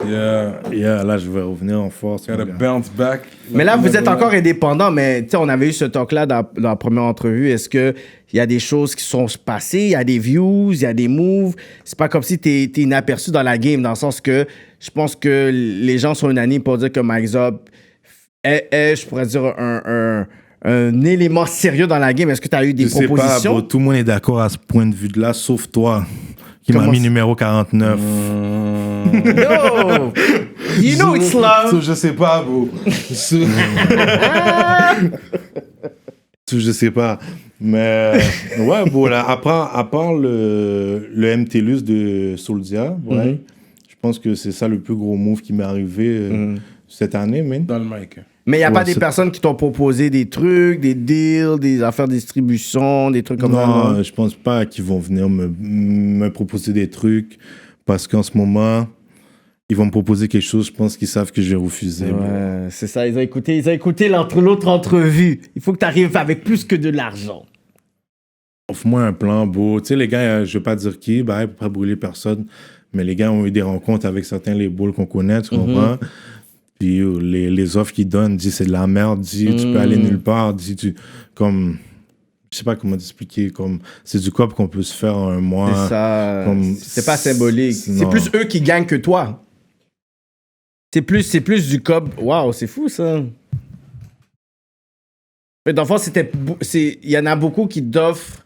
Yeah, là, je vais revenir en force. Gotta bounce back. Mais là, vous êtes encore indépendant, mais tu sais, on avait eu ce talk-là dans la première entrevue. Est-ce qu'il y a des choses qui sont passées, il y a des views, il y a des moves? C'est pas comme si t'es inaperçu dans la game, dans le sens que je pense que les gens sont unanimes pour dire que Mike's Up est, je pourrais dire, un élément sérieux dans la game. Est-ce que tu as eu des propositions? Je sais pas, bro, tout le monde est d'accord à ce point de vue-là, sauf toi, qui m'a mis numéro 49. Yo! You know it's love! Je sais pas, bro. Je sais pas. Mais, ouais, bro, là, à part le MTLUS de Souldia, ouais, je pense que c'est ça le plus gros move qui m'est arrivé cette année, man. Dans le mic. Mais il n'y a pas des personnes qui t'ont proposé des trucs, des deals, des affaires de distribution, des trucs comme ça? Non, je pense pas qu'ils vont venir me proposer des trucs parce qu'en ce moment, ils vont me proposer quelque chose, je pense qu'ils savent que je vais refuser. Ouais, c'est ça, ils ont écouté l'autre entrevue. Il faut que tu arrives avec plus que de l'argent. Offre-moi un plan beau. Tu sais, les gars, je vais pas dire qui, pour pas brûler personne, mais les gars ont eu des rencontres avec certains labels qu'on connaît, tu comprends? Puis les offres qu'ils donnent, c'est de la merde, tu peux aller nulle part, comme, je sais pas comment t'expliquer, comme, c'est du cop qu'on peut se faire en un mois. C'est ça, c'est pas symbolique. C'est non. plus eux qui gagnent que toi. C'est plus du cop. Waouh, c'est fou ça. Mais dans le fond, il y en a beaucoup qui t'offrent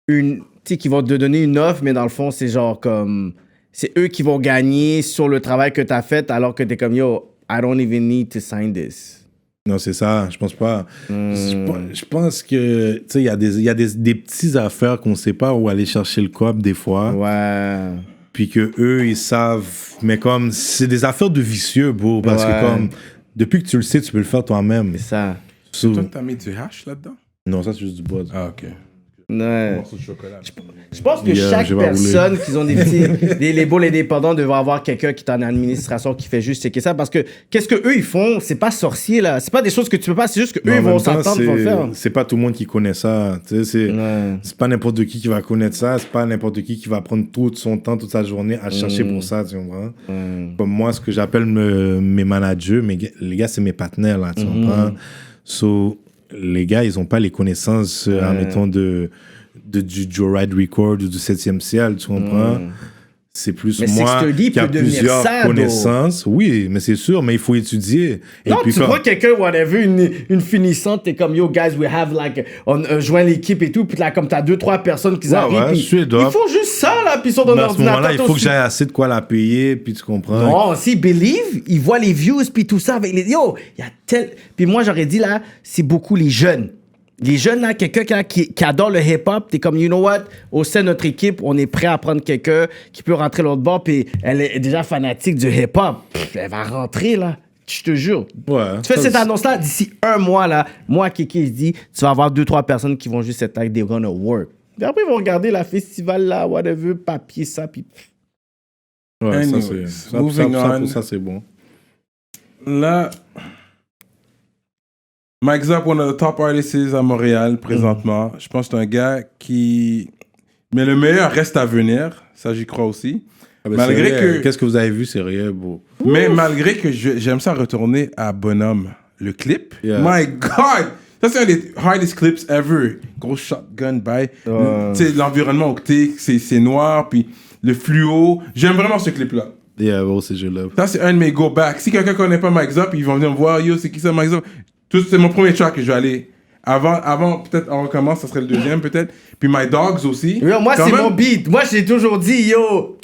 qui vont te donner une offre, mais dans le fond, c'est genre comme, c'est eux qui vont gagner sur le travail que t'as fait, alors que t'es comme, yo, I don't even need to sign this. Non, c'est ça, je pense pas. Je pense que, tu sais, il y a des petites affaires qu'on sait pas où aller chercher le cop des fois. Ouais. Puis que eux, ils savent. Mais comme, c'est des affaires de vicieux, bro. Parce que comme, depuis que tu le sais, tu peux le faire toi-même. C'est ça. Toi, t'as mis du hash là-dedans? Non, ça, c'est juste du buzz. Ah, ok. Ouais. De chocolat. Je pense que chaque personne qui ont des labels indépendants devrait avoir quelqu'un qui est en administration qui fait juste checker ça, parce que qu'est-ce que eux ils font, c'est pas sorcier là, c'est pas des choses que tu peux pas, c'est juste que eux ils vont s'entendre pour le faire. C'est pas tout le monde qui connaît ça, tu sais, c'est pas n'importe qui va connaître ça, c'est pas n'importe qui va prendre tout son temps, toute sa journée à chercher pour ça, tu comprends? Comme moi, ce que j'appelle mes managers, les gars, c'est mes partenaires là, tu comprends? So, les gars, ils ont pas les connaissances, admettons, du Joe Ride Record ou du 7e ciel, tu comprends? c'est plus Mais moi Sixty qui a peut devenir plusieurs ça, connaissances. Oui, mais c'est sûr, mais il faut étudier. Et Non, puis tu vois quelqu'un, whatever, une finissante, t'es comme, yo, guys, we have, like, on joint l'équipe et tout, puis là, comme t'as 2-3 personnes qui arrivent, puis Suédois. ils font juste ça, là, puis ils sont dans Mais à leur ce moment-là, ordinateur. il faut que j'aie assez de quoi la payer, puis tu comprends. Non, s'ils believe, ils voient les views, puis tout ça, avec les... Yo, il y a tel... Puis moi, j'aurais dit, là, c'est beaucoup les jeunes. Les jeunes, là, quelqu'un qui adore le hip-hop, t'es comme, you know what, au sein de notre équipe, on est prêt à prendre quelqu'un qui peut rentrer l'autre bord, puis elle est déjà fanatique du hip-hop. Elle va rentrer, là. Je te jure. Ouais. Tu fais cette annonce-là, d'ici un mois, là, moi, Kiki, je dis, tu vas avoir 2-3 personnes qui vont juste être like, they're gonna work. Puis après, ils vont regarder la festival, là, whatever, papier, ça, puis... Ouais, Anyways, moving on. ça, c'est bon. Là, Mike Zop, one of the top artists à Montréal présentement. Je pense que c'est un gars qui... Mais le meilleur reste à venir. Ça, j'y crois aussi. Ah ben, Malgré que... Qu'est-ce que vous avez vu, c'est rien, beau. Mais malgré que j'aime ça retourner à Bonhomme, le clip. Yeah. My God! Ça, c'est un des hardest clips ever. Gros shotgun by. Tu sais, l'environnement où t'es, c'est noir, puis le fluo. J'aime vraiment ce clip-là. Yeah, bon, c'est je love. Ça, c'est un de mes go-back. Si quelqu'un connaît pas Mike Zop, ils vont venir me voir. Yo, c'est qui ça, Mike Zop? C'est mon premier track que je vais aller. Avant peut-être, on recommence, ça serait le deuxième, peut-être. Puis My Dogs aussi. Yo, moi, Quand c'est même, mon beat. Moi, j'ai toujours dit, yo,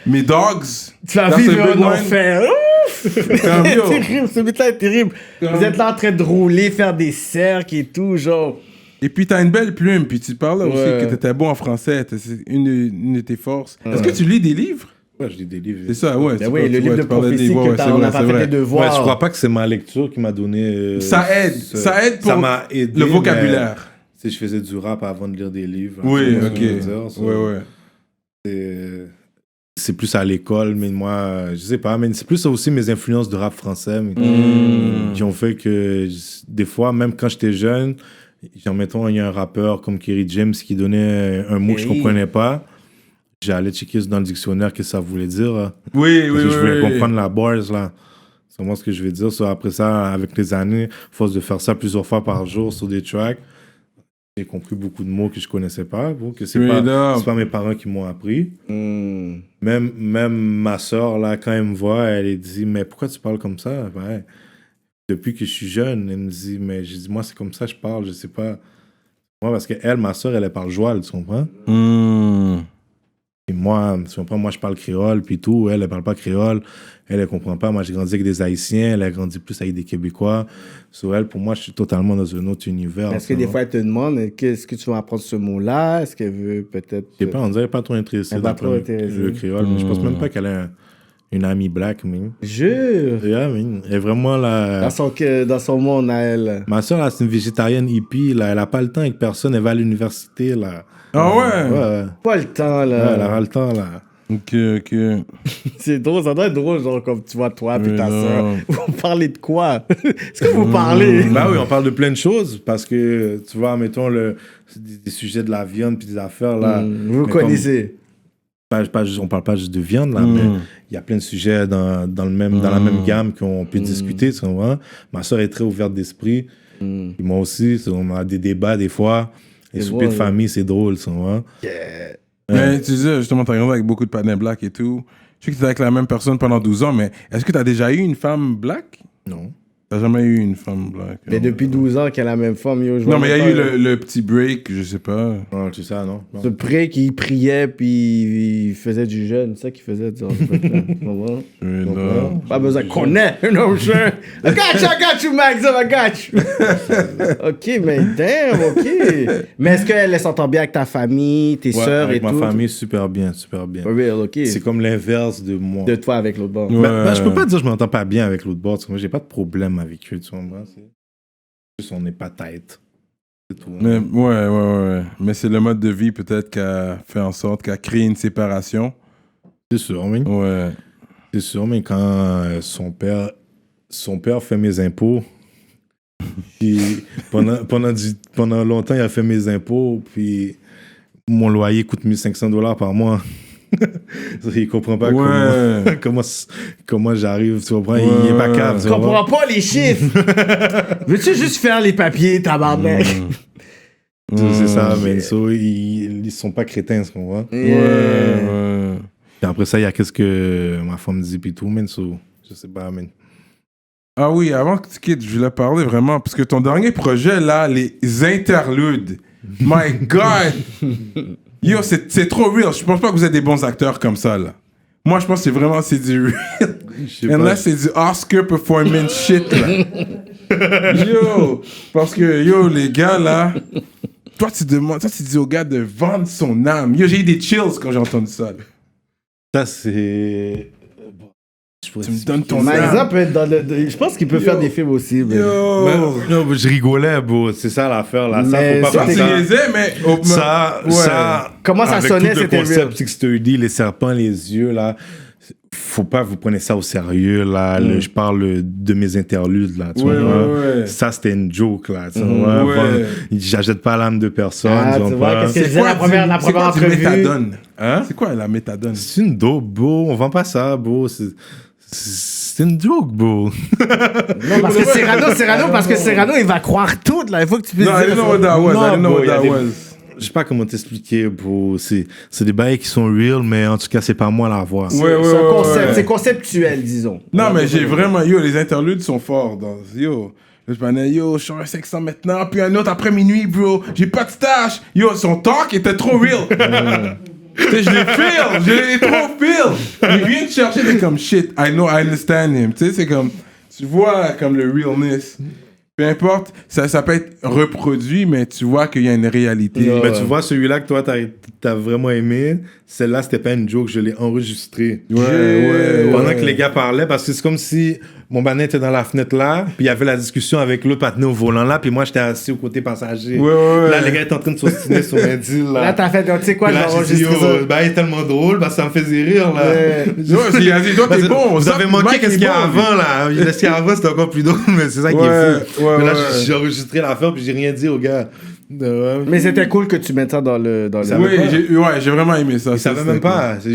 Mes Dogs. tu vas that's vivre a big un one. enfer. Comme, yo. C'est terrible, ce beat-là est terrible. Vous êtes là en train de rouler, faire des cercles et tout, genre. Et puis, t'as une belle plume. Puis tu parlais aussi Ouais. que t'étais bon en français. C'est une de tes forces. Est-ce que tu lis des livres? Ouais, je lis des livres. C'est ça, ouais. Ben oui, le livre de tu parlais prophétie ouais, que ouais, c'est on vrai, n'a pas c'est fait vrai. les devoirs. Ouais, je crois pas que c'est ma lecture qui m'a donné. Ça aide. Ça aide pour ça m'a aidé, le mais, vocabulaire. tu sais, je faisais du rap avant de lire des livres. Oui, Tu vois ce ok. que je veux dire, ça. Ouais. C'est plus à l'école, mais moi, je sais pas, mais c'est plus aussi mes influences de rap français mais, qui ont fait que des fois, même quand j'étais jeune, genre, mettons, il y a un rappeur comme Kerry James qui donnait un mot que je comprenais pas. J'allais checker dans le dictionnaire ce que ça voulait dire. Là. Oui, Parce que je voulais comprendre la bars, là. C'est moi ce que je veux dire. So, après ça, avec les années, force de faire ça plusieurs fois par jour sur des tracks, j'ai compris beaucoup de mots que je connaissais pas. Bon, que c'est pas mes parents qui m'ont appris. Même ma soeur, là, quand elle me voit, elle dit « Mais pourquoi tu parles comme ça? » Ouais. Depuis que je suis jeune, elle me dit « Mais je dis, moi, c'est comme ça que je parle, je sais pas. » Moi, parce que elle, ma soeur, elle parle joual, tu comprends? Et moi, tu comprends, moi, je parle créole, puis tout. Elle parle pas créole. Elle comprend pas. Moi, j'ai grandi avec des Haïtiens. Elle a grandi plus avec des Québécois. Sur elle, pour moi, je suis totalement dans un autre univers. Est-ce que des fois, elle te demande, est-ce que tu vas apprendre ce mot-là? Est-ce qu'elle veut peut-être... Je sais pas, on dirait pas trop intéressée Elle dans pas trop intéressée. le créole. Mais je pense même pas qu'elle a une amie black, mais... Jure! Yeah, mais elle est vraiment la... Dans son monde, à elle. Ma soeur, là, c'est une végétarienne hippie, là. Elle a pas le temps avec personne. Elle va à l'université, là. Ah ouais? Ouais. Pas le temps, là. Ouais, elle a pas le temps, là. Ok. C'est drôle, ça doit être drôle, genre, comme tu vois, toi puis ta non. soeur. Vous parlez de quoi? Est-ce que vous parlez? Bah oui, on parle de plein de choses parce que, tu vois, mettons, des sujets de la viande puis des affaires, là. Vous Mais connaissez? on parle pas juste de viande, là, mais il y a plein de sujets dans la même gamme qu'on peut discuter, tu vois. Ma soeur est très ouverte d'esprit. Puis moi aussi, on a des débats des fois. Les soupers de famille, c'est drôle, tu vois. Mais tu disais, justement, t'as grandi avec beaucoup de patins black et tout. Je sais que t'étais avec la même personne pendant 12 ans, mais est-ce que t'as déjà eu une femme black? Non. T'as jamais eu une femme black? Mais depuis 12 ans qu'elle a la même femme, yo. Non, mais il y a eu le petit break, je sais pas. Non, c'est ça, non. Ce prêt qui priait puis il faisait du jeûne, c'est ça qu'il faisait, tu vois. Non. Pas besoin de connaître, non, je... I got you, Max, I got you. Ok, mais damn, ok. Mais est-ce qu'elle s'entend bien avec ta famille, tes sœurs et avec tout? ma famille, super bien, super bien. For real, ok. C'est comme l'inverse de moi. De toi avec l'autre bord. Ouais. Ben, je peux pas dire que je m'entends pas bien avec l'autre bord. Moi, j'ai pas de problème avec eux, tu vois. C'est juste on n'est pas tête. C'est tout. Mais, ouais. Mais c'est le mode de vie peut-être qui a fait en sorte, qui a créé une séparation. C'est sûr, oui. Ouais. C'est sûr, mais quand son père fait mes impôts, puis pendant longtemps, il a fait mes impôts, puis mon loyer coûte $1 500 par mois. Il comprend pas comment j'arrive, tu comprends? Il est pas capable. Je comprends pas les chiffres. Veux-tu juste faire les papiers, tabarnak? C'est ça, mais so, ils sont pas crétins, ce qu'on voit. Ouais. Et après ça, il y a qu'est-ce que ma femme dit, puis tout, man, so, je sais pas, man. Ah oui, avant que tu quittes, je voulais parler vraiment, parce que ton dernier projet, là, les interludes, my God! Yo, c'est trop real. Je pense pas que vous êtes des bons acteurs comme ça, là. Moi, je pense que c'est vraiment, c'est du real. Et là, c'est du Oscar performance shit, là. Yo, parce que, yo, les gars, là, toi, tu dis au gars de vendre son âme. Yo, j'ai eu des chills quand j'ai entendu ça, là. Ça, c'est... Tu me donnes ton Magza âme. peut être dans le. Je pense qu'il peut faire des films aussi. Mais... Non, je rigolais, bro. C'est ça l'affaire, là. Ça, Mais faut Ça, pas tu faire ça. niaisais, mais... Ça, Comment ça avec sonnait, tout le c'était concept real. 630, les serpents, les yeux, là, faut pas vous prenez ça au sérieux, là. Je parle de mes interludes, là, tu Ouais, vois. ouais. Ça, c'était une joke, là, tu vois. Ouais. J'achète pas l'âme de personne, Ah, tu vois, qu'est-ce que je disais la première c'est quoi du entrevue. méthadone? Hein? C'est quoi la méthadone? C'est une dope, bro. On vend pas ça, bro. C'est une joke, bro. Non, parce que Cyrano, parce que Cyrano, il va croire tout, là. Il faut que tu puisses No, I dire. didn't know what that was. I didn't know bro, what y a that des- was. Je sais pas comment t'expliquer, bro. C'est des bails qui sont real, mais en tout cas, c'est pas moi la voix. Ouais, ouais, C'est un ouais, concept, ouais. c'est conceptuel, disons. Non, mais j'ai vraiment... Yo, les interludes sont forts. Yo, je parlais, yo, je suis un 500 maintenant, puis un autre après minuit, bro. J'ai pas de stash. Yo, son talk était trop real. Tu sais, je l'ai trop feel. Il vient te chercher, t'es comme shit, I know, I understand him. Tu sais, c'est comme... Tu vois comme le realness. Peu importe, ça peut être reproduit, mais tu vois qu'il y a une réalité. Mais tu vois, celui-là que toi, t'as vraiment aimé, celle-là, c'était pas une joke, je l'ai enregistré. Ouais. Pendant que les gars parlaient, parce que c'est comme si mon banin était dans la fenêtre là, puis il y avait la discussion avec l'autre patiné au volant là, puis moi, j'étais assis au côté passager. Ouais. Là, les gars étaient en train de s'ostiner sur un deal là. Là, t'as fait, tu sais quoi, Puis je là, vais j'ai dit, enregistrer ça. bah, il est tellement drôle, bah, ça me faisait rire, là. Ouais. Ouais, il a dit, toi, t'es bon. Vous ça, avez manqué Mike qu'est-ce est qu'il y a bon, avant, là. Ce qu'il y a avant, c'était encore plus drôle, mais c'est ça qui est Ouais, fou. ouais, Mais là, ouais. j'ai enregistré l'affaire, puis j'ai rien dit aux gars. Ouais. Mais c'était cool que tu mettes ça dans le. Ça Oui, pas. j'ai vraiment aimé ça. Ils savaient même pas. Quand je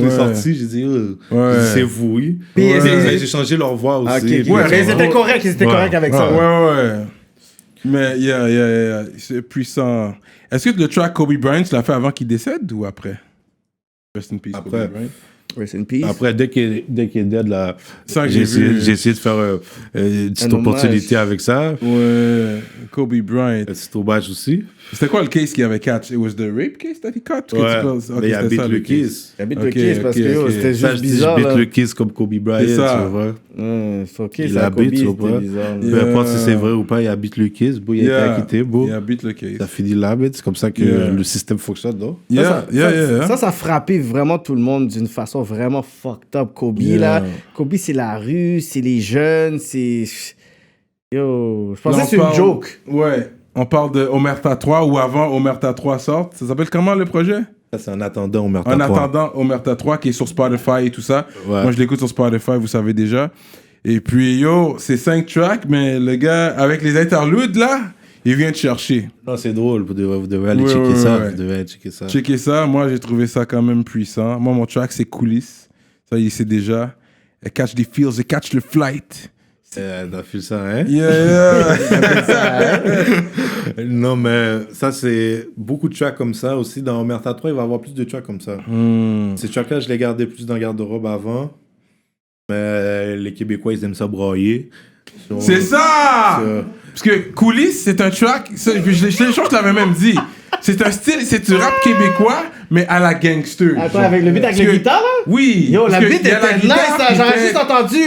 l'ai Ouais. sorti, j'ai dit, Ouais. c'est vous, oui. Puis, Mais j'ai changé leur voix aussi. Ah, ok, puis- ok. Mais ils étaient corrects, Ouais. avec ça. Ouais. Mais, yeah. C'est puissant. Est-ce que le track Kobe Bryant, tu l'as fait avant qu'il décède ou après? Rest in peace, Après. Kobe Bryant. Rest in peace. Après, dès qu'il est dead, là, Ça que j'ai vu. essayé de faire une petite Un hommage. opportunité avec ça. Ouais, Kobe Bryant. Un petit hommage aussi. C'était quoi le case qu'il avait catch? It was the rape case that he caught? Ouais. Mais il y a Beat le Kiss. Habite Ok, le kiss parce ok, que yo, ok. c'était Ça, juste je dis, bizarre. je beat là. le Kiss comme Kobe Bryant, C'est ça. tu vois. Ok, Il ça habite, Kobe, tu vois. c'était bizarre. là. Yeah. Peu importe si c'est vrai ou pas, il habite le Kiss, bro, il a été acquitté, bro. Il a beat le case. Ça finit là, mais c'est comme ça que Yeah. le système fonctionne, non? Yeah. Ça a frappé vraiment tout le monde d'une façon vraiment fucked up. Kobe, Yeah. là. Kobe, c'est la rue, c'est les jeunes, c'est. Yo, je pensais Là, que c'est une joke. Ouais. On parle de Omerta 3 ou avant Omerta 3 sorte. Ça s'appelle comment le projet? Ça, c'est en attendant, on meurt En attendant Omerta 3 qui est sur Spotify et tout ça. Ouais. Moi, je l'écoute sur Spotify, vous savez déjà. Et puis, yo, c'est 5 tracks, mais le gars, avec les interludes, là, il vient te chercher. Non, c'est drôle, vous devez aller Ouais, checker ouais, ça. ouais. Vous devez aller checker ça. Checker ça, moi, j'ai trouvé ça quand même puissant. Moi, mon track, c'est Coulisses. Ça, il sait déjà. Elle catch des feels, elle catch le flight. T'as fait ça, hein? Yeah. Non, mais ça, c'est beaucoup de tracks comme ça aussi. Dans Omerta 3, il va y avoir plus de tracks comme ça. Ces tracks-là, je les gardais plus dans le garde-robe avant. Mais les Québécois, ils aiment ça broyer. C'est ça! Parce que Coulisses, c'est un track, ça, je l'avais même dit. C'est un style, c'est du rap québécois, mais à la gangster. Attends, avec le beat avec Parce la que- guitare, là? Oui. Yo, la parce que beat il y a la était nice, guitare là. qui J'aurais fait- juste entendu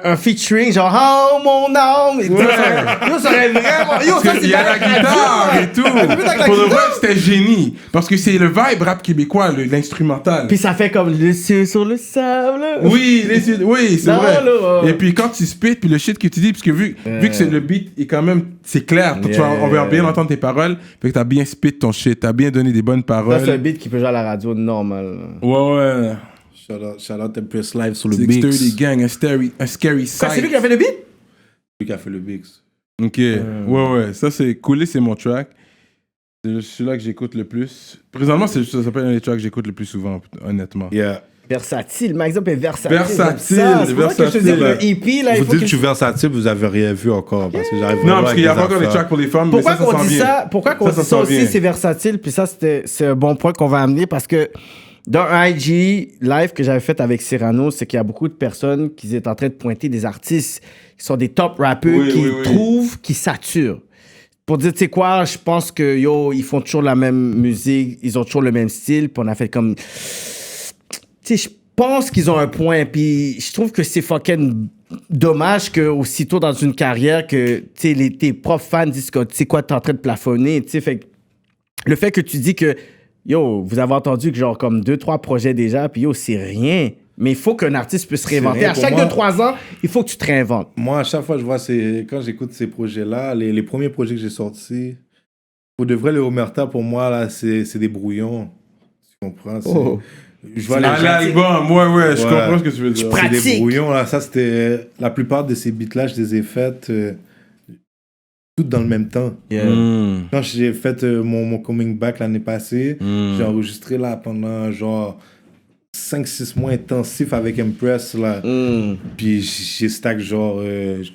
un featuring, genre, oh mon âme. Yo, ça aurait vraiment. Yo, Parce ça, que c'est il y a pas la guitare et tout. Le beat avec la Pour le vrai, guitare. c'était génie. Parce que c'est le vibe rap québécois, l'instrumental. Puis ça fait comme le ciel sur le sable. Oui, oui, c'est Non, vrai. là, Et puis quand tu spit, puis le shit que tu dis, parce que vu que c'est le beat est quand même, c'est clair. On va bien entendre tes paroles. Fait que t'as bien spit ton shit, t'as bien donné des bonnes Ça, c'est un paroles. beat qui peut jouer à la radio normal. Ouais. Shout out Empress Live sur le 630 Bix. Gang, un scary Quoi, c'est lui sight. qui a fait le beat? Lui qui a fait le Bix. Ok, ouais, ça c'est Coulé, c'est mon track. C'est celui-là que j'écoute le plus. Présentement, ça s'appelle un des tracks que j'écoute le plus souvent, honnêtement. Yeah. Versatile. Max Up est versatile. Versatile, C'est pour ça que je te dis que le EP, là, il Vous faut dites que que je suis versatile, vous avez rien vu encore. Parce que j'arrive Non, parce qu'il n'y a pas encore les tracks pour les femmes. Pourquoi mais ça qu'on s'en dit vient. ça? Pourquoi qu'on dit ça s'en aussi, vient. c'est versatile? Puis ça, c'est un bon point qu'on va amener parce que dans un IG live que j'avais fait avec Cyrano, c'est qu'il y a beaucoup de personnes qui étaient en train de pointer des artistes qui sont des top rappeurs Oui, qui oui, oui. trouvent, qui saturent. Pour dire, tu sais quoi, je pense que, ils font toujours la même musique, ils ont toujours le même style, puis on a fait comme... Tu sais, je pense qu'ils ont un point, puis je trouve que c'est fucking dommage que aussitôt dans une carrière que, tu sais, tes propres fans disent que, tu sais quoi, t'es en train de plafonner, tu sais, fait que le fait que tu dis que, vous avez entendu que genre comme 2-3 projets déjà, puis c'est rien. Mais il faut qu'un artiste puisse se réinventer. rien À pour chaque moi. 2-3 ans, il faut que tu te réinventes. Moi, à chaque fois, je vois quand j'écoute ces projets-là, les premiers projets que j'ai sortis, pour de vrai, le Omerta, pour moi, là, c'est des brouillons. Tu comprends? Je vois À l'album, ouais, je comprends ce que tu veux dire. C'est des pratique. brouillons, là. Ça, c'était... La plupart de ces beats-là, je les ai faites toutes dans le même temps. Mm. Quand j'ai fait mon coming back l'année passée, Mm. j'ai enregistré là pendant genre 5-6 mois intensifs avec Impress là. Puis j'ai stack genre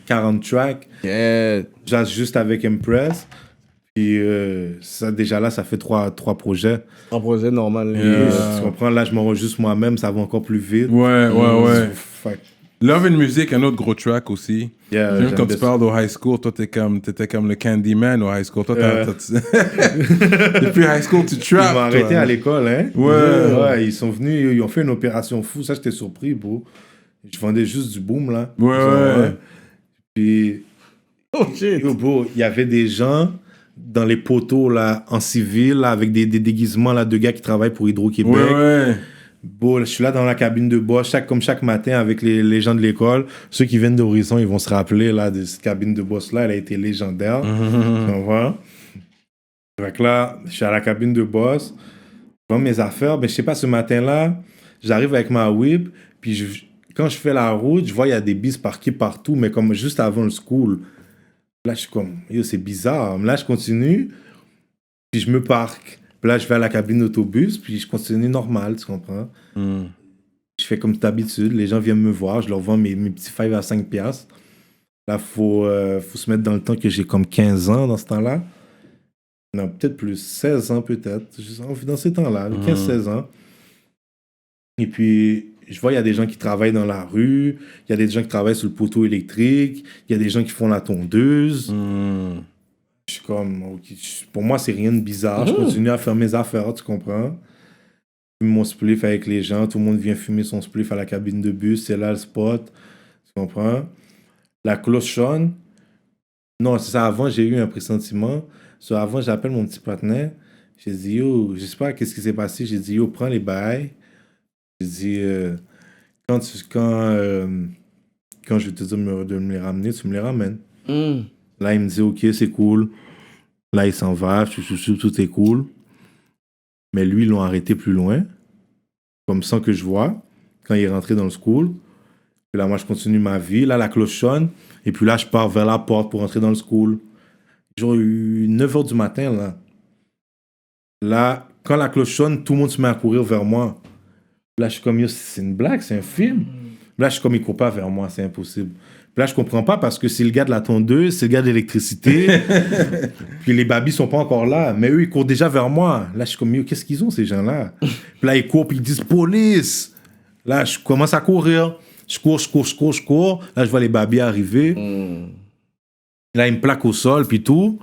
40 tracks. Jazz juste avec Impress. Puis ça déjà là, ça fait 3 projets. Un projet normal. Et, tu comprends, là je m'enregistre moi-même, ça va encore plus vite. Ouais. Fait- Love and Music, un autre gros track aussi. Yeah, Même j'aime quand bien tu parles au high school, toi, t'étais comme le Candyman au high school. Toi, depuis high school, tu Ils m'ont trappes. arrêté toi. à l'école, hein? Ouais. Ils sont venus, ils ont fait une opération fou. Ça, j'étais surpris, bro. Je vendais juste du boom, là. Ouais. Puis, Oh shit. yo, bro, il y avait des gens dans les poteaux, là, en civil, là, avec des déguisements, là, de gars qui travaillent pour Hydro-Québec. Ouais. Bon, je suis là dans la cabine de boss, comme chaque matin avec les gens de l'école. Ceux qui viennent d'Horizon, ils vont se rappeler là, de cette cabine de boss-là. Elle a été légendaire. Tu comprends? Fait que là, je suis à la cabine de boss. Je prends mes affaires. Ben, je sais pas, ce matin-là, j'arrive avec ma whip. Puis quand je fais la route, je vois il y a des bis parqués partout, mais comme juste avant le school. Là, je suis comme, yo, c'est bizarre. Là, je continue. Puis je me parque. Puis là, je vais à la cabine d'autobus, puis je continue normal, tu comprends? Je fais comme d'habitude, les gens viennent me voir, je leur vends mes petits 5 à 5 piastres. Là, faut se mettre dans le temps que j'ai comme 15 ans dans ce temps-là. Non, peut-être plus, 16 ans peut-être, dans ces temps-là, 15-16 ans. Et puis, je vois, il y a des gens qui travaillent dans la rue, il y a des gens qui travaillent sur le poteau électrique, il y a des gens qui font la tondeuse. Je suis comme, ok, pour moi, c'est rien de bizarre. Je continue à faire mes affaires, tu comprends? Je fume mon spliff avec les gens. Tout le monde vient fumer son spliff à la cabine de bus. C'est là le spot. Tu comprends? La cloche sonne. Non, c'est ça. Avant, j'ai eu un pressentiment. Avant, j'appelle mon petit partenaire. J'ai dit, yo, je sais pas qu'est-ce qui s'est passé. J'ai dit, yo, prends les bails. J'ai dit, quand je vais te dire de me les ramener, tu me les ramènes. Là, il me dit, OK, c'est cool. Là, il s'en va, tout est cool. Mais lui, ils l'ont arrêté plus loin, comme sans que je vois, quand il est rentré dans le school. Puis là, moi, je continue ma vie. Là, la cloche sonne. Et puis là, je pars vers la porte pour rentrer dans le school. Genre, 9h du matin, là. Là, quand la cloche sonne, tout le monde se met à courir vers moi. Là, je suis comme, yo, c'est une blague, c'est un film. Là, je suis comme, il court pas vers moi, c'est impossible. Puis là, je comprends pas parce que c'est le gars de la tondeuse, c'est le gars de l'électricité. Puis les babys sont pas encore là. Mais eux, ils courent déjà vers moi. Là, je suis comme, yo, qu'est-ce qu'ils ont, ces gens-là? Puis là, ils courent, puis ils disent, police! Là, je commence à courir. Je cours. Là, je vois les babys arriver. Là, ils me plaquent au sol, puis tout.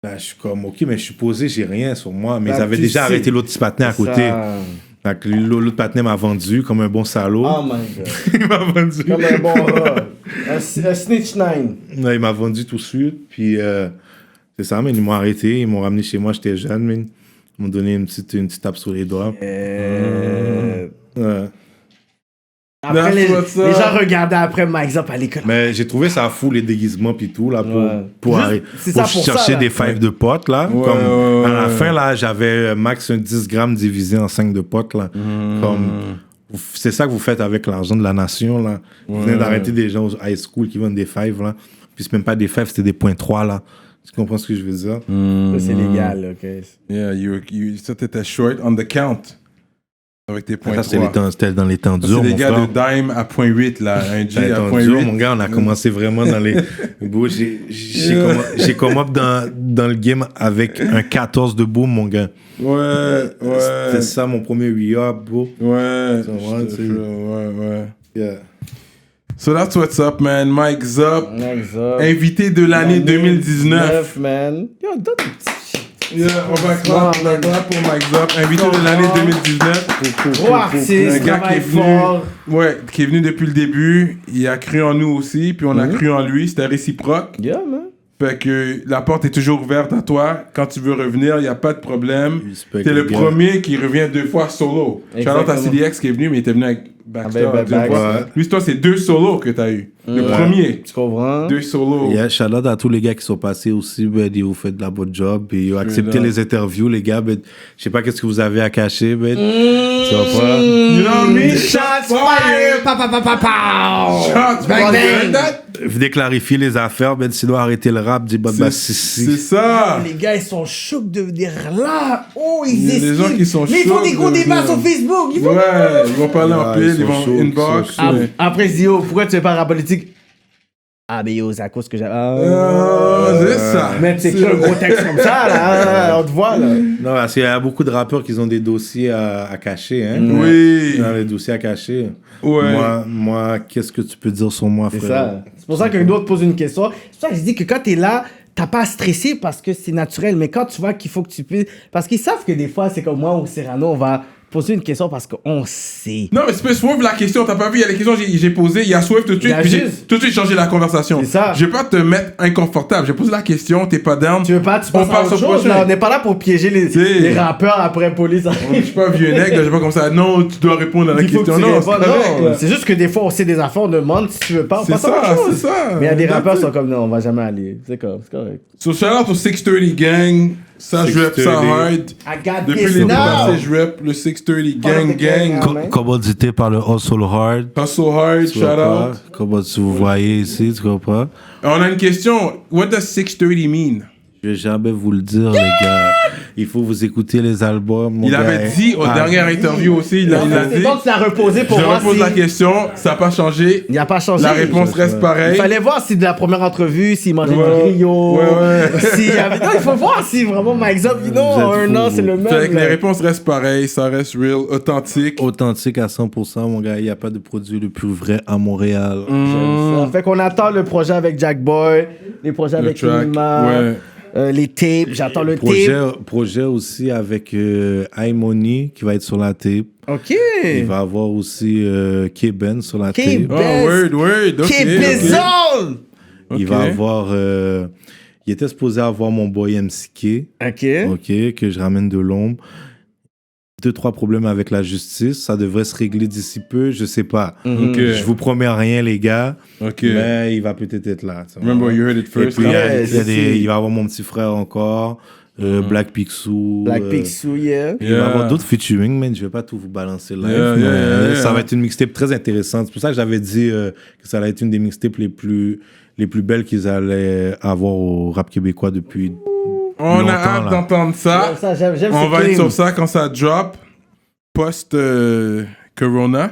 Là, je suis comme, OK, mais je suis posé, j'ai rien sur moi. Mais Là, ils avaient tu déjà sais. arrêté l'autre petit patinet à côté. Ça... Fait que l'autre patinet m'a vendu comme un bon salaud. Oh my God. Il m'a vendu. Comme un bon rat. Un snitch nine. Ouais, il m'a vendu tout de suite. Puis c'est ça, mais ils m'ont arrêté. Ils m'ont ramené chez moi, j'étais jeune, mais ils m'ont donné une petite tape sur les doigts. Ouais. Après, les That's what's up. gens regardaient après Mike Up à l'école. Mais j'ai trouvé ça fou, les déguisements puis tout, là, Ouais. pour C'est ça, pour chercher ça, là. des fèves de potes, là. Ouais, Comme, ouais, à la ouais. fin, là, j'avais max un 10 grammes divisé en 5 de potes, là. Comme, c'est ça que vous faites avec l'argent de la nation, là. Vous venez d'arrêter des gens au high school qui vendent des fèves, là. Puis c'est même pas des fèves, c'était des points 3, là. Tu comprends ce que je veux dire? Ça, c'est légal, OK. Yeah, ça, t'étais short on the count. Avec tes points Ça, c'était dans les temps C'est durs, les mon gars frère. de Dime à point 8, là. Un G Dans les à temps point durs, 8. mon gars, on a commencé vraiment dans les... Bro, j'ai come up dans le game avec un 14 de boom, mon gars. Ouais. C'était ça, mon premier re-up, bro. Ouais. Ouais, c'est- Ouais. Yeah. So that's what's up, man. Mike Zop, Exact. invité de l'année 2019. man. Yo, donne un petit Yeah, on va clap pour Mike Zop, invité de l'année 2019. gros artiste, Un gars qui est travaille venu, fort. ouais, qui est venu depuis le début. Il a cru en nous aussi, puis on a cru en lui. C'était réciproque. Yeah, man. Fait que la porte est toujours ouverte à toi. Quand tu veux revenir, il n'y a pas de problème. Respect, T'es le les gars. premier qui revient 2 fois solo. Shout-out à Exactement. CDX qui est venu, mais il était venu avec Baxter. Avec 2 fois. ouais. Lui, toi, c'est 2 solos que t'as eu. Le premier, Tu comprends? 2 solos. Yeah, shout out à tous les gars qui sont passés aussi, ben, ils ont fait de la bonne job, et ils ont accepté là. les interviews, les gars, ben, je sais pas qu'est-ce que vous avez à cacher, ben, tu vois pas? You know what I mean? Shots fired! Pa, pa, pa, pa, pa. Shots Bang, fired. bang. Venez clarifier les affaires, ben, sinon arrêtez le rap, dis bah, C'est si. ça. Les gars, ils sont chocs de venir là. Oh, ils Il y a des esquivent. gens qui sont Mais ils font chocs des gros de débats venir. sur Facebook. Ils font Ouais, ils vont parler en Ouais, pile, ils ils sont vont chauds, inbox. ils sont chauds. mais- Après, je dis, yo, pourquoi tu fais pas rap politique? Ah, mais yo, c'est à cause que j'ai. C'est ça. Mais tu écris un gros texte comme ça, là. On te voit, là. Non, parce qu'il y a beaucoup de rappeurs qui ont des dossiers à cacher, hein. Oui. Ils ont des dossiers à cacher. Ouais. Moi, qu'est-ce que tu peux dire sur moi, C'est frère? ça. C'est pour ça qu'un autre pose une question. C'est pour ça que je dis que quand t'es là, t'as pas à stresser parce que c'est naturel. Mais quand tu vois qu'il faut que tu puisses. Parce qu'ils savent que des fois, c'est comme moi ou Cyrano, on va poser une question parce qu'on sait. Non, mais c'est pas Swift la question. T'as pas vu, il y a les questions que j'ai posées. Il y a Swift tout de suite. Il y a Puis j'ai juste- tout de suite changé la conversation. C'est ça. Je vais pas te mettre inconfortable. J'ai posé la question, t'es pas down. Tu veux pas, tu On passes à passe autre au chose, prochain. là. On n'est pas là pour piéger C'est- les rappeurs après police. Je suis pas vieux nègre, je sais pas comme ça. Non, tu dois répondre à la Il faut que question. tu Non, c'est répondes. correct, Non, là. c'est juste que des fois, on sait des affaires, on demande si tu veux pas. On C'est passe à autre ça, chose. c'est ça. Mais il y a des That's rappeurs qui it. sont comme non, on va jamais aller. C'est correct. So, shout out au 630 Gang. Ça, je rap ça 630. hard. I got Depuis this l'été now. passé, je rap le 630 Gang Gang. Commodité par le Hustle Hard. Hustle hard, Tu shout vois pas? out. Comment tu vous voyez ici, tu comprends? On a une question. What does 630 mean? Je vais jamais vous le dire, les gars. Il faut vous écouter les albums. mon Il gars. avait dit aux dernières interviews aussi, il a C'est dit. donc tu l'as reposé pour Je voir repose si... la question, ça n'a pas changé. Il n'y a pas changé. La réponse reste Il pareille. fallait voir si de la première entrevue, s'il mangeait Ouais. du griot. Ouais. S'il y avait... Non, il faut voir si vraiment Mike Zop, Vous non, êtes un an, fous, c'est le vous. même. Fait que là. les réponses restent pareilles, ça reste real, authentique. Authentique à 100%, mon gars. Il n'y a pas de produit le plus vrai à Montréal. Ça fait qu'on attend le projet avec Jack Boy, les projets Le avec track, Nima, ouais. les tapes. J'attends le tape. Projet aussi avec iMoney qui va être sur la tape. OK. Il va avoir aussi K-Ben sur la tape. K-Ben. Oh, word, ok. Qui ok. Bezol! Il va avoir... il était supposé avoir mon boy MCK. OK. OK, que je ramène de l'ombre. 2-3 problèmes avec la justice. Ça devrait se régler d'ici peu, je sais pas. Ok. Je vous promets rien, les gars. Ok. Mais il va peut-être être là. tu vois. Remember, you heard it Et first. puis, Ouais, il va avoir mon petit frère encore. Black Picsou. Black Picsou, yeah. Il va avoir d'autres featuring, mais je vais pas tout vous balancer live. Yeah, mais yeah. Ça va être une mixtape très intéressante. C'est pour ça que j'avais dit que ça allait être une des mixtapes les plus belles qu'ils allaient avoir au rap québécois depuis On longtemps, a hâte là. d'entendre ça. Ça, j'aime On ce va être clean. sur ça quand ça drop, post-Corona.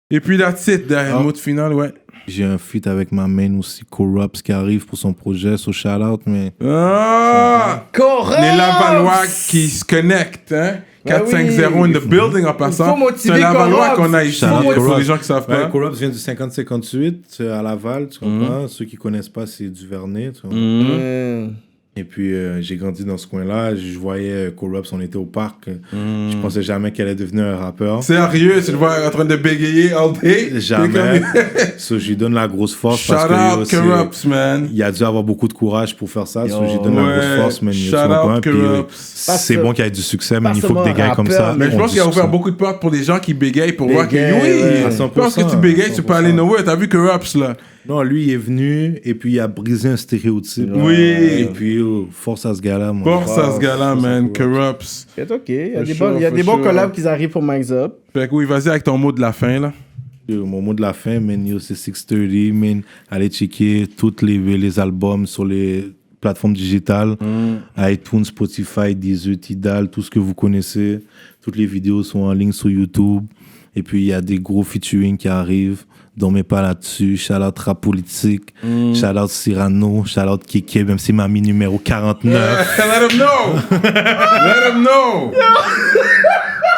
Et puis, that's it, derrière le mot de finale, ouais. J'ai un feat avec ma main aussi, Corrupts, qui arrive pour son projet, so shout out, mais Ah! Correct! Les Lavallois qui se connectent, hein? 450 in the building en faut passant. motiver C'est un Lavallois Corrupts. qu'on a ici, Shout out pour Corrupts. les gens qui savent ouais, pas. Corrupts vient du 50-58 à Laval, tu comprends? Ceux qui connaissent pas, c'est du Vernet, tu vois. Et puis, j'ai grandi dans ce coin-là. Je voyais Corrupts, on était au parc. Je pensais jamais qu'elle allait devenir un rappeur. Sérieux, tu le vois en train de bégayer all day? Jamais. So, je lui donne la grosse force Shout parce que out aussi, Corrupts, man. il a dû avoir beaucoup de courage pour faire ça. So, je lui donne Ouais. la grosse force, man. Shout Tu comprends? out Puis, Corrupts. c'est bon qu'il y ait du succès, mais pas il faut que des seulement gars comme rappeur, ça. Mais je ont pense du qu'il a ouvert succès. beaucoup de portes pour des gens qui bégayent pour voir que Bégayent, oui, ouais. À je 100%, pense que tu bégayes, tu peux aller nowhere. T'as vu Corrupts, là? Non, lui, il est venu et puis il a brisé un stéréotype. Oui. Et puis, force à ce gars-là, moi. Force à ce gars-là, man. Corrupts. C'est OK. Il y a For des sure, bons, il y a for des bons sure. collabs qui arrivent pour Mike Zop. Fait que oui, vas-y avec ton mot de la fin, là. Mon mot de la fin, man, yo, c'est 630, man. Allez checker tous les albums sur les plateformes digitales. iTunes, Spotify, Deezer, Tidal, tout ce que vous connaissez. Toutes les vidéos sont en ligne sur YouTube. Et puis, il y a des gros featuring qui arrivent. Dormez pas là-dessus. Shout-out Rap Politique. Shout-out Cyrano. Shout-out Kéké, même si m'a mis numéro 49. Let him know! Let him know!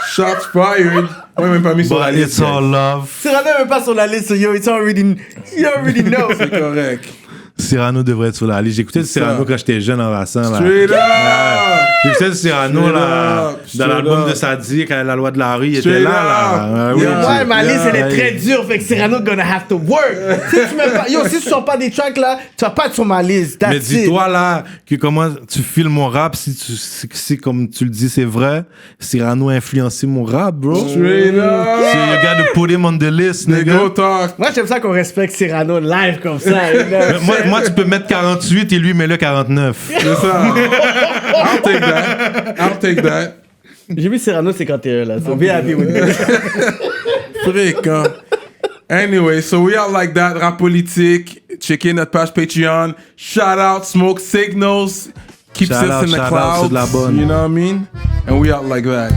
Shots fired! Ouais, même pas mis sur la But liste. it's all love. Cyrano n'est pas sur la liste, yo, you already know. C'est correct. Cyrano devrait être sur la liste. J'écoutais Cyrano quand j'étais jeune en Rassan. Straight up! J'écoutais Cyrano Straight là, up, dans straight l'album up. de Sadiq, La Loi de la rue, il était Straight là. up. Oui, Ouais, ma liste, elle est Yeah. très dure, fait que Cyrano gonna have to work. Si tu sors pas des tracks là, tu vas pas être sur ma liste. Mais That's it. dis-toi là, que comment tu filmes mon rap, si comme tu le dis, c'est vrai, Cyrano a influencé mon rap, bro. Straight up! So you gotta put him on the list, Nigga, nigga. talk! Moi, j'aime ça qu'on respecte Cyrano live comme ça. you know. Moi, tu peux mettre 48 et lui, mets-le 49. C'est ça. I'll take that. I'll take that. J'ai vu Cyrano 51 là. So be happy with me. Frick, hein. Anyway, so we are like that. Rap politique. Checkez notre page Patreon. Shout out Smoke Signals. Keeps Shout us out, in the shout out, clouds. c'est de la bonne. You know what I mean? And we are like that.